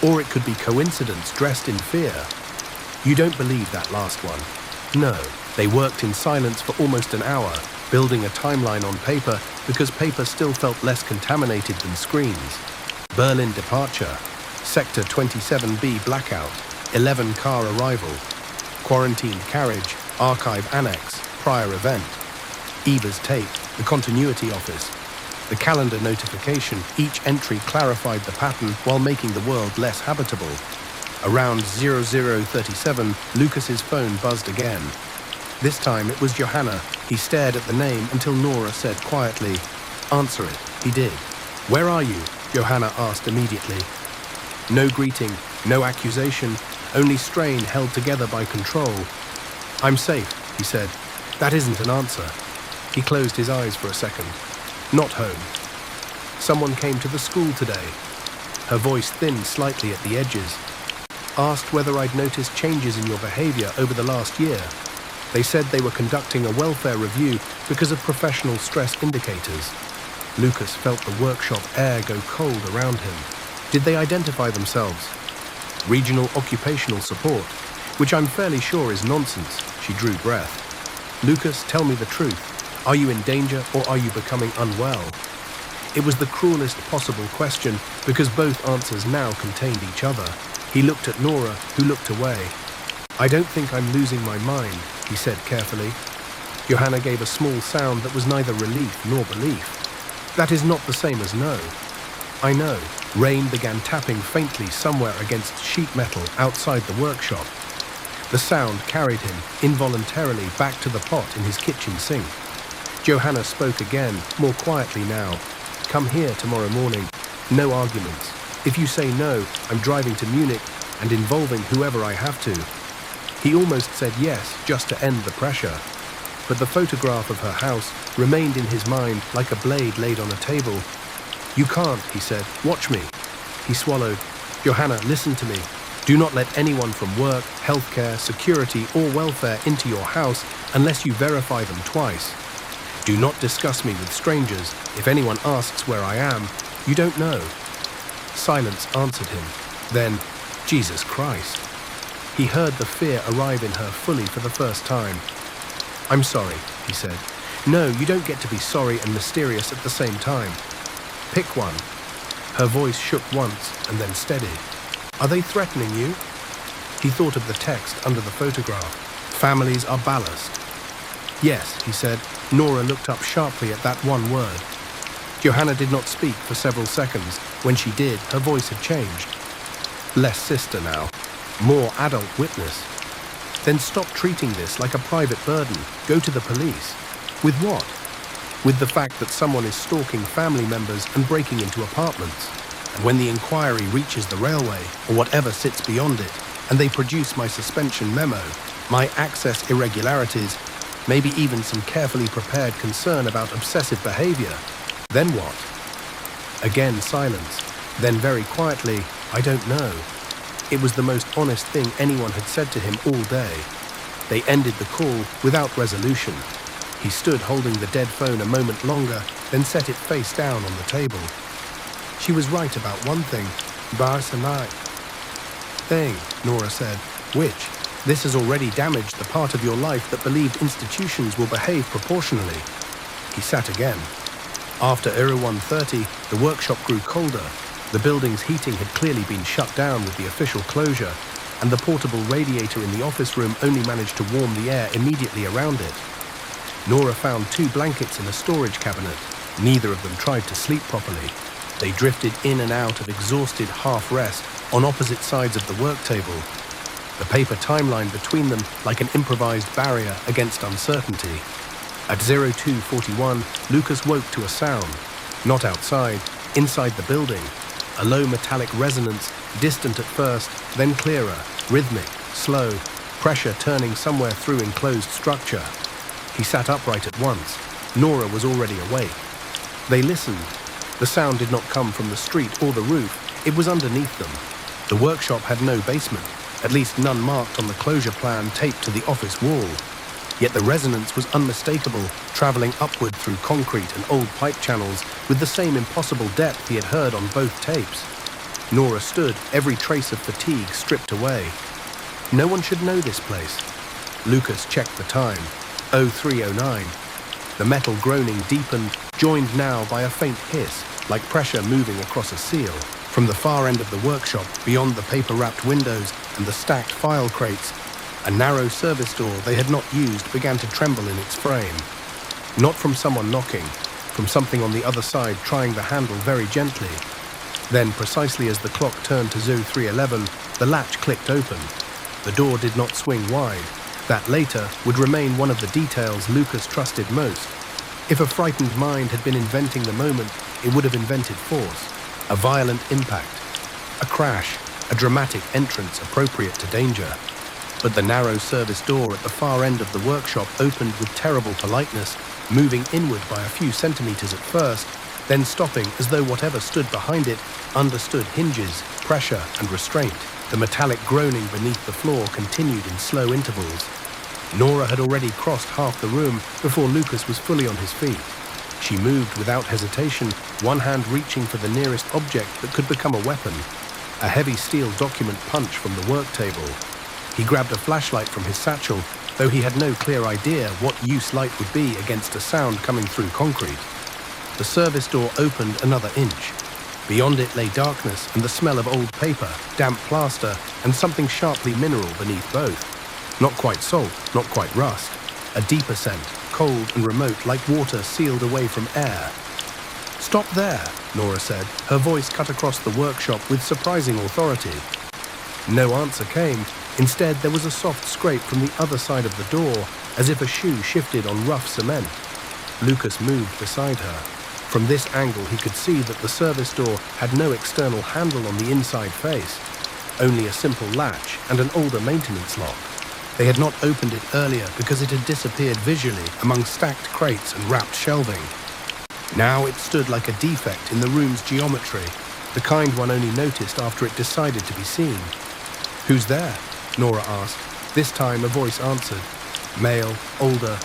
Or it could be coincidence dressed in fear. You don't believe that last one. No, they worked in silence for almost an hour, building a timeline on paper because paper still felt less contaminated than screens. Berlin departure, Sector 27B blackout, 11-car arrival, quarantined carriage, archive annex, prior event, Eva's tape, the continuity office, the calendar notification, each entry clarified the pattern while making the world less habitable. Around 0037, Lucas's phone buzzed again. This time it was Johanna. He stared at the name until Nora said quietly, "Answer it." He did. "Where are you?" Johanna asked immediately. No greeting, no accusation, only strain held together by control. "I'm safe," he said. "That isn't an answer." He closed his eyes for a second. "Not home. Someone came to the school today." Her voice thinned slightly at the edges. "Asked whether I'd noticed changes in your behavior over the last year. They said they were conducting a welfare review because of professional stress indicators." Lucas felt the workshop air go cold around him. "Did they identify themselves?" "Regional Occupational Support, which I'm fairly sure is nonsense." She drew breath. "Lucas, tell me the truth. Are you in danger or are you becoming unwell?" It was the cruelest possible question because both answers now contained each other. He looked at Nora, who looked away. "I don't think I'm losing my mind," he said carefully. Johanna gave a small sound that was neither relief nor belief. "That is not the same as no." "I know." Rain began tapping faintly somewhere against sheet metal outside the workshop. The sound carried him, involuntarily, back to the pot in his kitchen sink. Johanna spoke again, more quietly now. "Come here tomorrow morning. No arguments. If you say no, I'm driving to Munich and involving whoever I have to." He almost said yes, just to end the pressure. But the photograph of her house remained in his mind like a blade laid on a table. "You can't," he said. "Watch me." He swallowed. "Johanna, listen to me. Do not let anyone from work, healthcare, security, or welfare into your house unless you verify them twice. Do not discuss me with strangers. If anyone asks where I am, you don't know." Silence answered him. Then, Jesus Christ. He heard the fear arrive in her fully for the first time. "I'm sorry," he said. "No, you don't get to be sorry and mysterious at the same time. Pick one." Her voice shook once and then steadied. "Are they threatening you?" He thought of the text under the photograph. "Families are ballast." "Yes," he said. Nora looked up sharply at that one word. Johanna did not speak for several seconds. When she did, her voice had changed. Less sister now. More adult witness. "Then stop treating this like a private burden. Go to the police." "With what?" "With the fact that someone is stalking family members and breaking into apartments. And when the inquiry reaches the railway, or whatever sits beyond it, and they produce my suspension memo, my access irregularities, maybe even some carefully prepared concern about obsessive behavior, then what?" Again silence. Then very quietly, "I don't know." It was the most honest thing anyone had said to him all day. They ended the call without resolution. He stood holding the dead phone a moment longer, then set it face down on the table. "She was right about one thing. Barcelona." "Thing," Nora said. "Which? This has already damaged the part of your life that believed institutions will behave proportionally." He sat again. After 01:30, the workshop grew colder. The building's heating had clearly been shut down with the official closure, and the portable radiator in the office room only managed to warm the air immediately around it. Nora found 2 blankets in a storage cabinet. Neither of them tried to sleep properly. They drifted in and out of exhausted half-rest on opposite sides of the work table. The paper timeline between them like an improvised barrier against uncertainty. At 02:41, Lucas woke to a sound. Not outside, inside the building. A low metallic resonance, distant at first, then clearer, rhythmic, slow, pressure turning somewhere through enclosed structure. He sat upright at once. Nora was already awake. They listened. The sound did not come from the street or the roof. It was underneath them. The workshop had no basement. at least none marked on the closure plan taped to the office wall. Yet the resonance was unmistakable, travelling upward through concrete and old pipe channels with the same impossible depth he had heard on both tapes. Nora stood, every trace of fatigue stripped away. No one should know this place. Lucas checked the time. 0309. The metal groaning deepened, joined now by a faint hiss, like pressure moving across a seal. From the far end of the workshop, beyond the paper-wrapped windows and the stacked file crates, a narrow service door they had not used began to tremble in its frame. Not from someone knocking, from something on the other side trying the handle very gently. Then, precisely as the clock turned to 0311, the latch clicked open. The door did not swing wide. That later would remain one of the details Lucas trusted most. If a frightened mind had been inventing the moment, it would have invented force. A violent impact. A crash. A dramatic entrance appropriate to danger. But the narrow service door at the far end of the workshop opened with terrible politeness, moving inward by a few centimeters at first, then stopping as though whatever stood behind it understood hinges, pressure, and restraint. The metallic groaning beneath the floor continued in slow intervals. Nora had already crossed half the room before Lucas was fully on his feet. She moved without hesitation, one hand reaching for the nearest object that could become a weapon. A heavy steel document punch from the work table. He grabbed a flashlight from his satchel, though he had no clear idea what use light would be against a sound coming through concrete. The service door opened another inch. Beyond it lay darkness and the smell of old paper, damp plaster, and something sharply mineral beneath both. Not quite salt, not quite rust. A deeper scent, cold and remote like water sealed away from air. "Stop there," Nora said, her voice cut across the workshop with surprising authority. No answer came. Instead, there was a soft scrape from the other side of the door, as if a shoe shifted on rough cement. Lucas moved beside her. From this angle, he could see that the service door had no external handle on the inside face, only a simple latch and an older maintenance lock. They had not opened it earlier because it had disappeared visually among stacked crates and wrapped shelving. Now it stood like a defect in the room's geometry, the kind one only noticed after it decided to be seen. "Who's there?" Nora asked. This time a voice answered. Male, older,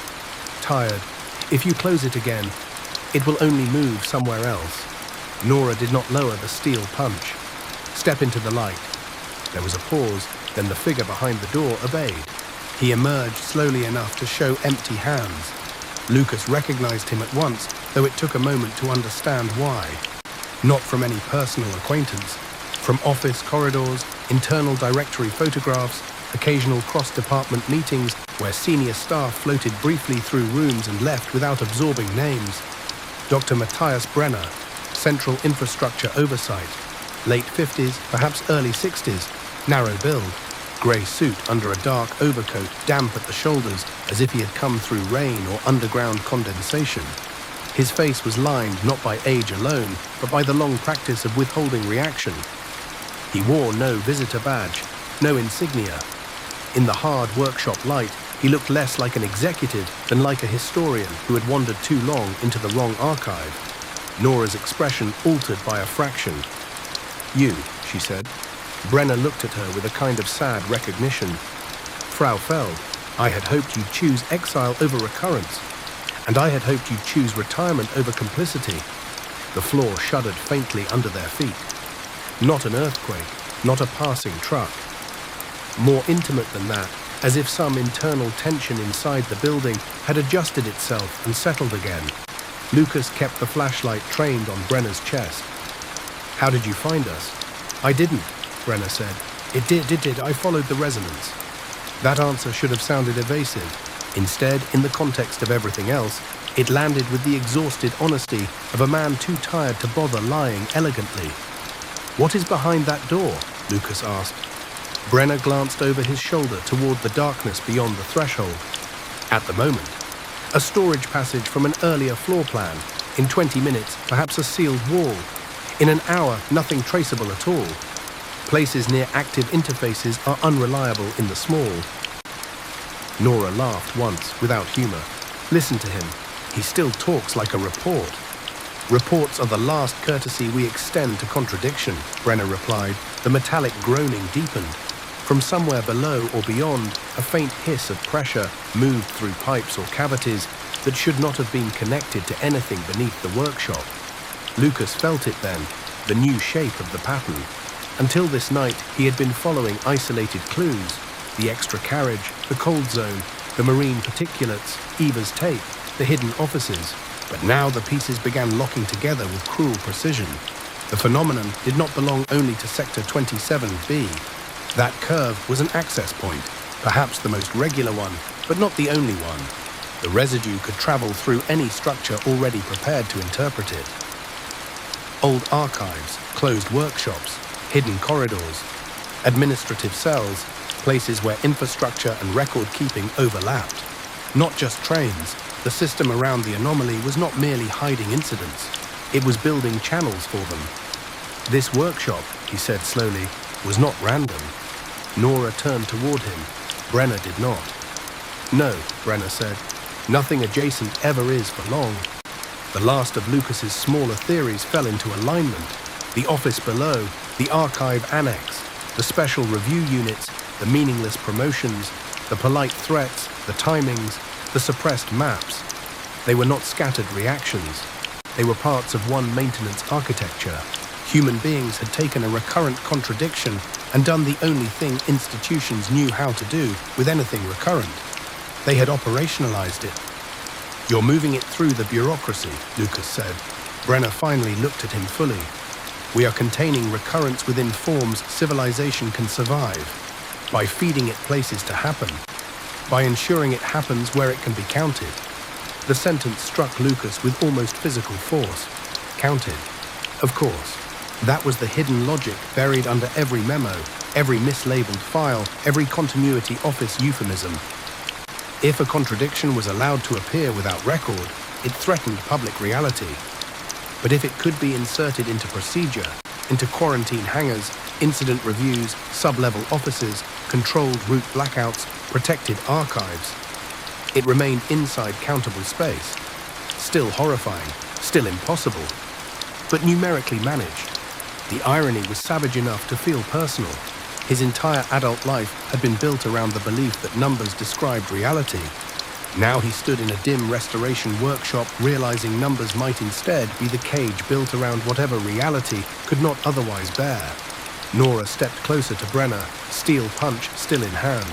tired. "If you close it again, it will only move somewhere else." Nora did not lower the steel punch. "Step into the light." There was a pause, then the figure behind the door obeyed. He emerged slowly enough to show empty hands. Lucas recognized him at once, though it took a moment to understand why. Not from any personal acquaintance. From office corridors, internal directory photographs, occasional cross-department meetings where senior staff floated briefly through rooms and left without absorbing names. Dr. Matthias Brenner, Central Infrastructure Oversight. Late 50s, perhaps early 60s, narrow build. Grey suit under a dark overcoat, damp at the shoulders, as if he had come through rain or underground condensation. His face was lined not by age alone, but by the long practice of withholding reaction. He wore no visitor badge, no insignia. In the hard workshop light, he looked less like an executive than like a historian who had wandered too long into the wrong archive. Nora's expression altered by a fraction. "You," she said. Brenner looked at her with a kind of sad recognition. "Frau Feld, I had hoped you'd choose exile over recurrence, and I had hoped you'd choose retirement over complicity." The floor shuddered faintly under their feet. Not an earthquake, not a passing truck. More intimate than that, as if some internal tension inside the building had adjusted itself and settled again. Lucas kept the flashlight trained on Brenner's chest. "How did you find us?" "I didn't," Brenner said. It did. I followed the resonance." That answer should have sounded evasive. Instead, in the context of everything else, it landed with the exhausted honesty of a man too tired to bother lying elegantly. "What is behind that door?" Lucas asked. Brenner glanced over his shoulder toward the darkness beyond the threshold. "At the moment, a storage passage from an earlier floor plan. In 20 minutes, perhaps a sealed wall. In an hour, nothing traceable at all. Places near active interfaces are unreliable in the small." Nora laughed once, without humor. "Listen to him. He still talks like a report." "Reports are the last courtesy we extend to contradiction," Brenner replied. The metallic groaning deepened. From somewhere below or beyond, a faint hiss of pressure moved through pipes or cavities that should not have been connected to anything beneath the workshop. Lucas felt it then, the new shape of the pattern. Until this night, he had been following isolated clues: the extra carriage, the cold zone, the marine particulates, Eva's tape, the hidden offices. But now the pieces began locking together with cruel precision. The phenomenon did not belong only to Sector 27B. That curve was an access point, perhaps the most regular one, but not the only one. The residue could travel through any structure already prepared to interpret it. Old archives, closed workshops, hidden corridors, administrative cells, places where infrastructure and record-keeping overlapped. Not just trains, the system around the anomaly was not merely hiding incidents. It was building channels for them. This workshop, he said slowly, was not random. Nora turned toward him. Brenner did not. No, Brenner said. Nothing adjacent ever is for long. The last of Lucas's smaller theories fell into alignment. The office below, the archive annex, the special review units, the meaningless promotions, the polite threats, the timings, the suppressed maps. They were not scattered reactions. They were parts of one maintenance architecture. Human beings had taken a recurrent contradiction and done the only thing institutions knew how to do with anything recurrent. They had operationalized it. You're moving it through the bureaucracy, Lucas said. Brenner finally looked at him fully. We are containing recurrence within forms civilization can survive, by feeding it places to happen, by ensuring it happens where it can be counted. The sentence struck Lucas with almost physical force. Counted. Of course. That was the hidden logic buried under every memo, every mislabeled file, every continuity office euphemism. If a contradiction was allowed to appear without record, it threatened public reality. But if it could be inserted into procedure, into quarantine hangars, incident reviews, sub-level offices, controlled route blackouts, protected archives, it remained inside countable space. Still horrifying, still impossible, but numerically managed. The irony was savage enough to feel personal. His entire adult life had been built around the belief that numbers described reality. Now he stood in a dim restoration workshop, realizing numbers might instead be the cage built around whatever reality could not otherwise bear. Nora stepped closer to Brenner, steel punch still in hand.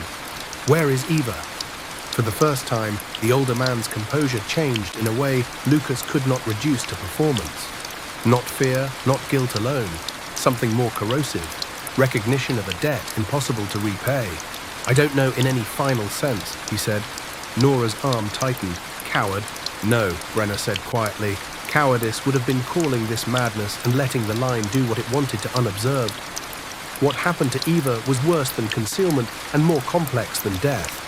Where is Eva? For the first time, the older man's composure changed in a way Lucas could not reduce to performance. Not fear, not guilt alone, something more corrosive. Recognition of a debt impossible to repay. I don't know in any final sense, he said. Nora's arm tightened. Coward? No, Brenner said quietly. Cowardice would have been calling this madness and letting the line do what it wanted to unobserved. What happened to Eva was worse than concealment and more complex than death.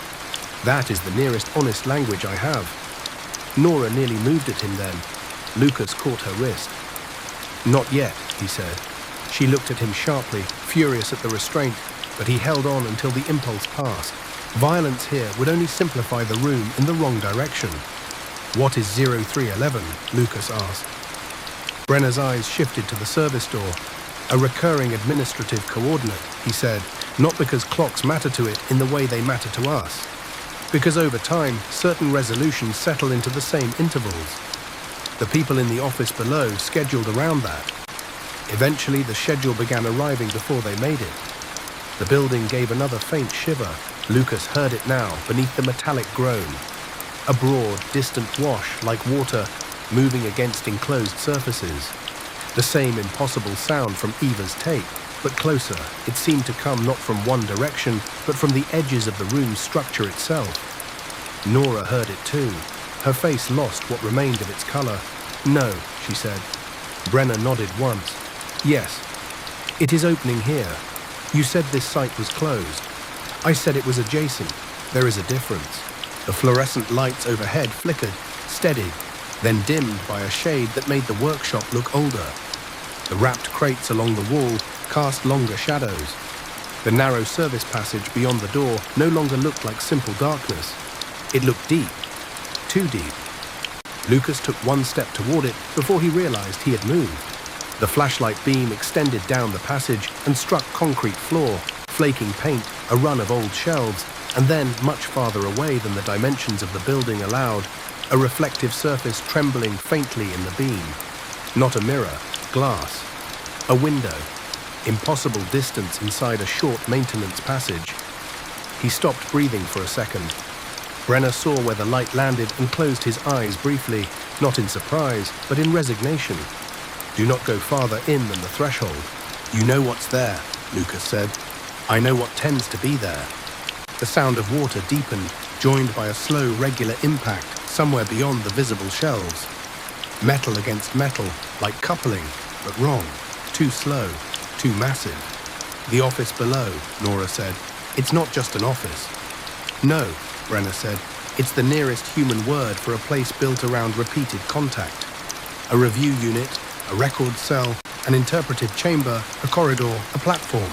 That is the nearest honest language I have. Nora nearly moved at him then. Lucas caught her wrist. Not yet, he said. She looked at him sharply, furious at the restraint, but he held on until the impulse passed. Violence here would only simplify the room in the wrong direction. What is 0311? Lucas asked. Brenner's eyes shifted to the service door. A recurring administrative coordinate, he said, not because clocks matter to it in the way they matter to us. Because over time, certain resolutions settle into the same intervals. The people in the office below scheduled around that. Eventually, the schedule began arriving before they made it. The building gave another faint shiver. Lucas heard it now, beneath the metallic groan. A broad, distant wash, like water, moving against enclosed surfaces. The same impossible sound from Eva's tape, but closer. It seemed to come not from one direction, but from the edges of the room's structure itself. Nora heard it too. Her face lost what remained of its color. No, she said. Brenner nodded once. Yes. It is opening here. You said this site was closed. I said it was adjacent. There is a difference. The fluorescent lights overhead flickered, steadied, then dimmed by a shade that made the workshop look older. The wrapped crates along the wall cast longer shadows. The narrow service passage beyond the door no longer looked like simple darkness. It looked deep. Too deep. Lucas took one step toward it before he realized he had moved. The flashlight beam extended down the passage and struck concrete floor, flaking paint, a run of old shelves, and then, much farther away than the dimensions of the building allowed, a reflective surface trembling faintly in the beam. Not a mirror, glass. A window. Impossible distance inside a short maintenance passage. He stopped breathing for a second. Brenner saw where the light landed and closed his eyes briefly, not in surprise, but in resignation. Do not go farther in than the threshold. You know what's there, Lucas said. I know what tends to be there. The sound of water deepened, joined by a slow, regular impact somewhere beyond the visible shelves. Metal against metal, like coupling, but wrong. Too slow, too massive. The office below, Nora said. It's not just an office. No, Brenner said. It's the nearest human word for a place built around repeated contact. A review unit, a record cell, an interpretive chamber, a corridor, a platform.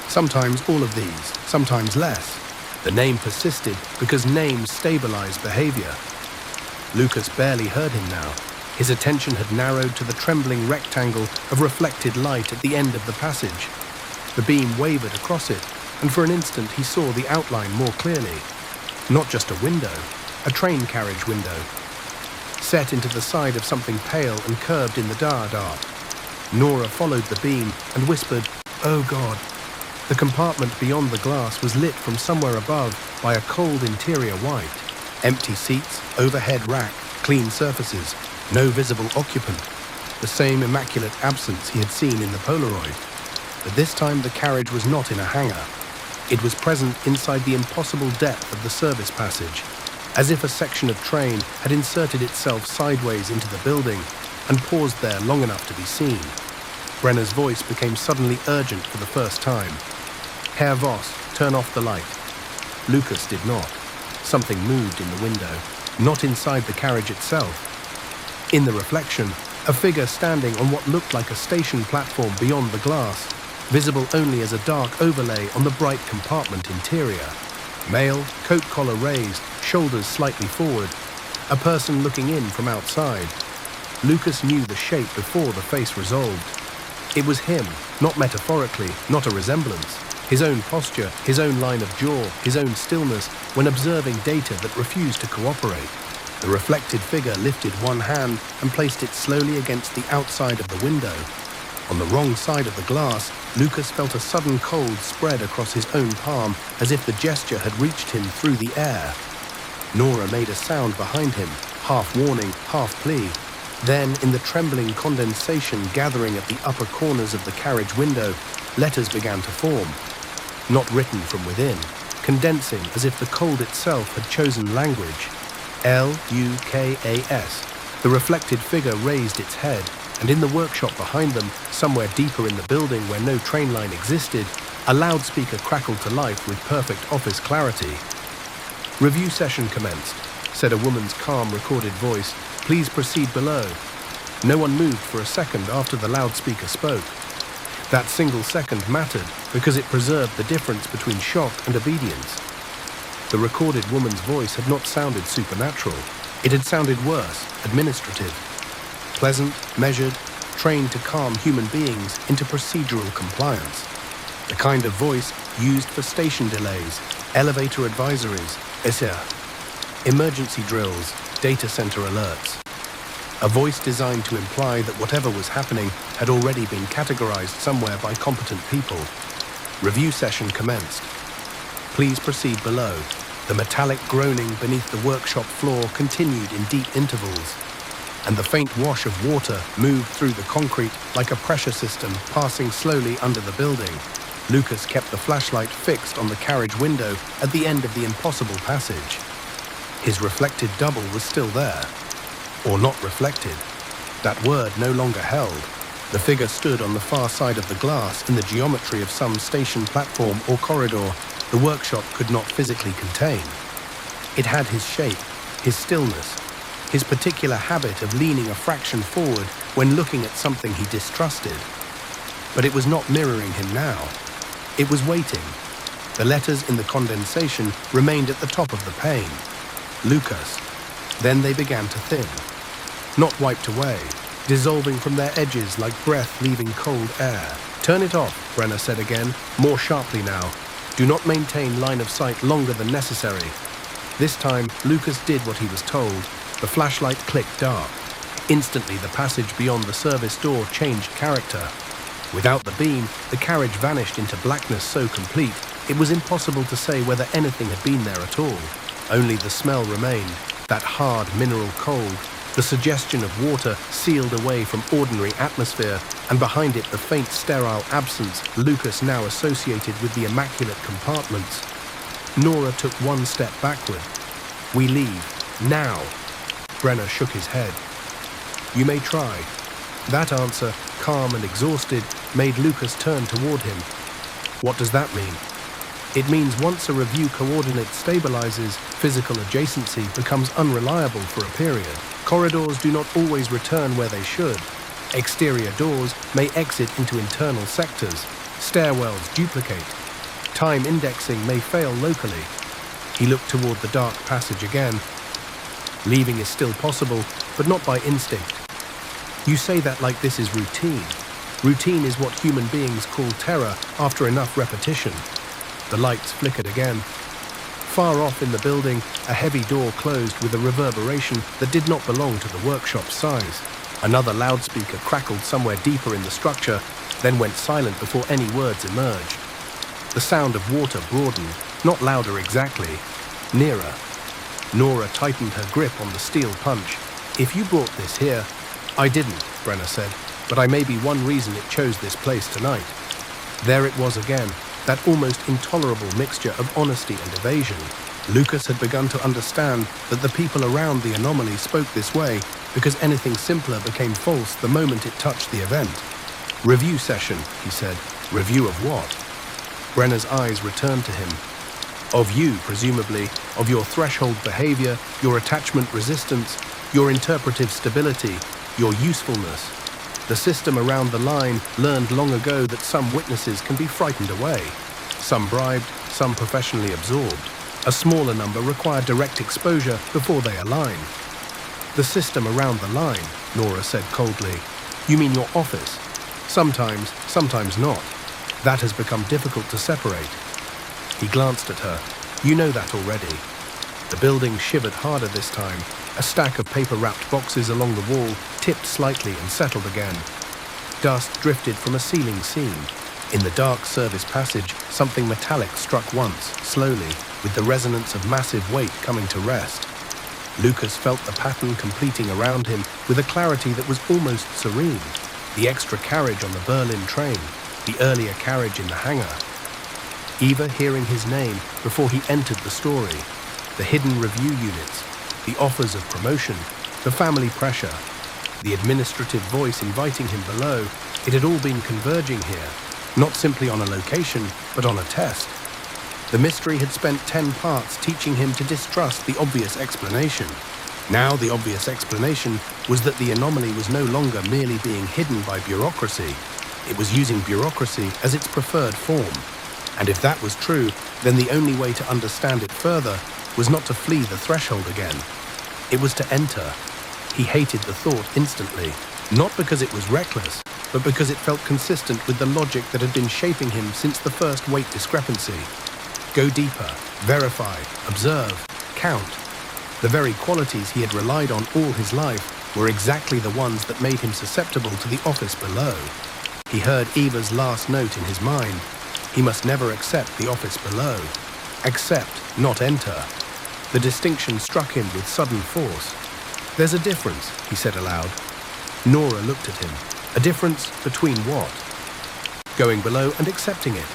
Sometimes all of these, sometimes less. The name persisted because names stabilize behavior. Lucas barely heard him now. His attention had narrowed to the trembling rectangle of reflected light at the end of the passage. The beam wavered across it, and for an instant he saw the outline more clearly. Not just a window, a train carriage window, set into the side of something pale and curved in the dark. Nora followed the beam and whispered, "Oh God." The compartment beyond the glass was lit from somewhere above by a cold interior white. Empty seats, overhead rack, clean surfaces, no visible occupant. The same immaculate absence he had seen in the Polaroid. But this time the carriage was not in a hangar. It was present inside the impossible depth of the service passage, as if a section of train had inserted itself sideways into the building and paused there long enough to be seen. Brenner's voice became suddenly urgent for the first time. Herr Voss, turn off the light. Lucas did not. Something moved in the window, not inside the carriage itself. In the reflection, a figure standing on what looked like a station platform beyond the glass, visible only as a dark overlay on the bright compartment interior. Male, coat collar raised, shoulders slightly forward. A person looking in from outside. Lucas knew the shape before the face resolved. It was him, not metaphorically, not a resemblance. His own posture, his own line of jaw, his own stillness when observing data that refused to cooperate. The reflected figure lifted one hand and placed it slowly against the outside of the window. On the wrong side of the glass, Lucas felt a sudden cold spread across his own palm as if the gesture had reached him through the air. Nora made a sound behind him, half warning, half plea. Then, in the trembling condensation gathering at the upper corners of the carriage window, letters began to form. Not written from within, condensing as if the cold itself had chosen language. L-U-K-A-S. The reflected figure raised its head, and in the workshop behind them, somewhere deeper in the building where no train line existed, a loudspeaker crackled to life with perfect office clarity. Review session commenced, said a woman's calm recorded voice. Please proceed below. No one moved for a second after the loudspeaker spoke. That single second mattered because it preserved the difference between shock and obedience. The recorded woman's voice had not sounded supernatural. It had sounded worse, administrative. Pleasant, measured, trained to calm human beings into procedural compliance. The kind of voice used for station delays, elevator advisories, emergency drills, data center alerts. A voice designed to imply that whatever was happening had already been categorized somewhere by competent people. Review session commenced. Please proceed below. The metallic groaning beneath the workshop floor continued in deep intervals, and the faint wash of water moved through the concrete like a pressure system passing slowly under the building. Lucas kept the flashlight fixed on the carriage window at the end of the impossible passage. His reflected double was still there. Or not reflected. That word no longer held. The figure stood on the far side of the glass in the geometry of some station platform or corridor the workshop could not physically contain. It had his shape, his stillness, his particular habit of leaning a fraction forward when looking at something he distrusted. But it was not mirroring him now. It was waiting. The letters in the condensation remained at the top of the pane. Lucas. Then they began to thin. Not wiped away, dissolving from their edges like breath leaving cold air. Turn it off, Brenner said again, more sharply now. Do not maintain line of sight longer than necessary. This time, Lucas did what he was told. The flashlight clicked dark. Instantly, the passage beyond the service door changed character. Without the beam, the carriage vanished into blackness so complete, it was impossible to say whether anything had been there at all. Only the smell remained, that hard mineral cold, the suggestion of water sealed away from ordinary atmosphere, and behind it the faint sterile absence Lucas now associated with the immaculate compartments. Nora took one step backward. "We leave. Now." Brenner shook his head. "You may try." That answer, calm and exhausted, made Lucas turn toward him. "What does that mean?" "It means once a review coordinate stabilizes, physical adjacency becomes unreliable for a period. Corridors do not always return where they should. Exterior doors may exit into internal sectors. Stairwells duplicate. Time indexing may fail locally." He looked toward the dark passage again. "Leaving is still possible, but not by instinct." "You say that like this is routine. Routine is what human beings call terror after enough repetition." The lights flickered again. Far off in the building, a heavy door closed with a reverberation that did not belong to the workshop's size. Another loudspeaker crackled somewhere deeper in the structure, then went silent before any words emerged. The sound of water broadened, not louder exactly, nearer. Nora tightened her grip on the steel punch. "If you brought this here—" "I didn't," Brenner said, "but I may be one reason it chose this place tonight." There it was again, that almost intolerable mixture of honesty and evasion. Lucas had begun to understand that the people around the anomaly spoke this way because anything simpler became false the moment it touched the event. "Review session," he said. "Review of what?" Brenner's eyes returned to him. "Of you, presumably, of your threshold behavior, your attachment resistance, your interpretive stability, your usefulness. The system around the line learned long ago that some witnesses can be frightened away. Some bribed, some professionally absorbed. A smaller number require direct exposure before they align." "The system around the line," Nora said coldly. "You mean your office?" "Sometimes, sometimes not. That has become difficult to separate." He glanced at her. "You know that already." The building shivered harder this time. A stack of paper-wrapped boxes along the wall tipped slightly and settled again. Dust drifted from a ceiling seam. In the dark service passage, something metallic struck once, slowly, with the resonance of massive weight coming to rest. Lucas felt the pattern completing around him with a clarity that was almost serene. The extra carriage on the Berlin train, the earlier carriage in the hangar. Eva hearing his name before he entered the story. The hidden review units, the offers of promotion, the family pressure, the administrative voice inviting him below. It had all been converging here, not simply on a location, but on a test. The mystery had spent 10 parts teaching him to distrust the obvious explanation. Now the obvious explanation was that the anomaly was no longer merely being hidden by bureaucracy. It was using bureaucracy as its preferred form. And if that was true, then the only way to understand it further was not to flee the threshold again. It was to enter. He hated the thought instantly, not because it was reckless, but because it felt consistent with the logic that had been shaping him since the first weight discrepancy. Go deeper, verify, observe, count. The very qualities he had relied on all his life were exactly the ones that made him susceptible to the office below. He heard Eva's last note in his mind. He must never accept the office below. Accept, not enter. The distinction struck him with sudden force. "There's a difference," he said aloud. Nora looked at him. "A difference between what?" "Going below and accepting it."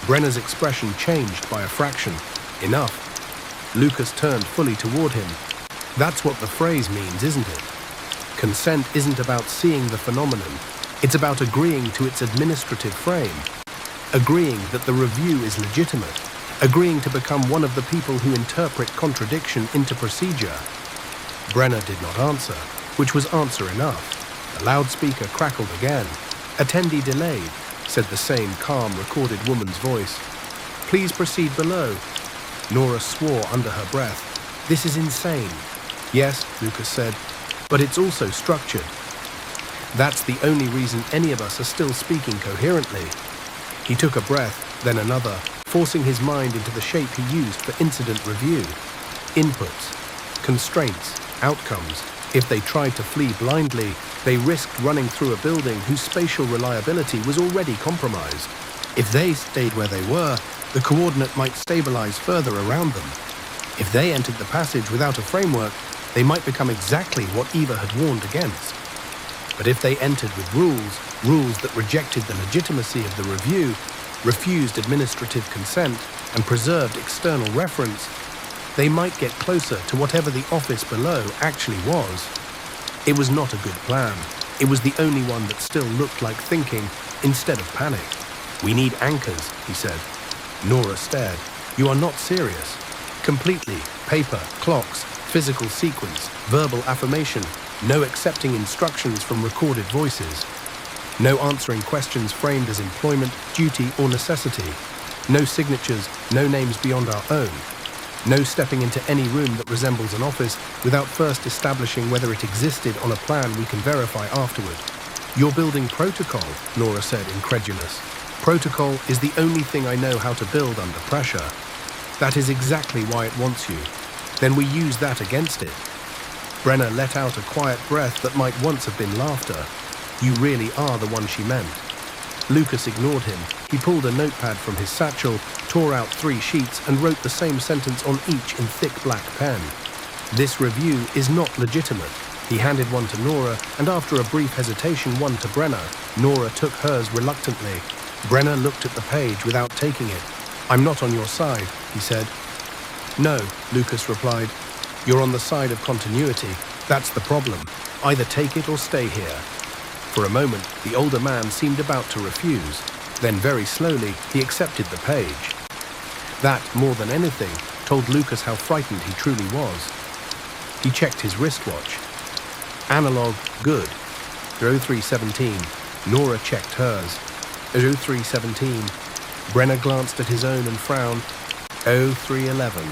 Brenner's expression changed by a fraction. "Enough." Lucas turned fully toward him. "That's what the phrase means, isn't it? Consent isn't about seeing the phenomenon. It's about agreeing to its administrative frame. Agreeing that the review is legitimate. Agreeing to become one of the people who interpret contradiction into procedure." Brenner did not answer, which was answer enough. The loudspeaker crackled again. "Attendee delayed," said the same calm, recorded woman's voice. "Please proceed below." Nora swore under her breath. "This is insane." "Yes," Lucas said, "but it's also structured. That's the only reason any of us are still speaking coherently." He took a breath, then another, forcing his mind into the shape he used for incident review. Inputs, constraints, outcomes. If they tried to flee blindly, they risked running through a building whose spatial reliability was already compromised. If they stayed where they were, the coordinate might stabilize further around them. If they entered the passage without a framework, they might become exactly what Eva had warned against. But if they entered with rules that rejected the legitimacy of the review, refused administrative consent, and preserved external reference, they might get closer to whatever the office below actually was. It was not a good plan. It was the only one that still looked like thinking instead of panic. "We need anchors," he said. Nora stared. "You are not serious." "Completely. Paper, clocks, physical sequence, verbal affirmation, no accepting instructions from recorded voices. No answering questions framed as employment, duty, or necessity. No signatures, no names beyond our own. No stepping into any room that resembles an office without first establishing whether it existed on a plan we can verify afterward." "You're building protocol," Nora said, incredulous. "Protocol is the only thing I know how to build under pressure. That is exactly why it wants you. Then we use that against it." Brenner let out a quiet breath that might once have been laughter. "You really are the one she meant." Lucas ignored him. He pulled a notepad from his satchel, tore out 3 sheets, and wrote the same sentence on each in thick black pen. "This review is not legitimate." He handed one to Nora, and after a brief hesitation, one to Brenner. Nora took hers reluctantly. Brenner looked at the page without taking it. "I'm not on your side," he said. "No," Lucas replied. "You're on the side of continuity. That's the problem. Either take it or stay here." For a moment, the older man seemed about to refuse. Then very slowly, he accepted the page. That, more than anything, told Lucas how frightened he truly was. He checked his wristwatch. Analog, good. 0317. Nora checked hers. 0317. Brenner glanced at his own and frowned. 0311.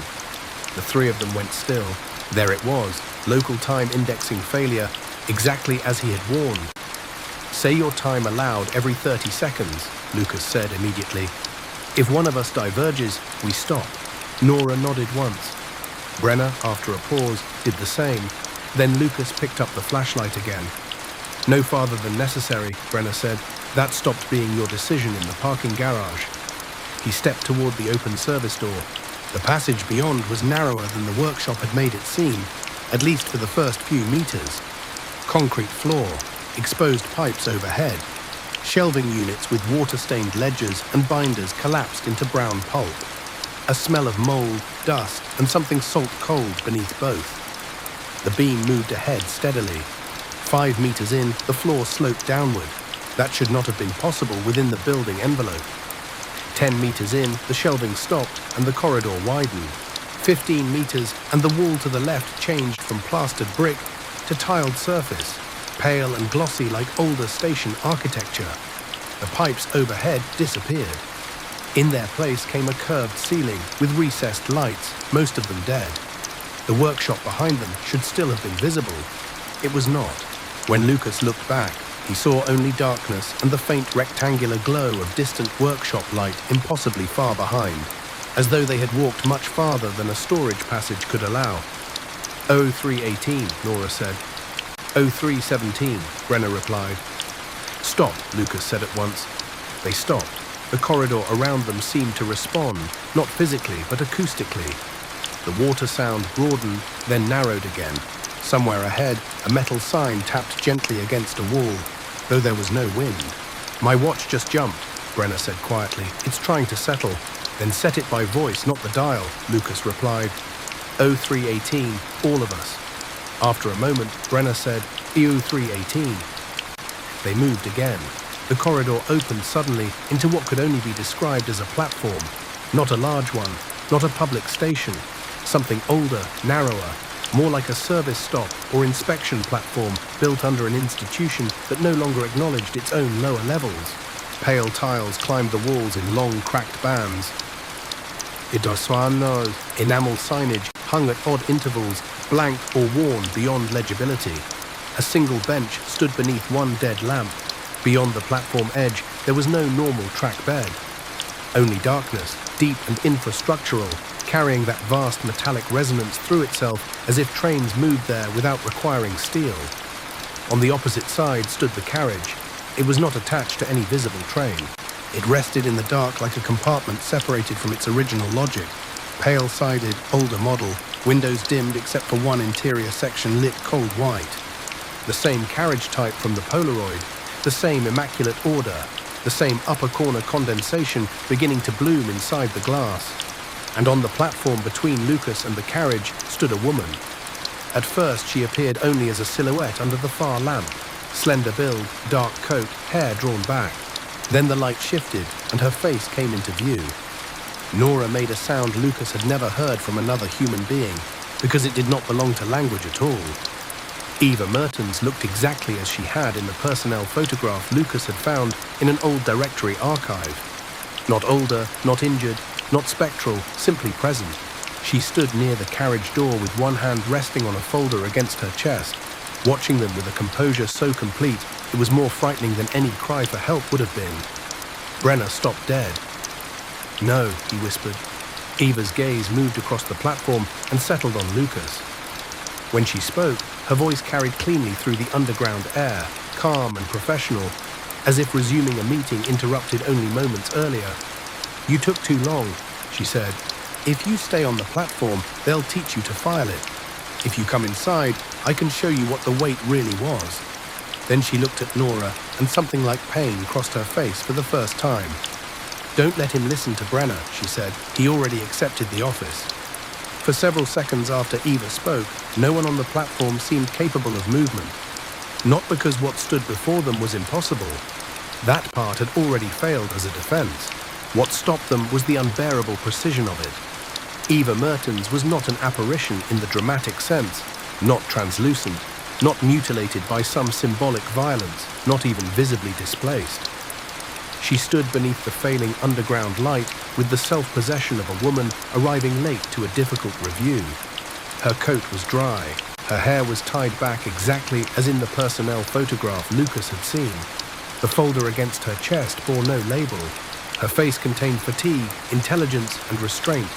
The 3 of them went still. There it was, local time indexing failure, exactly as he had warned. "Say your time aloud every 30 seconds, Lucas said immediately. "If one of us diverges, we stop." Nora nodded once. Brenner, after a pause, did the same. Then Lucas picked up the flashlight again. "No farther than necessary," Brenner said. "That stopped being your decision in the parking garage." He stepped toward the open service door. The passage beyond was narrower than the workshop had made it seem, at least for the first few meters. Concrete floor, exposed pipes overhead. Shelving units with water-stained ledgers and binders collapsed into brown pulp. A smell of mold, dust, and something salt-cold beneath both. The beam moved ahead steadily. 5 meters in, the floor sloped downward. That should not have been possible within the building envelope. 10 meters in, the shelving stopped and the corridor widened. 15 meters, and the wall to the left changed from plastered brick to tiled surface, pale and glossy like older station architecture. The pipes overhead disappeared. In their place came a curved ceiling with recessed lights, most of them dead. The workshop behind them should still have been visible. It was not. When Lucas looked back, he saw only darkness and the faint rectangular glow of distant workshop light impossibly far behind, as though they had walked much farther than a storage passage could allow. 0318, Nora said. 0317, Brenner replied. Stop, Lucas said at once. They stopped. The corridor around them seemed to respond, not physically but acoustically. The water sound broadened, then narrowed again. Somewhere ahead, a metal sign tapped gently against a wall, though there was no wind. My watch just jumped, Brenner said quietly. It's trying to settle. Then set it by voice, not the dial, Lucas replied. 0318, all of us. After a moment, Brenner said, 0318. They moved again. The corridor opened suddenly into what could only be described as a platform. Not a large one, not a public station. Something older, narrower, more like a service stop or inspection platform built under an institution that no longer acknowledged its own lower levels. Pale tiles climbed the walls in long, cracked bands. Idoswanos, enamel signage hung at odd intervals, blank or worn beyond legibility. A single bench stood beneath one dead lamp. Beyond the platform edge, there was no normal track bed. Only darkness, deep and infrastructural, carrying that vast metallic resonance through itself as if trains moved there without requiring steel. On the opposite side stood the carriage. It was not attached to any visible train. It rested in the dark like a compartment separated from its original logic. Pale-sided, older model, windows dimmed except for one interior section lit cold white. The same carriage type from the Polaroid, the same immaculate order, the same upper corner condensation beginning to bloom inside the glass. And on the platform between Lucas and the carriage stood a woman. At first she appeared only as a silhouette under the far lamp. Slender build, dark coat, hair drawn back. Then the light shifted and her face came into view. Nora made a sound Lucas had never heard from another human being because it did not belong to language at all. Eva Mertens looked exactly as she had in the personnel photograph Lucas had found in an old directory archive. Not older, not injured, not spectral, simply present. She stood near the carriage door with one hand resting on a folder against her chest, watching them with a composure so complete it was more frightening than any cry for help would have been. Brenner stopped dead. "No," he whispered. Eva's gaze moved across the platform and settled on Lucas. When she spoke, her voice carried cleanly through the underground air, calm and professional, as if resuming a meeting interrupted only moments earlier. "You took too long," she said. "If you stay on the platform, they'll teach you to file it. If you come inside, I can show you what the wait really was." Then she looked at Nora, and something like pain crossed her face for the first time. "Don't let him listen to Brenner," she said. "He already accepted the office." For several seconds after Eva spoke, no one on the platform seemed capable of movement. Not because what stood before them was impossible. That part had already failed as a defense. What stopped them was the unbearable precision of it. Eva Mertens was not an apparition in the dramatic sense, not translucent, not mutilated by some symbolic violence, not even visibly displaced. She stood beneath the failing underground light with the self-possession of a woman arriving late to a difficult review. Her coat was dry, her hair was tied back exactly as in the personnel photograph Lucas had seen. The folder against her chest bore no label. Her face contained fatigue, intelligence, and restraint.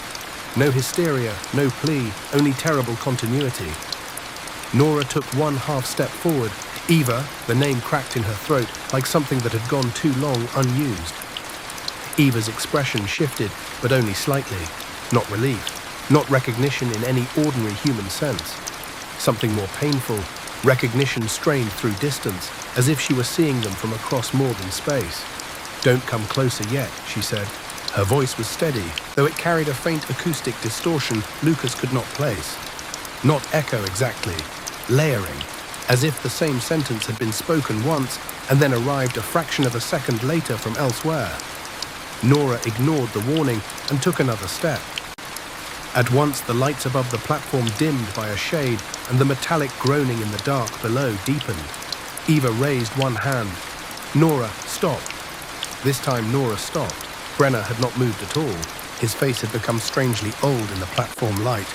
No hysteria, no plea, only terrible continuity. Nora took one half step forward. Eva, the name cracked in her throat like something that had gone too long unused. Eva's expression shifted, but only slightly. Not relief, not recognition in any ordinary human sense. Something more painful, recognition strained through distance, as if she were seeing them from across more than space. "Don't come closer yet," she said. Her voice was steady, though it carried a faint acoustic distortion Lucas could not place. Not echo exactly, layering, as if the same sentence had been spoken once and then arrived a fraction of a second later from elsewhere. Nora ignored the warning and took another step. At once the lights above the platform dimmed by a shade and the metallic groaning in the dark below deepened. Eva raised one hand. "Nora, stop." This time Nora stopped. Brenner had not moved at all. His face had become strangely old in the platform light,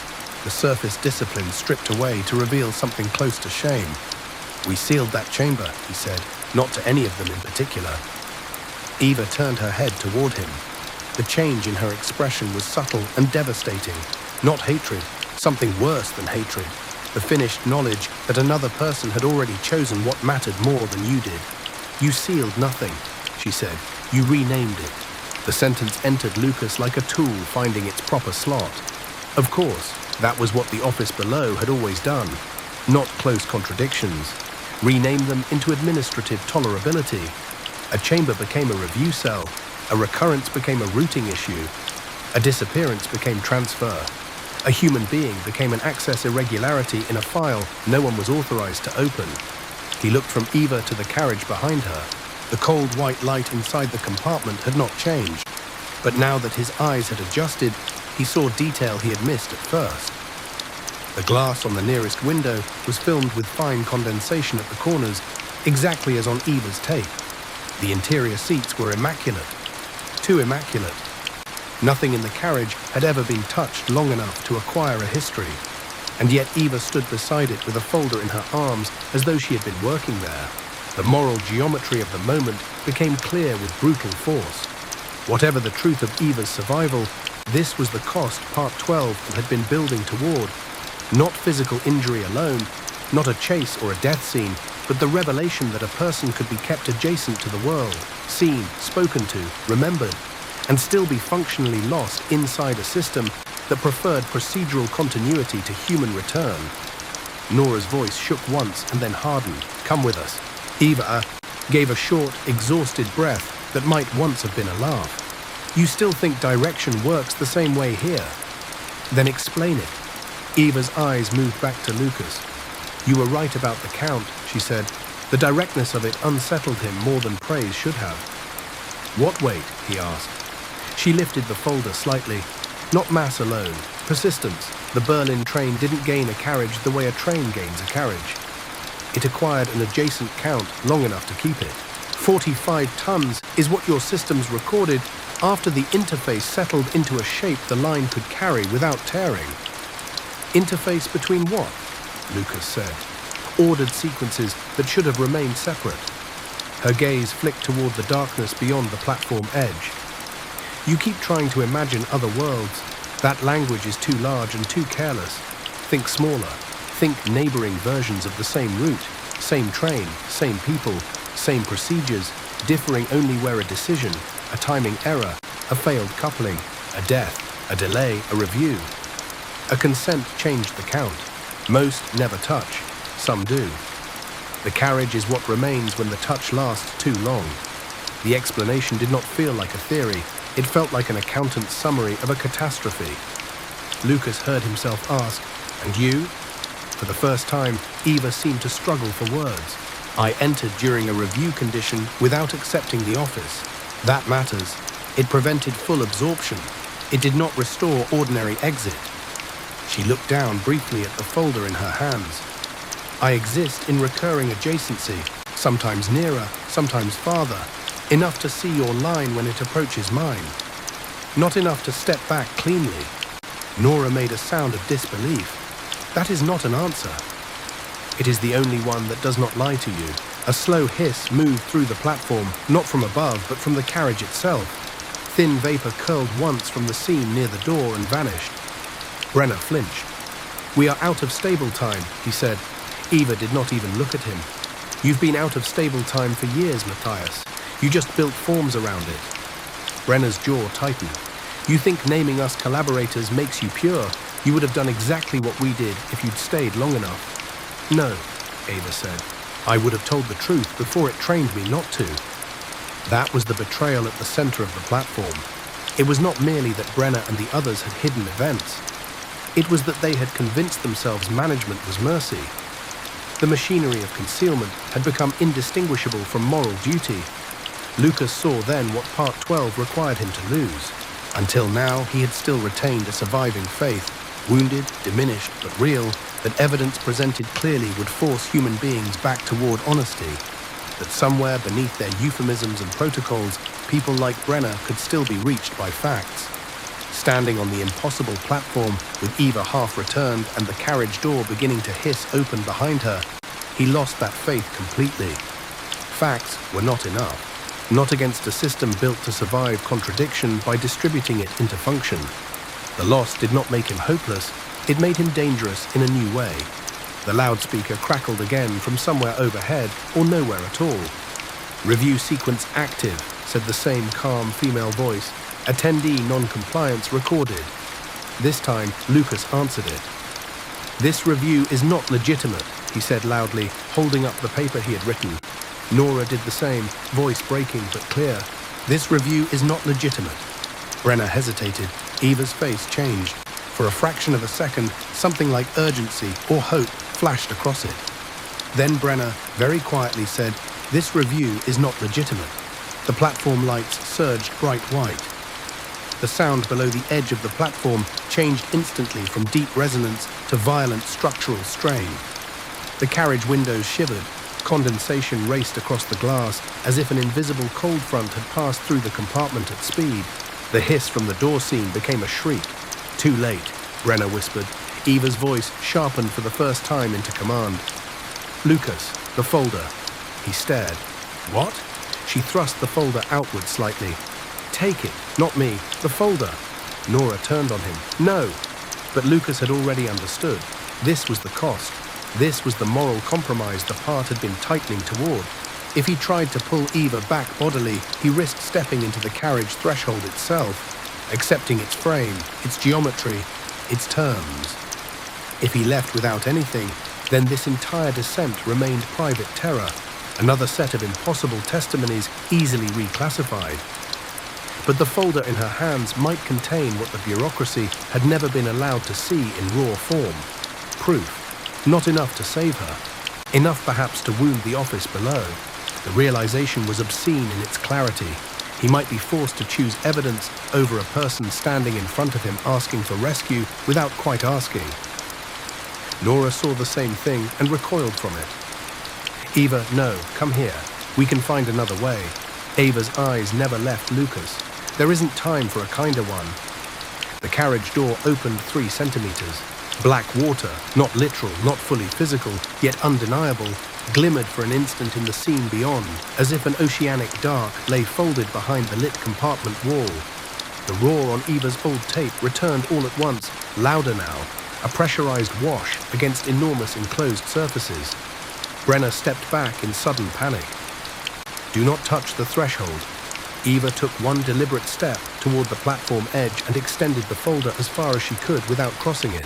the surface discipline stripped away to reveal something close to shame. "We sealed that chamber," he said, "not to any of them in particular." Eva turned her head toward him. The change in her expression was subtle and devastating. Not hatred, something worse than hatred. The finished knowledge that another person had already chosen what mattered more than you did. "You sealed nothing," she said. "You renamed it." The sentence entered Lucas like a tool finding its proper slot. Of course, that was what the office below had always done. Not close contradictions. Rename them into administrative tolerability. A chamber became a review cell. A recurrence became a routing issue. A disappearance became transfer. A human being became an access irregularity in a file no one was authorized to open. He looked from Eva to the carriage behind her. The cold white light inside the compartment had not changed, but now that his eyes had adjusted, he saw detail he had missed at first. The glass on the nearest window was filmed with fine condensation at the corners, exactly as on Eva's tape. The interior seats were immaculate. Too immaculate. Nothing in the carriage had ever been touched long enough to acquire a history, and yet Eva stood beside it with a folder in her arms as though she had been working there. The moral geometry of the moment became clear with brutal force. Whatever the truth of Eva's survival, this was the cost Part 12 had been building toward. Not physical injury alone, not a chase or a death scene, but the revelation that a person could be kept adjacent to the world, seen, spoken to, remembered, and still be functionally lost inside a system that preferred procedural continuity to human return. Nora's voice shook once and then hardened. "Come with us." Eva gave a short, exhausted breath that might once have been a laugh. "You still think direction works the same way here? Then explain it." Eva's eyes moved back to Lucas. "You were right about the count," she said. The directness of it unsettled him more than praise should have. "What weight?" he asked. She lifted the folder slightly. Not mass alone, persistence. The Berlin train didn't gain a carriage the way a train gains a carriage. It acquired an adjacent count long enough to keep it. 45 tons is what your systems recorded after the interface settled into a shape the line could carry without tearing. Interface between what? Lucas said. Ordered sequences that should have remained separate. Her gaze flicked toward the darkness beyond the platform edge. You keep trying to imagine other worlds. That language is too large and too careless. Think smaller. Think neighboring versions of the same route, same train, same people, same procedures, differing only where a decision, a timing error, a failed coupling, a death, a delay, a review. A consent changed the count. Most never touch. Some do. The carriage is what remains when the touch lasts too long. The explanation did not feel like a theory. It felt like an accountant's summary of a catastrophe. Lucas heard himself ask, "And you?" For the first time, Eva seemed to struggle for words. "I entered during a review condition without accepting the office. That matters. It prevented full absorption. It did not restore ordinary exit." She looked down briefly at the folder in her hands. "I exist in recurring adjacency, sometimes nearer, sometimes farther. Enough to see your line when it approaches mine. Not enough to step back cleanly." Nora made a sound of disbelief. "That is not an answer." "It is the only one that does not lie to you." A slow hiss moved through the platform, not from above, but from the carriage itself. Thin vapor curled once from the seam near the door and vanished. Brenner flinched. "We are out of stable time," he said. Eva did not even look at him. "You've been out of stable time for years, Matthias. You just built forms around it." Brenner's jaw tightened. "You think naming us collaborators makes you pure? You would have done exactly what we did if you'd stayed long enough." "No," Eva said. "I would have told the truth before it trained me not to." That was the betrayal at the center of the platform. It was not merely that Brenner and the others had hidden events. It was that they had convinced themselves management was mercy. The machinery of concealment had become indistinguishable from moral duty. Lucas saw then what Part 12 required him to lose. Until now, he had still retained a surviving faith, wounded, diminished, but real, that evidence presented clearly would force human beings back toward honesty, that somewhere beneath their euphemisms and protocols, people like Brenner could still be reached by facts. Standing on the impossible platform, with Eva half returned and the carriage door beginning to hiss open behind her, he lost that faith completely. Facts were not enough. Not against a system built to survive contradiction by distributing it into function. The loss did not make him hopeless, it made him dangerous in a new way. The loudspeaker crackled again from somewhere overhead or nowhere at all. "Review sequence active," said the same calm female voice. "Attendee non-compliance recorded." This time, Lucas answered it. "This review is not legitimate," he said loudly, holding up the paper he had written. Nora did the same, voice breaking but clear. "This review is not legitimate." Brenner hesitated. Eva's face changed. For a fraction of a second, something like urgency or hope flashed across it. Then Brenner very quietly said, "This review is not legitimate." The platform lights surged bright white. The sound below the edge of the platform changed instantly from deep resonance to violent structural strain. The carriage windows shivered. Condensation raced across the glass as if an invisible cold front had passed through the compartment at speed. The hiss from the door seam became a shriek. "Too late," Brenner whispered. Eva's voice sharpened for the first time into command. "Lucas, the folder." He stared. "What?" She thrust the folder outward slightly. Take it, not me, the folder. Nora turned on him. No! But Lucas had already understood. This was the cost. This was the moral compromise the part had been tightening toward. If he tried to pull Eva back bodily, he risked stepping into the carriage threshold itself, accepting its frame, its geometry, its terms. If he left without anything, then this entire descent remained private terror, another set of impossible testimonies easily reclassified. But the folder in her hands might contain what the bureaucracy had never been allowed to see in raw form. Proof. Not enough to save her. Enough perhaps to wound the office below. The realization was obscene in its clarity. He might be forced to choose evidence over a person standing in front of him asking for rescue without quite asking. Nora saw the same thing and recoiled from it. Eva, no, come here. We can find another way. Eva's eyes never left Lucas. There isn't time for a kinder one. The carriage door opened 3 centimeters. Black water, not literal, not fully physical, yet undeniable, glimmered for an instant in the scene beyond, as if an oceanic dark lay folded behind the lit compartment wall. The roar on Eva's old tape returned all at once, louder now, a pressurized wash against enormous enclosed surfaces. Brenner stepped back in sudden panic. Do not touch the threshold. Eva took one deliberate step toward the platform edge and extended the folder as far as she could without crossing it.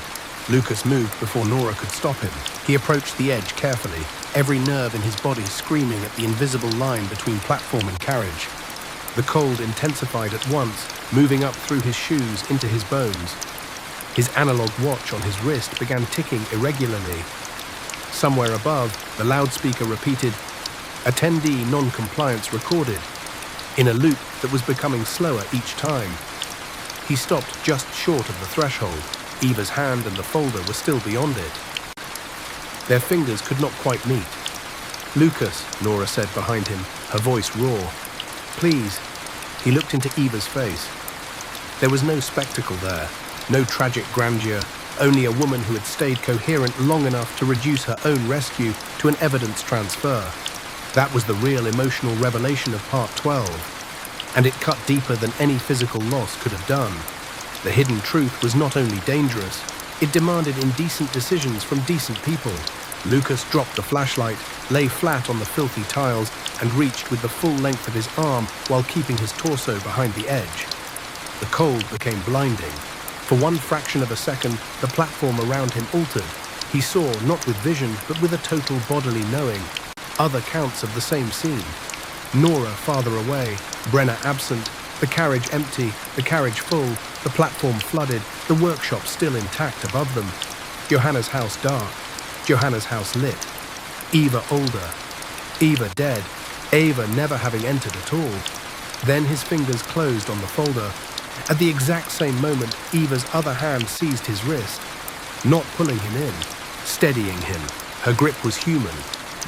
Lucas moved before Nora could stop him. He approached the edge carefully, every nerve in his body screaming at the invisible line between platform and carriage. The cold intensified at once, moving up through his shoes into his bones. His analog watch on his wrist began ticking irregularly. Somewhere above, the loudspeaker repeated, "Attendee non-compliance recorded," in a loop that was becoming slower each time. He stopped just short of the threshold. Eva's hand and the folder were still beyond it. Their fingers could not quite meet. "Lucas," Nora said behind him, her voice raw. "Please." He looked into Eva's face. There was no spectacle there, no tragic grandeur, only a woman who had stayed coherent long enough to reduce her own rescue to an evidence transfer. That was the real emotional revelation of Part 12, and it cut deeper than any physical loss could have done. The hidden truth was not only dangerous, it demanded indecent decisions from decent people. Lucas dropped the flashlight, lay flat on the filthy tiles, and reached with the full length of his arm while keeping his torso behind the edge. The cold became blinding. For one fraction of a second, the platform around him altered. He saw, not with vision, but with a total bodily knowing, other counts of the same scene. Nora farther away, Brenner absent, the carriage empty, the carriage full, the platform flooded, the workshop still intact above them. Johanna's house dark, Johanna's house lit. Eva older, Eva dead, Eva never having entered at all. Then his fingers closed on the folder. At the exact same moment, Eva's other hand seized his wrist, not pulling him in, steadying him. Her grip was human,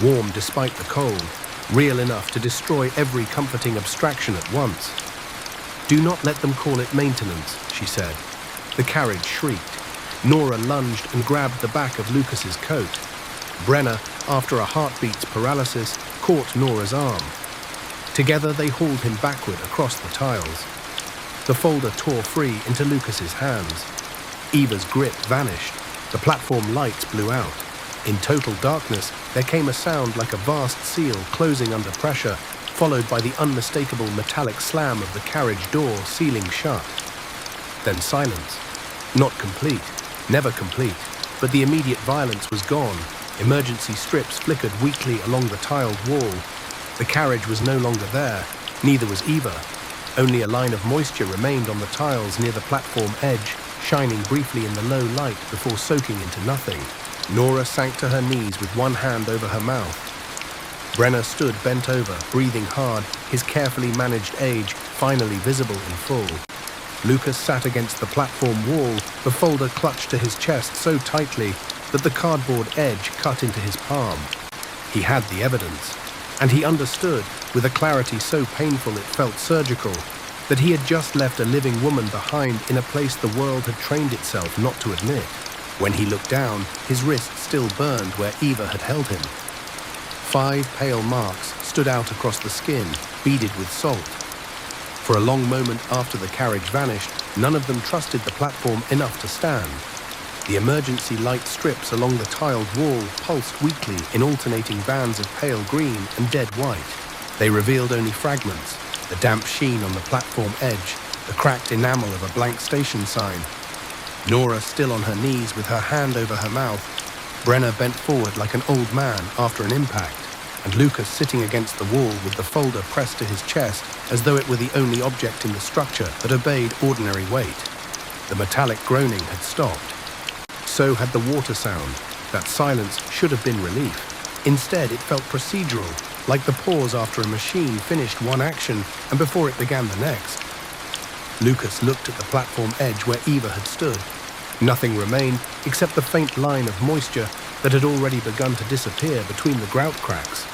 warm despite the cold, real enough to destroy every comforting abstraction at once. "Do not let them call it maintenance," she said. The carriage shrieked. Nora lunged and grabbed the back of Lucas's coat. Brenner, after a heartbeat's paralysis, caught Nora's arm. Together they hauled him backward across the tiles. The folder tore free into Lucas's hands. Eva's grip vanished. The platform lights blew out. In total darkness, there came a sound like a vast seal closing under pressure, followed by the unmistakable metallic slam of the carriage door sealing shut. Then silence. Not complete, never complete, but the immediate violence was gone. Emergency strips flickered weakly along the tiled wall. The carriage was no longer there, neither was Eva. Only a line of moisture remained on the tiles near the platform edge, shining briefly in the low light before soaking into nothing. Nora sank to her knees with one hand over her mouth. Brenner stood bent over, breathing hard, his carefully managed age finally visible in full. Lucas sat against the platform wall, the folder clutched to his chest so tightly that the cardboard edge cut into his palm. He had the evidence, and he understood, with a clarity so painful it felt surgical, that he had just left a living woman behind in a place the world had trained itself not to admit. When he looked down, his wrist still burned where Eva had held him. 5 pale marks stood out across the skin, beaded with salt. For a long moment after the carriage vanished, none of them trusted the platform enough to stand. The emergency light strips along the tiled wall pulsed weakly in alternating bands of pale green and dead white. They revealed only fragments, the damp sheen on the platform edge, the cracked enamel of a blank station sign. Nora still on her knees with her hand over her mouth, Brenner bent forward like an old man after an impact, and Lucas sitting against the wall with the folder pressed to his chest as though it were the only object in the structure that obeyed ordinary weight. The metallic groaning had stopped. So had the water sound. That silence should have been relief. Instead, it felt procedural, like the pause after a machine finished one action and before it began the next. Lucas looked at the platform edge where Eva had stood. Nothing remained except the faint line of moisture that had already begun to disappear between the grout cracks.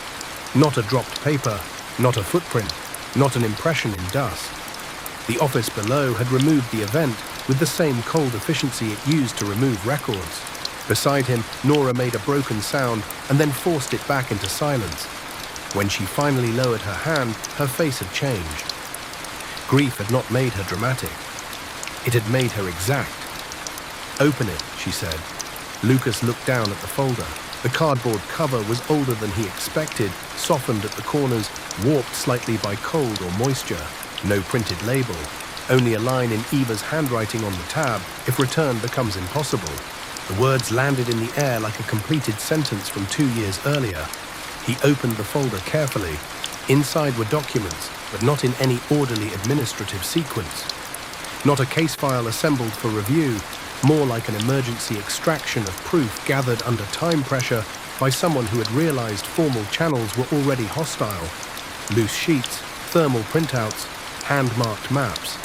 Not a dropped paper, not a footprint, not an impression in dust. The office below had removed the event with the same cold efficiency it used to remove records. Beside him, Nora made a broken sound and then forced it back into silence. When she finally lowered her hand, her face had changed. Grief had not made her dramatic. It had made her exact. "Open it," she said. Lucas looked down at the folder. The cardboard cover was older than he expected, softened at the corners, warped slightly by cold or moisture. No printed label. Only a line in Eva's handwriting on the tab, "If return becomes impossible." The words landed in the air like a completed sentence from 2 years earlier. He opened the folder carefully. Inside were documents, but not in any orderly administrative sequence. Not a case file assembled for review, more like an emergency extraction of proof gathered under time pressure by someone who had realized formal channels were already hostile. Loose sheets, thermal printouts, hand-marked maps,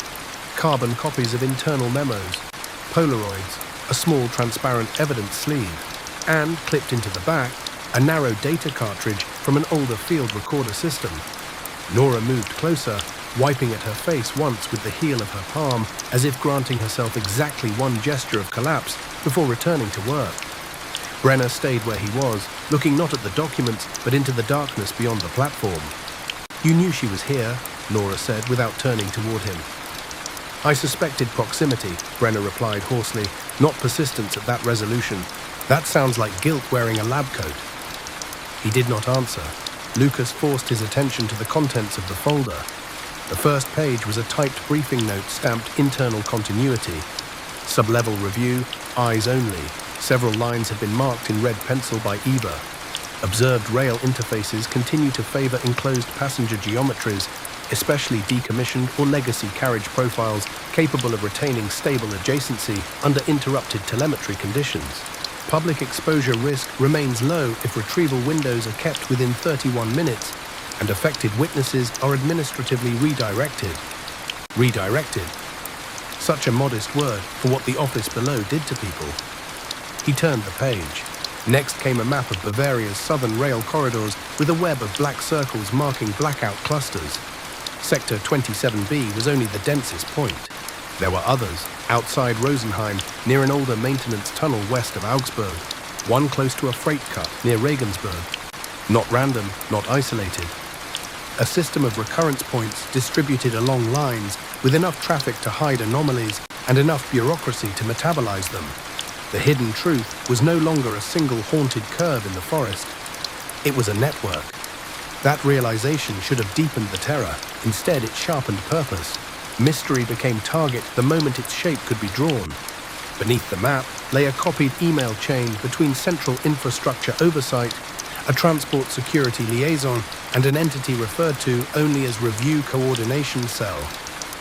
carbon copies of internal memos, Polaroids, a small transparent evidence sleeve, and, clipped into the back, a narrow data cartridge from an older field recorder system. Nora moved closer, wiping at her face once with the heel of her palm, as if granting herself exactly one gesture of collapse before returning to work. Brenner stayed where he was, looking not at the documents, but into the darkness beyond the platform. "You knew she was here," Nora said without turning toward him. "I suspected proximity," Brenner replied hoarsely, not persistence at that resolution. "That sounds like guilt wearing a lab coat." He did not answer. Lucas forced his attention to the contents of the folder. The first page was a typed briefing note stamped internal continuity. Sub-level review, eyes only. Several lines had been marked in red pencil by Eva. Observed rail interfaces continue to favor enclosed passenger geometries, especially decommissioned or legacy carriage profiles capable of retaining stable adjacency under interrupted telemetry conditions. Public exposure risk remains low if retrieval windows are kept within 31 minutes and affected witnesses are administratively redirected. Redirected. Such a modest word for what the office below did to people. He turned the page. Next came a map of Bavaria's southern rail corridors with a web of black circles marking blackout clusters. Sector 27B was only the densest point. There were others, outside Rosenheim, near an older maintenance tunnel west of Augsburg, one close to a freight cut near Regensburg. Not random, not isolated. A system of recurrence points distributed along lines with enough traffic to hide anomalies and enough bureaucracy to metabolize them. The hidden truth was no longer a single haunted curve in the forest. It was a network. That realization should have deepened the terror. Instead, it sharpened purpose. Mystery became target the moment its shape could be drawn. Beneath the map lay a copied email chain between Central Infrastructure Oversight, a Transport Security Liaison, and an entity referred to only as Review Coordination Cell,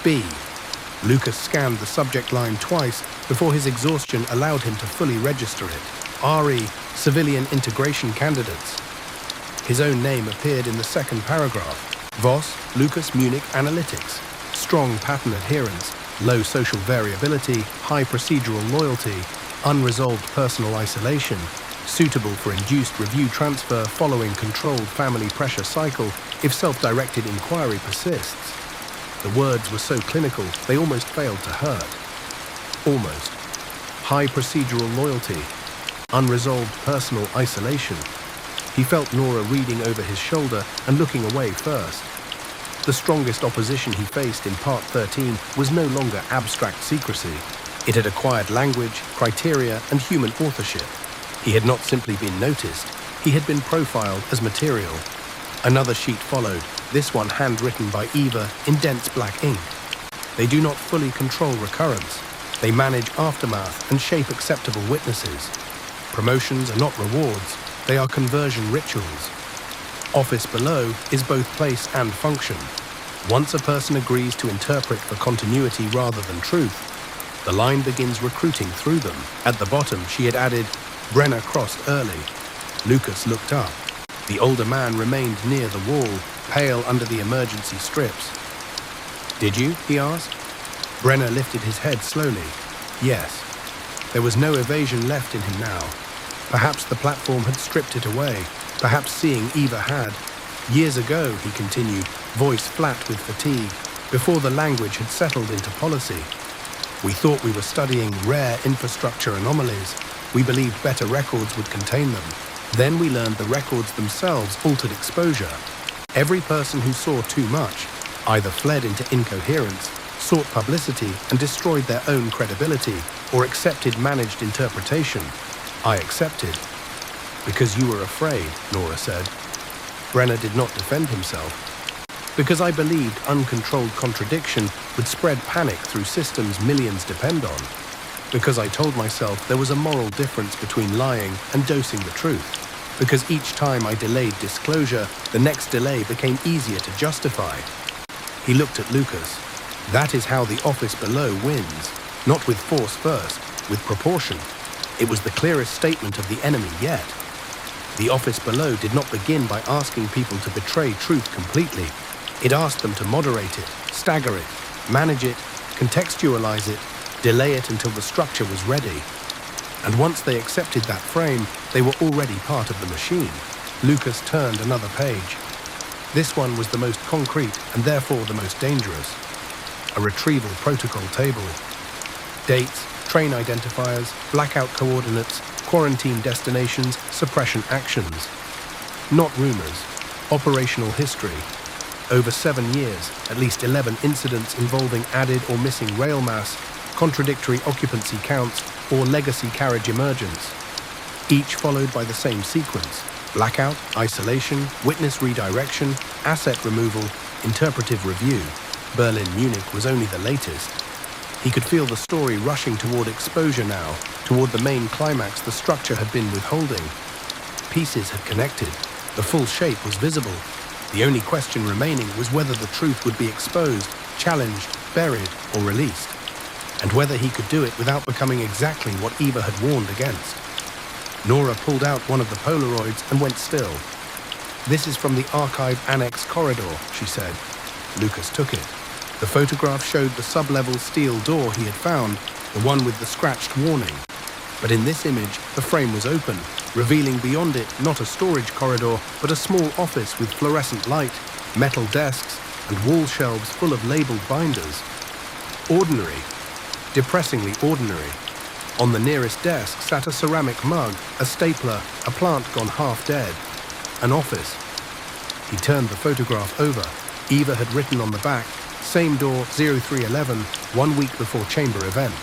B. Lucas scanned the subject line twice before his exhaustion allowed him to fully register it. RE, Civilian Integration Candidates. His own name appeared in the second paragraph. Voss, Lucas Munich Analytics. Strong pattern adherence, low social variability, high procedural loyalty, unresolved personal isolation, suitable for induced review transfer following controlled family pressure cycle if self-directed inquiry persists. The words were so clinical, they almost failed to hurt. Almost. High procedural loyalty, unresolved personal isolation. He felt Nora reading over his shoulder and looking away first. The strongest opposition he faced in Part 13 was no longer abstract secrecy. It had acquired language, criteria, and human authorship. He had not simply been noticed, he had been profiled as material. Another sheet followed, this one handwritten by Eva in dense black ink. They do not fully control recurrence. They manage aftermath and shape acceptable witnesses. Promotions are not rewards, they are conversion rituals. Office below is both place and function. Once a person agrees to interpret for continuity rather than truth, the line begins recruiting through them. At the bottom, she had added, Brenner crossed early. Lucas looked up. The older man remained near the wall, pale under the emergency strips. Did you? He asked. Brenner lifted his head slowly. Yes. There was no evasion left in him now. Perhaps the platform had stripped it away. Perhaps seeing Eva had. Years ago, he continued, voice flat with fatigue, before the language had settled into policy. We thought we were studying rare infrastructure anomalies. We believed better records would contain them. Then we learned the records themselves altered exposure. Every person who saw too much either fled into incoherence, sought publicity and destroyed their own credibility, or accepted managed interpretation. I accepted. Because you were afraid, Nora said. Brenner did not defend himself. Because I believed uncontrolled contradiction would spread panic through systems millions depend on. Because I told myself there was a moral difference between lying and dosing the truth. Because each time I delayed disclosure, the next delay became easier to justify. He looked at Lucas. That is how the office below wins. Not with force first, with proportion. It was the clearest statement of the enemy yet. The office below did not begin by asking people to betray truth completely. It asked them to moderate it, stagger it, manage it, contextualize it, delay it until the structure was ready. And once they accepted that frame, they were already part of the machine. Lucas turned another page. This one was the most concrete and therefore the most dangerous. A retrieval protocol table. Dates, train identifiers, blackout coordinates, quarantine destinations, suppression actions. Not rumors, operational history. Over 7 years, at least 11 incidents involving added or missing rail mass, contradictory occupancy counts, or legacy carriage emergence. Each followed by the same sequence: blackout, isolation, witness redirection, asset removal, interpretive review. Berlin Munich was only the latest. He could feel the story rushing toward exposure now, toward the main climax the structure had been withholding. Pieces had connected. The full shape was visible. The only question remaining was whether the truth would be exposed, challenged, buried, or released, and whether he could do it without becoming exactly what Eva had warned against. Nora pulled out one of the Polaroids and went still. This is from the archive annex corridor, she said. Lucas took it. The photograph showed the sub-level steel door he had found, the one with the scratched warning. But in this image, the frame was open, revealing beyond it not a storage corridor, but a small office with fluorescent light, metal desks, and wall shelves full of labeled binders. Ordinary. Depressingly ordinary. On the nearest desk sat a ceramic mug, a stapler, a plant gone half dead. An office. He turned the photograph over. Eva had written on the back, same door 0311, 1 week before chamber event.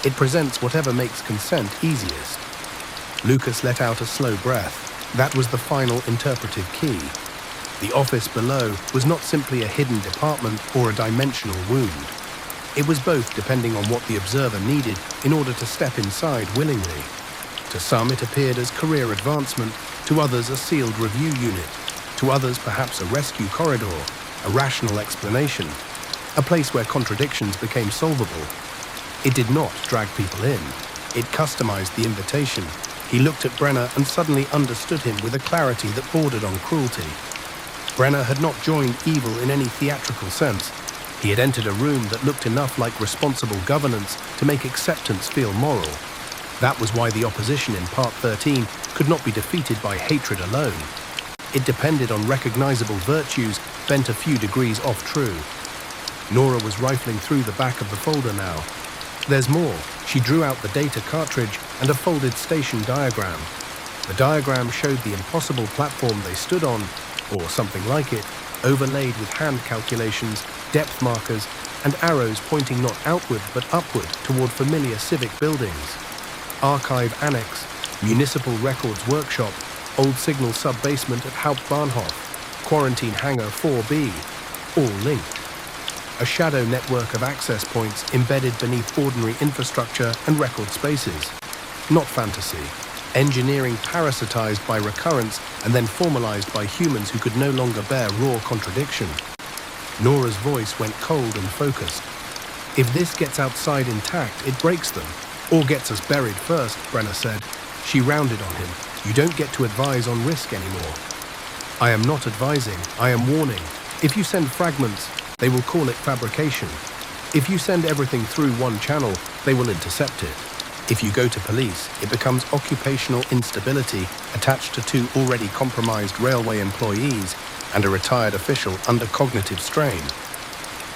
It presents whatever makes consent easiest. Lucas let out a slow breath. That was the final interpretive key. The office below was not simply a hidden department or a dimensional wound. It was both, depending on what the observer needed in order to step inside willingly. To some it appeared as career advancement, to others a sealed review unit, to others perhaps a rescue corridor, a rational explanation, a place where contradictions became solvable. It did not drag people in. It customized the invitation. He looked at Brenner and suddenly understood him with a clarity that bordered on cruelty. Brenner had not joined evil in any theatrical sense. He had entered a room that looked enough like responsible governance to make acceptance feel moral. That was why the opposition in Part 13 could not be defeated by hatred alone. It depended on recognizable virtues bent a few degrees off true. Nora was rifling through the back of the folder now. There's more. She drew out the data cartridge and a folded station diagram. The diagram showed the impossible platform they stood on, or something like it, overlaid with hand calculations, depth markers, and arrows pointing not outward but upward toward familiar civic buildings. Archive Annex, Municipal Records Workshop, Old Signal Sub-Basement at Hauptbahnhof, Quarantine Hangar 4B, all linked. A shadow network of access points embedded beneath ordinary infrastructure and record spaces. Not fantasy. Engineering parasitized by recurrence and then formalized by humans who could no longer bear raw contradiction. Nora's voice went cold and focused. If this gets outside intact, it breaks them. Or gets us buried first, Brenner said. She rounded on him. You don't get to advise on risk anymore. I am not advising, I am warning. If you send fragments, they will call it fabrication. If you send everything through one channel, they will intercept it. If you go to police, it becomes occupational instability attached to two already compromised railway employees and a retired official under cognitive strain.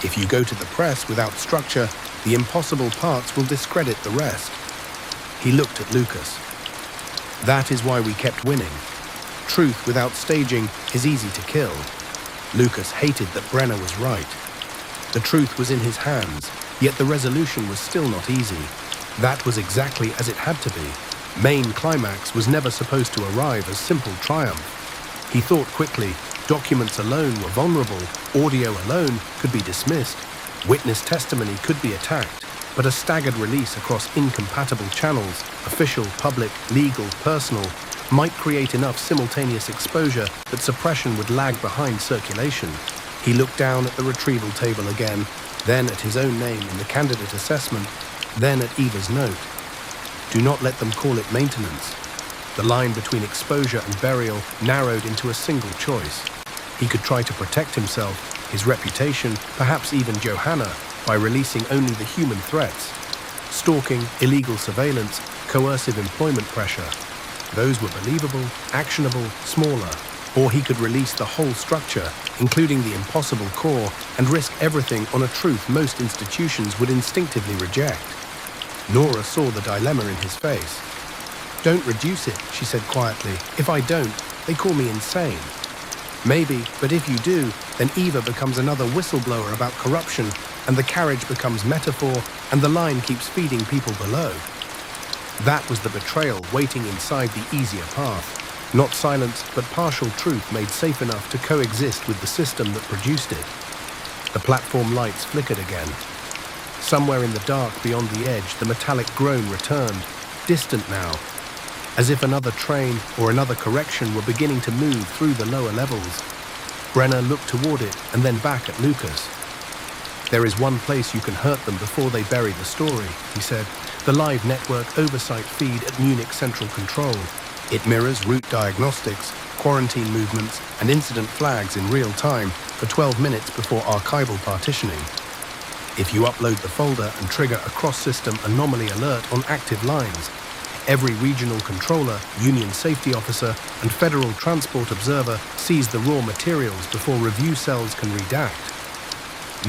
If you go to the press without structure, the impossible parts will discredit the rest. He looked at Lucas. That is why we kept winning. Truth without staging is easy to kill. Lucas hated that Brenner was right. The truth was in his hands, yet the resolution was still not easy. That was exactly as it had to be. Main climax was never supposed to arrive as simple triumph. He thought quickly. Documents alone were vulnerable, audio alone could be dismissed, witness testimony could be attacked, but a staggered release across incompatible channels, official, public, legal, personal, might create enough simultaneous exposure that suppression would lag behind circulation. He looked down at the retrieval table again, then at his own name in the candidate assessment, then at Eva's note. Do not let them call it maintenance. The line between exposure and burial narrowed into a single choice. He could try to protect himself, his reputation, perhaps even Johanna, by releasing only the human threats. Stalking, illegal surveillance, coercive employment pressure. Those were believable, actionable, smaller. Or he could release the whole structure, including the impossible core, and risk everything on a truth most institutions would instinctively reject. Nora saw the dilemma in his face. Don't reduce it, she said quietly. If I don't, they call me insane. Maybe, but if you do, then Eva becomes another whistleblower about corruption, and the carriage becomes metaphor, and the line keeps feeding people below. That was the betrayal waiting inside the easier path. Not silence, but partial truth made safe enough to coexist with the system that produced it. The platform lights flickered again. Somewhere in the dark beyond the edge, the metallic groan returned, distant now, as if another train or another correction were beginning to move through the lower levels. Brenner looked toward it and then back at Lucas. There is one place you can hurt them before they bury the story, he said. The live network oversight feed at Munich Central Control. It mirrors route diagnostics, quarantine movements, and incident flags in real time for 12 minutes before archival partitioning. If you upload the folder and trigger a cross-system anomaly alert on active lines, every regional controller, union safety officer, and federal transport observer sees the raw materials before review cells can redact.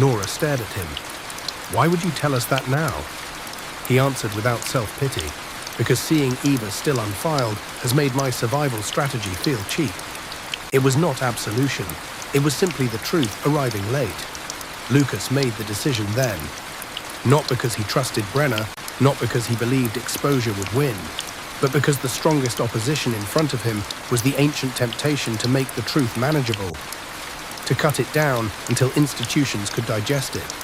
Nora stared at him. Why would you tell us that now? He answered without self-pity. Because seeing Eva still unfiled has made my survival strategy feel cheap. It was not absolution. It was simply the truth arriving late. Lucas made the decision then. Not because he trusted Brenner, not because he believed exposure would win, but because the strongest opposition in front of him was the ancient temptation to make the truth manageable, to cut it down until institutions could digest it.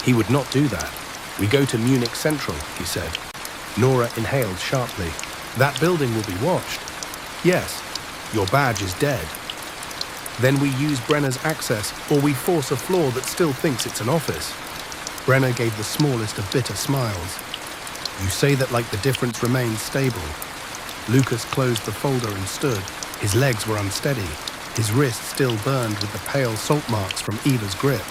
He would not do that. We go to Munich Central, he said. Nora inhaled sharply. That building will be watched. Yes, your badge is dead. Then we use Brenner's access, or we force a floor that still thinks it's an office. Brenner gave the smallest of bitter smiles. You say that like the difference remains stable. Lucas closed the folder and stood. His legs were unsteady. His wrist still burned with the pale salt marks from Eva's grip.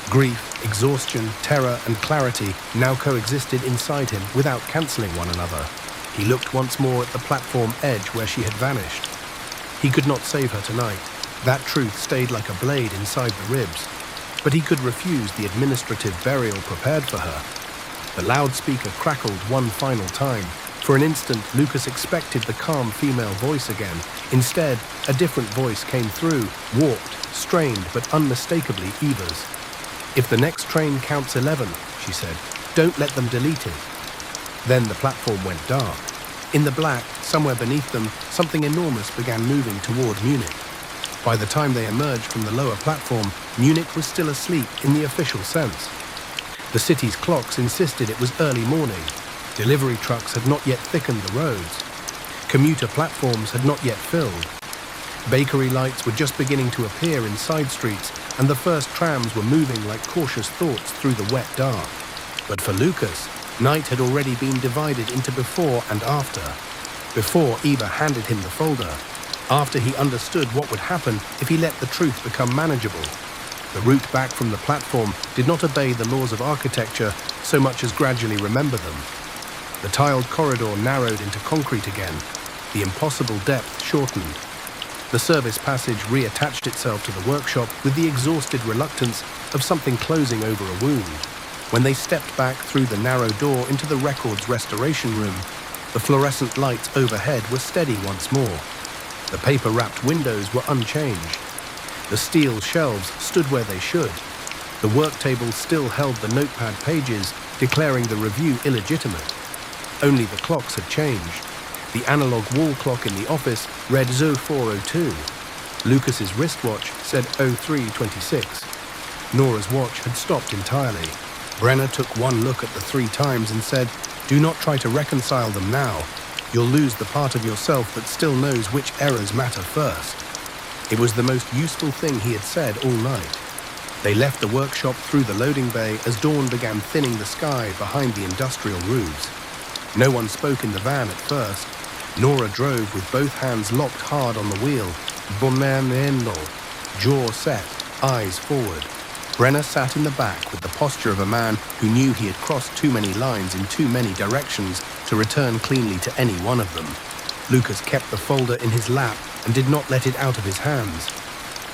Grief, exhaustion, terror, and clarity now coexisted inside him without cancelling one another. He looked once more at the platform edge where she had vanished. He could not save her tonight. That truth stayed like a blade inside the ribs. But he could refuse the administrative burial prepared for her. The loudspeaker crackled one final time, For an instant, Lucas expected the calm female voice again. Instead, a different voice came through, warped, strained, but unmistakably Eva's. "If the next train counts 11, she said, "don't let them delete it." Then the platform went dark. In the black, somewhere beneath them, something enormous began moving toward Munich. By the time they emerged from the lower platform, Munich was still asleep in the official sense. The city's clocks insisted it was early morning. Delivery trucks had not yet thickened the roads. Commuter platforms had not yet filled. Bakery lights were just beginning to appear in side streets, and the first trams were moving like cautious thoughts through the wet dark. But for Lucas, night had already been divided into before and after. Before Eva handed him the folder. After he understood what would happen if he let the truth become manageable. The route back from the platform did not obey the laws of architecture so much as gradually remember them. The tiled corridor narrowed into concrete again. The impossible depth shortened. The service passage reattached itself to the workshop with the exhausted reluctance of something closing over a wound. When they stepped back through the narrow door into the records restoration room, the fluorescent lights overhead were steady once more. The paper-wrapped windows were unchanged. The steel shelves stood where they should. The work table still held the notepad pages, declaring the review illegitimate. Only the clocks had changed. The analog wall clock in the office read 0402. Lucas's wristwatch said 0326. Nora's watch had stopped entirely. Brenner took one look at the 3 times and said, "Do not try to reconcile them now. You'll lose the part of yourself that still knows which errors matter first." It was the most useful thing he had said all night. They left the workshop through the loading bay as dawn began thinning the sky behind the industrial roofs. No one spoke in the van at first. Nora drove with both hands locked hard on the wheel, bombermendo, jaw set, eyes forward. Brenner sat in the back with the posture of a man who knew he had crossed too many lines in too many directions to return cleanly to any one of them. Lucas kept the folder in his lap and did not let it out of his hands.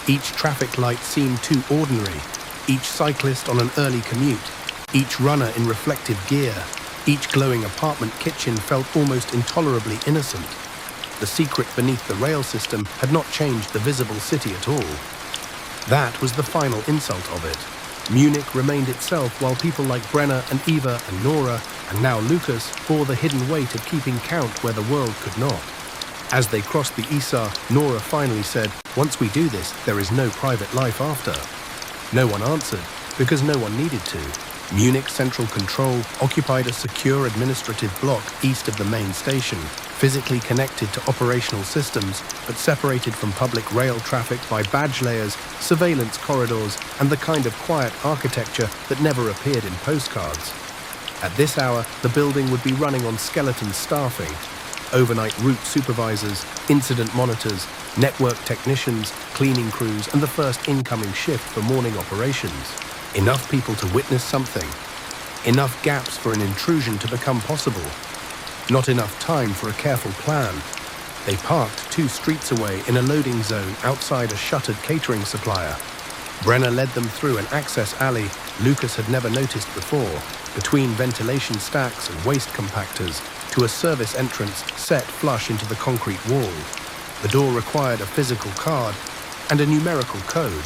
Each traffic light seemed too ordinary, each cyclist on an early commute, each runner in reflective gear, each glowing apartment kitchen felt almost intolerably innocent. The secret beneath the rail system had not changed the visible city at all. That was the final insult of it. Munich remained itself while people like Brenner and Eva and Nora, and now Lucas, bore the hidden weight of keeping count where the world could not. As they crossed the Isar, Nora finally said, "Once we do this, there is no private life after." No one answered, because no one needed to. Munich Central Control occupied a secure administrative block east of the main station, physically connected to operational systems, but separated from public rail traffic by badge layers, surveillance corridors, and the kind of quiet architecture that never appeared in postcards. At this hour, the building would be running on skeleton staffing: overnight route supervisors, incident monitors, network technicians, cleaning crews, and the first incoming shift for morning operations. Enough people to witness something. Enough gaps for an intrusion to become possible. Not enough time for a careful plan. They parked 2 streets away in a loading zone outside a shuttered catering supplier. Brenner led them through an access alley Lucas had never noticed before, between ventilation stacks and waste compactors, to a service entrance set flush into the concrete wall. The door required a physical card and a numerical code.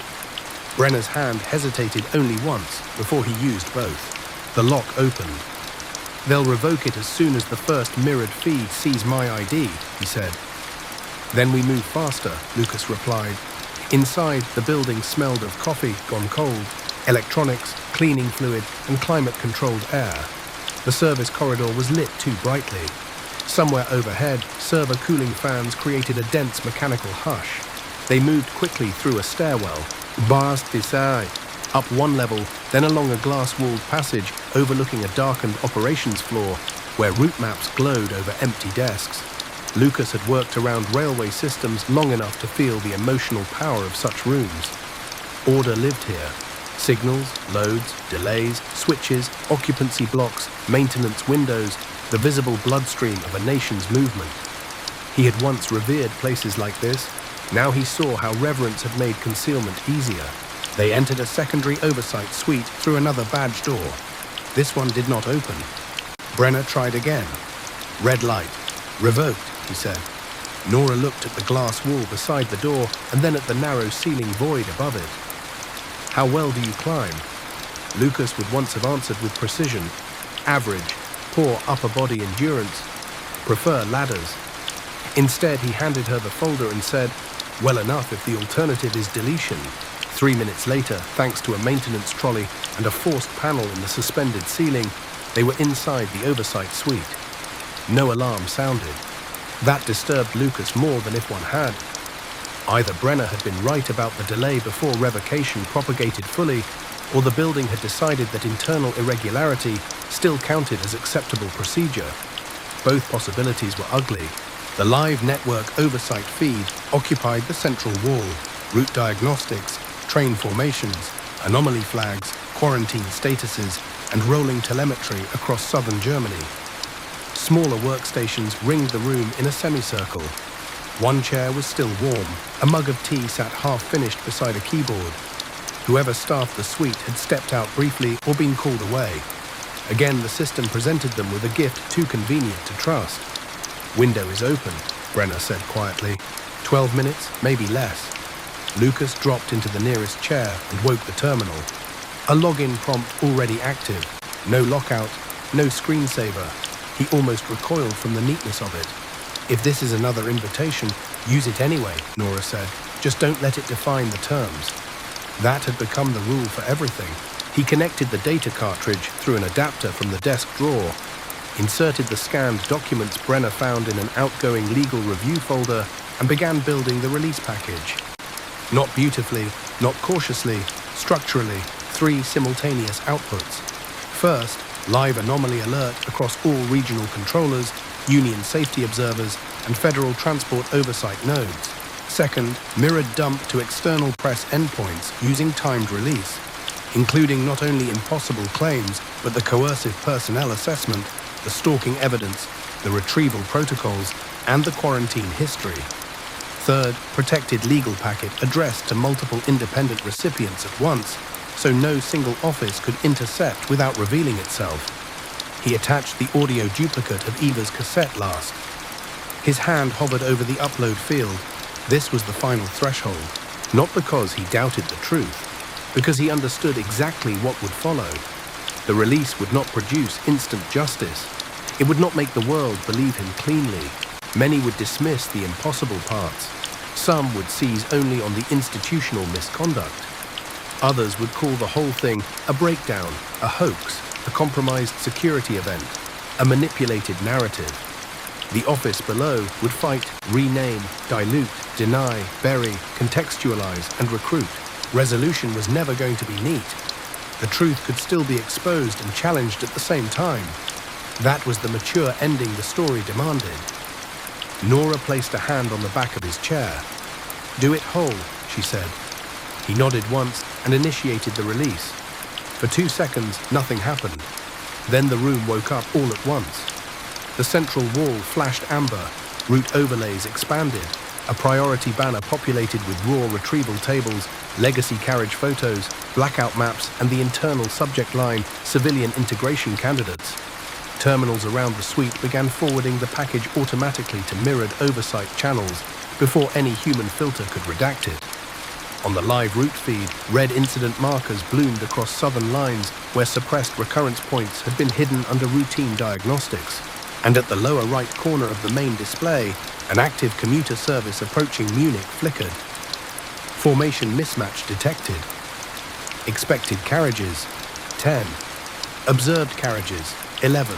Brenner's hand hesitated only once before he used both. The lock opened. "They'll revoke it as soon as the first mirrored feed sees my ID," he said. "Then we move faster," Lucas replied. Inside, the building smelled of coffee gone cold, electronics, cleaning fluid, and climate-controlled air. The service corridor was lit too brightly. Somewhere overhead, server cooling fans created a dense mechanical hush. They moved quickly through a stairwell, up one level, then along a glass-walled passage overlooking a darkened operations floor where route maps glowed over empty desks. Lucas had worked around railway systems long enough to feel the emotional power of such rooms. Order lived here. Signals, loads, delays, switches, occupancy blocks, maintenance windows, the visible bloodstream of a nation's movement. He had once revered places like this. Now he saw how reverence had made concealment easier. They entered a secondary oversight suite through another badge door. This one did not open. Brenner tried again. Red light. Revoked, he said. Nora looked at the glass wall beside the door and then at the narrow ceiling void above it. How well do you climb? Lucas would once have answered with precision. Average, poor upper body endurance. Prefer ladders. Instead, he handed her the folder and said, well enough if the alternative is deletion. 3 minutes later, thanks to a maintenance trolley and a forced panel in the suspended ceiling, they were inside the oversight suite. No alarm sounded. That disturbed Lucas more than if one had. Either Brenner had been right about the delay before revocation propagated fully, or the building had decided that internal irregularity still counted as acceptable procedure. Both possibilities were ugly. The live network oversight feed occupied the central wall, route diagnostics, train formations, anomaly flags, quarantine statuses, and rolling telemetry across southern Germany. Smaller workstations ringed the room in a semicircle. One chair was still warm. A mug of tea sat half-finished beside a keyboard. Whoever staffed the suite had stepped out briefly or been called away. Again, the system presented them with a gift too convenient to trust. Window is open, Brenner said quietly. 12 minutes, maybe less. Lucas dropped into the nearest chair and woke the terminal. A login prompt already active. No lockout, no screensaver. He almost recoiled from the neatness of it. If this is another invitation, use it anyway, Nora said. Just don't let it define the terms. That had become the rule for everything. He connected the data cartridge through an adapter from the desk drawer, inserted the scanned documents Brenner found in an outgoing legal review folder, and began building the release package. Not beautifully, not cautiously, structurally, 3 simultaneous outputs. First, live anomaly alert across all regional controllers, union safety observers, and federal transport oversight nodes. Second, mirrored dump to external press endpoints using timed release, including not only impossible claims, but the coercive personnel assessment, the stalking evidence, the retrieval protocols, and the quarantine history. Third, protected legal packet addressed to multiple independent recipients at once, so no single office could intercept without revealing itself. He attached the audio duplicate of Eva's cassette last. His hand hovered over the upload field. This was the final threshold, not because he doubted the truth, because he understood exactly what would follow. The release would not produce instant justice. It would not make the world believe him cleanly. Many would dismiss the impossible parts. Some would seize only on the institutional misconduct. Others would call the whole thing a breakdown, a hoax, a compromised security event, a manipulated narrative. The office below would fight, rename, dilute, deny, bury, contextualize, and recruit. Resolution was never going to be neat. The truth could still be exposed and challenged at the same time. That was the mature ending the story demanded. Nora placed a hand on the back of his chair. "Do it whole," she said. He nodded once and initiated the release. For 2 seconds, nothing happened. Then the room woke up all at once. The central wall flashed amber, route overlays expanded, a priority banner populated with raw retrieval tables, legacy carriage photos, blackout maps, and the internal subject line, civilian integration candidates. Terminals around the suite began forwarding the package automatically to mirrored oversight channels before any human filter could redact it. On the live route feed, red incident markers bloomed across southern lines where suppressed recurrence points had been hidden under routine diagnostics. And at the lower right corner of the main display, an active commuter service approaching Munich flickered. Formation mismatch detected. Expected carriages, 10. Observed carriages, 11.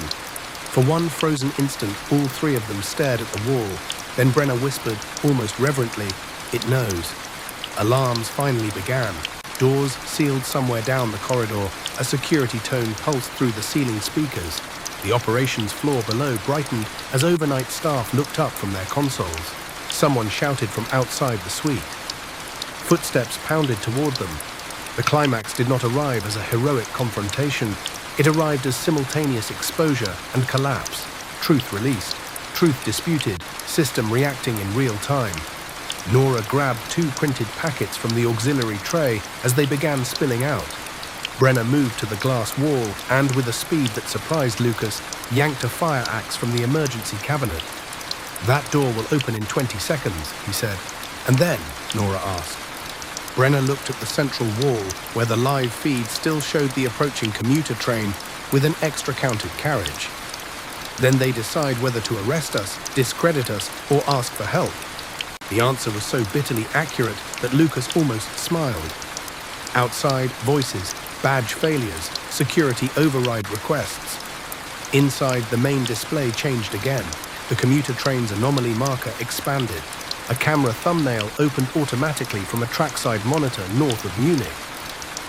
For one frozen instant, all 3 of them stared at the wall. Then Brenner whispered, almost reverently, "It knows." Alarms finally began. Doors sealed somewhere down the corridor. A security tone pulsed through the ceiling speakers. The operations floor below brightened as overnight staff looked up from their consoles. Someone shouted from outside the suite. Footsteps pounded toward them. The climax did not arrive as a heroic confrontation. It arrived as simultaneous exposure and collapse. Truth released, truth disputed, system reacting in real time. Nora grabbed 2 printed packets from the auxiliary tray as they began spilling out. Brenner moved to the glass wall and, with a speed that surprised Lucas, yanked a fire axe from the emergency cabinet. "That door will open in 20 seconds, he said. "And then?" Nora asked. Brenner looked at the central wall, where the live feed still showed the approaching commuter train with an extra counted carriage. "Then they decide whether to arrest us, discredit us, or ask for help." The answer was so bitterly accurate that Lucas almost smiled. Outside, voices, badge failures, security override requests. Inside, the main display changed again. The commuter train's anomaly marker expanded. A camera thumbnail opened automatically from a trackside monitor north of Munich.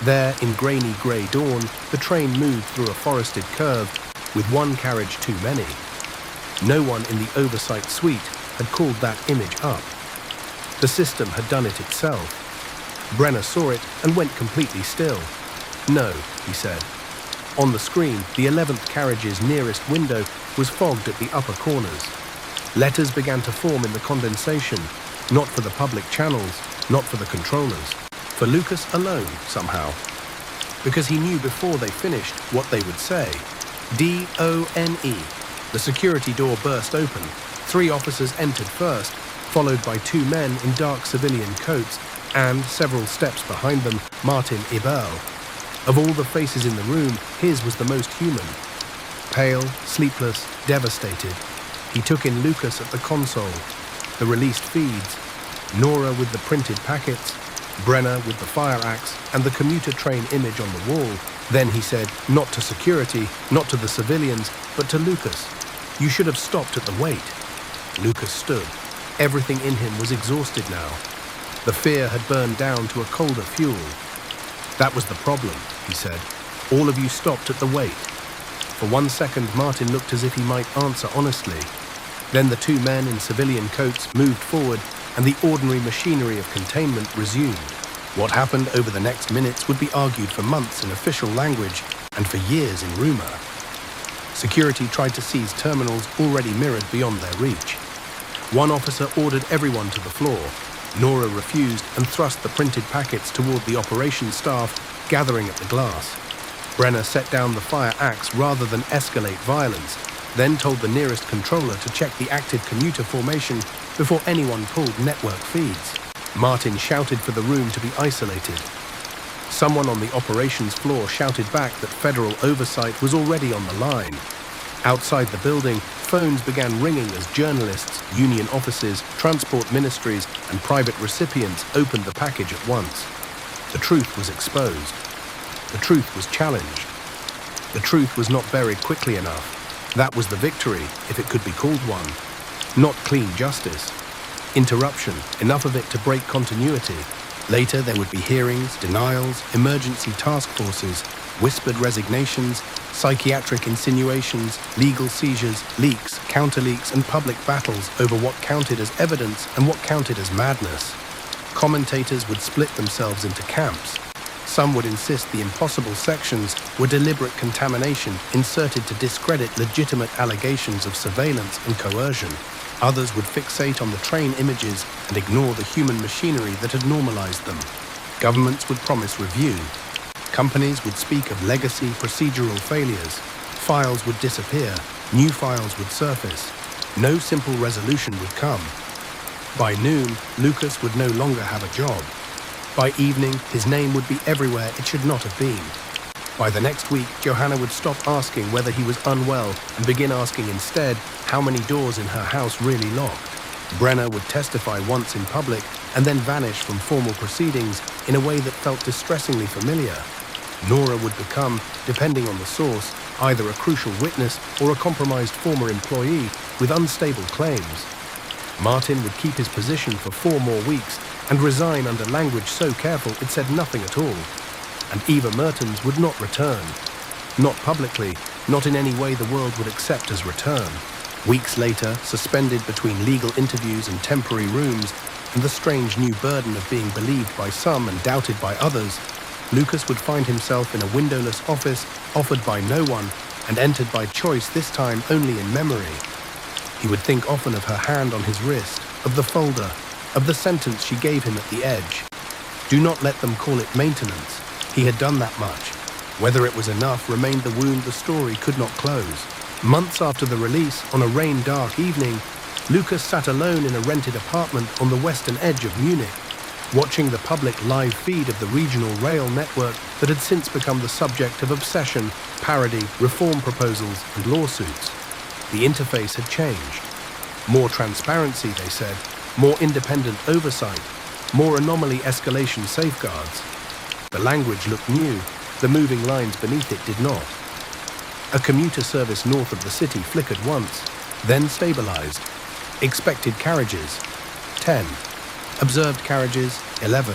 There, in grainy grey dawn, the train moved through a forested curve, with one carriage too many. No one in the oversight suite had called that image up. The system had done it itself. Brenner saw it and went completely still. "No," he said. On the screen, the 11th carriage's nearest window was fogged at the upper corners. Letters began to form in the condensation, not for the public channels, not for the controllers, for Lucas alone, somehow. Because he knew before they finished what they would say. D-O-N-E. The security door burst open. 3 officers entered first, followed by 2 men in dark civilian coats, and, several steps behind them, Martin Eberl. Of all the faces in the room, his was the most human. Pale, sleepless, devastated. He took in Lucas at the console, the released feeds, Nora with the printed packets, Brenner with the fire axe, and the commuter train image on the wall. Then he said, not to security, not to the civilians, but to Lucas, "You should have stopped at the wait." Lucas stood. Everything in him was exhausted now. The fear had burned down to a colder fuel. "That was the problem," he said. "All of you stopped at the wait." For 1 second, Martin looked as if he might answer honestly. Then the 2 men in civilian coats moved forward, and the ordinary machinery of containment resumed. What happened over the next minutes would be argued for months in official language and for years in rumor. Security tried to seize terminals already mirrored beyond their reach. One officer ordered everyone to the floor. Nora refused and thrust the printed packets toward the operations staff gathering at the glass. Brenner set down the fire axe rather than escalate violence, then told the nearest controller to check the active commuter formation before anyone pulled network feeds. Martin shouted for the room to be isolated. Someone on the operations floor shouted back that federal oversight was already on the line. Outside the building, phones began ringing as journalists, union offices, transport ministries, and private recipients opened the package at once. The truth was exposed. The truth was challenged. The truth was not buried quickly enough. That was the victory, if it could be called one. Not clean justice. Interruption, enough of it to break continuity. Later there would be hearings, denials, emergency task forces, whispered resignations, psychiatric insinuations, legal seizures, leaks, counter-leaks, and public battles over what counted as evidence and what counted as madness. Commentators would split themselves into camps. Some would insist the impossible sections were deliberate contamination inserted to discredit legitimate allegations of surveillance and coercion. Others would fixate on the train images and ignore the human machinery that had normalized them. Governments would promise review. Companies would speak of legacy procedural failures. Files would disappear. New files would surface. No simple resolution would come. By noon, Lucas would no longer have a job. By evening, his name would be everywhere it should not have been. By the next week, Johanna would stop asking whether he was unwell and begin asking instead how many doors in her house really locked. Brenner would testify once in public and then vanish from formal proceedings in a way that felt distressingly familiar. Nora would become, depending on the source, either a crucial witness or a compromised former employee with unstable claims. Martin would keep his position for 4 more weeks and resign under language so careful it said nothing at all. And Eva Mertens would not return. Not publicly, not in any way the world would accept as return. Weeks later, suspended between legal interviews and temporary rooms, and the strange new burden of being believed by some and doubted by others, Lucas would find himself in a windowless office offered by no one and entered by choice, this time only in memory. He would think often of her hand on his wrist, of the folder, of the sentence she gave him at the edge. Do not let them call it maintenance. He had done that much. Whether it was enough remained the wound the story could not close. Months after the release, on a rain-dark evening, Lucas sat alone in a rented apartment on the western edge of Munich, watching the public live feed of the regional rail network that had since become the subject of obsession, parody, reform proposals, and lawsuits. The interface had changed. More transparency, they said, more independent oversight, more anomaly escalation safeguards. The language looked new, the moving lines beneath it did not. A commuter service north of the city flickered once, then stabilized. Expected carriages, 10. Observed carriages, 11.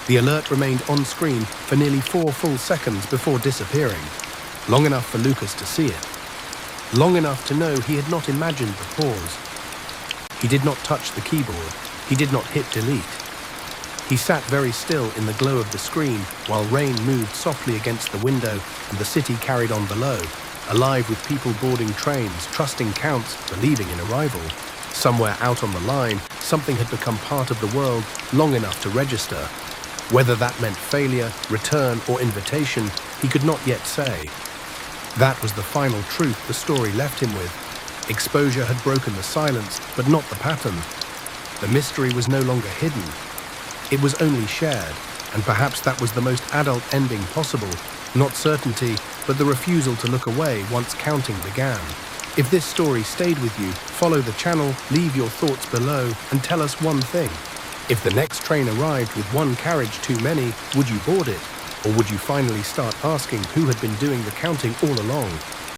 The alert remained on screen for nearly 4 full seconds before disappearing, long enough for Lucas to see it, long enough to know he had not imagined the pause. He did not touch the keyboard, he did not hit delete. He sat very still in the glow of the screen while rain moved softly against the window and the city carried on below, alive with people boarding trains, trusting counts, believing in arrival. Somewhere out on the line, something had become part of the world long enough to register. Whether that meant failure, return, or invitation, he could not yet say. That was the final truth the story left him with. Exposure had broken the silence, but not the pattern. The mystery was no longer hidden. It was only shared, and perhaps that was the most adult ending possible. Not certainty, but the refusal to look away once counting began. If this story stayed with you, follow the channel, leave your thoughts below, and tell us one thing. If the next train arrived with one carriage too many, would you board it? Or would you finally start asking who had been doing the counting all along?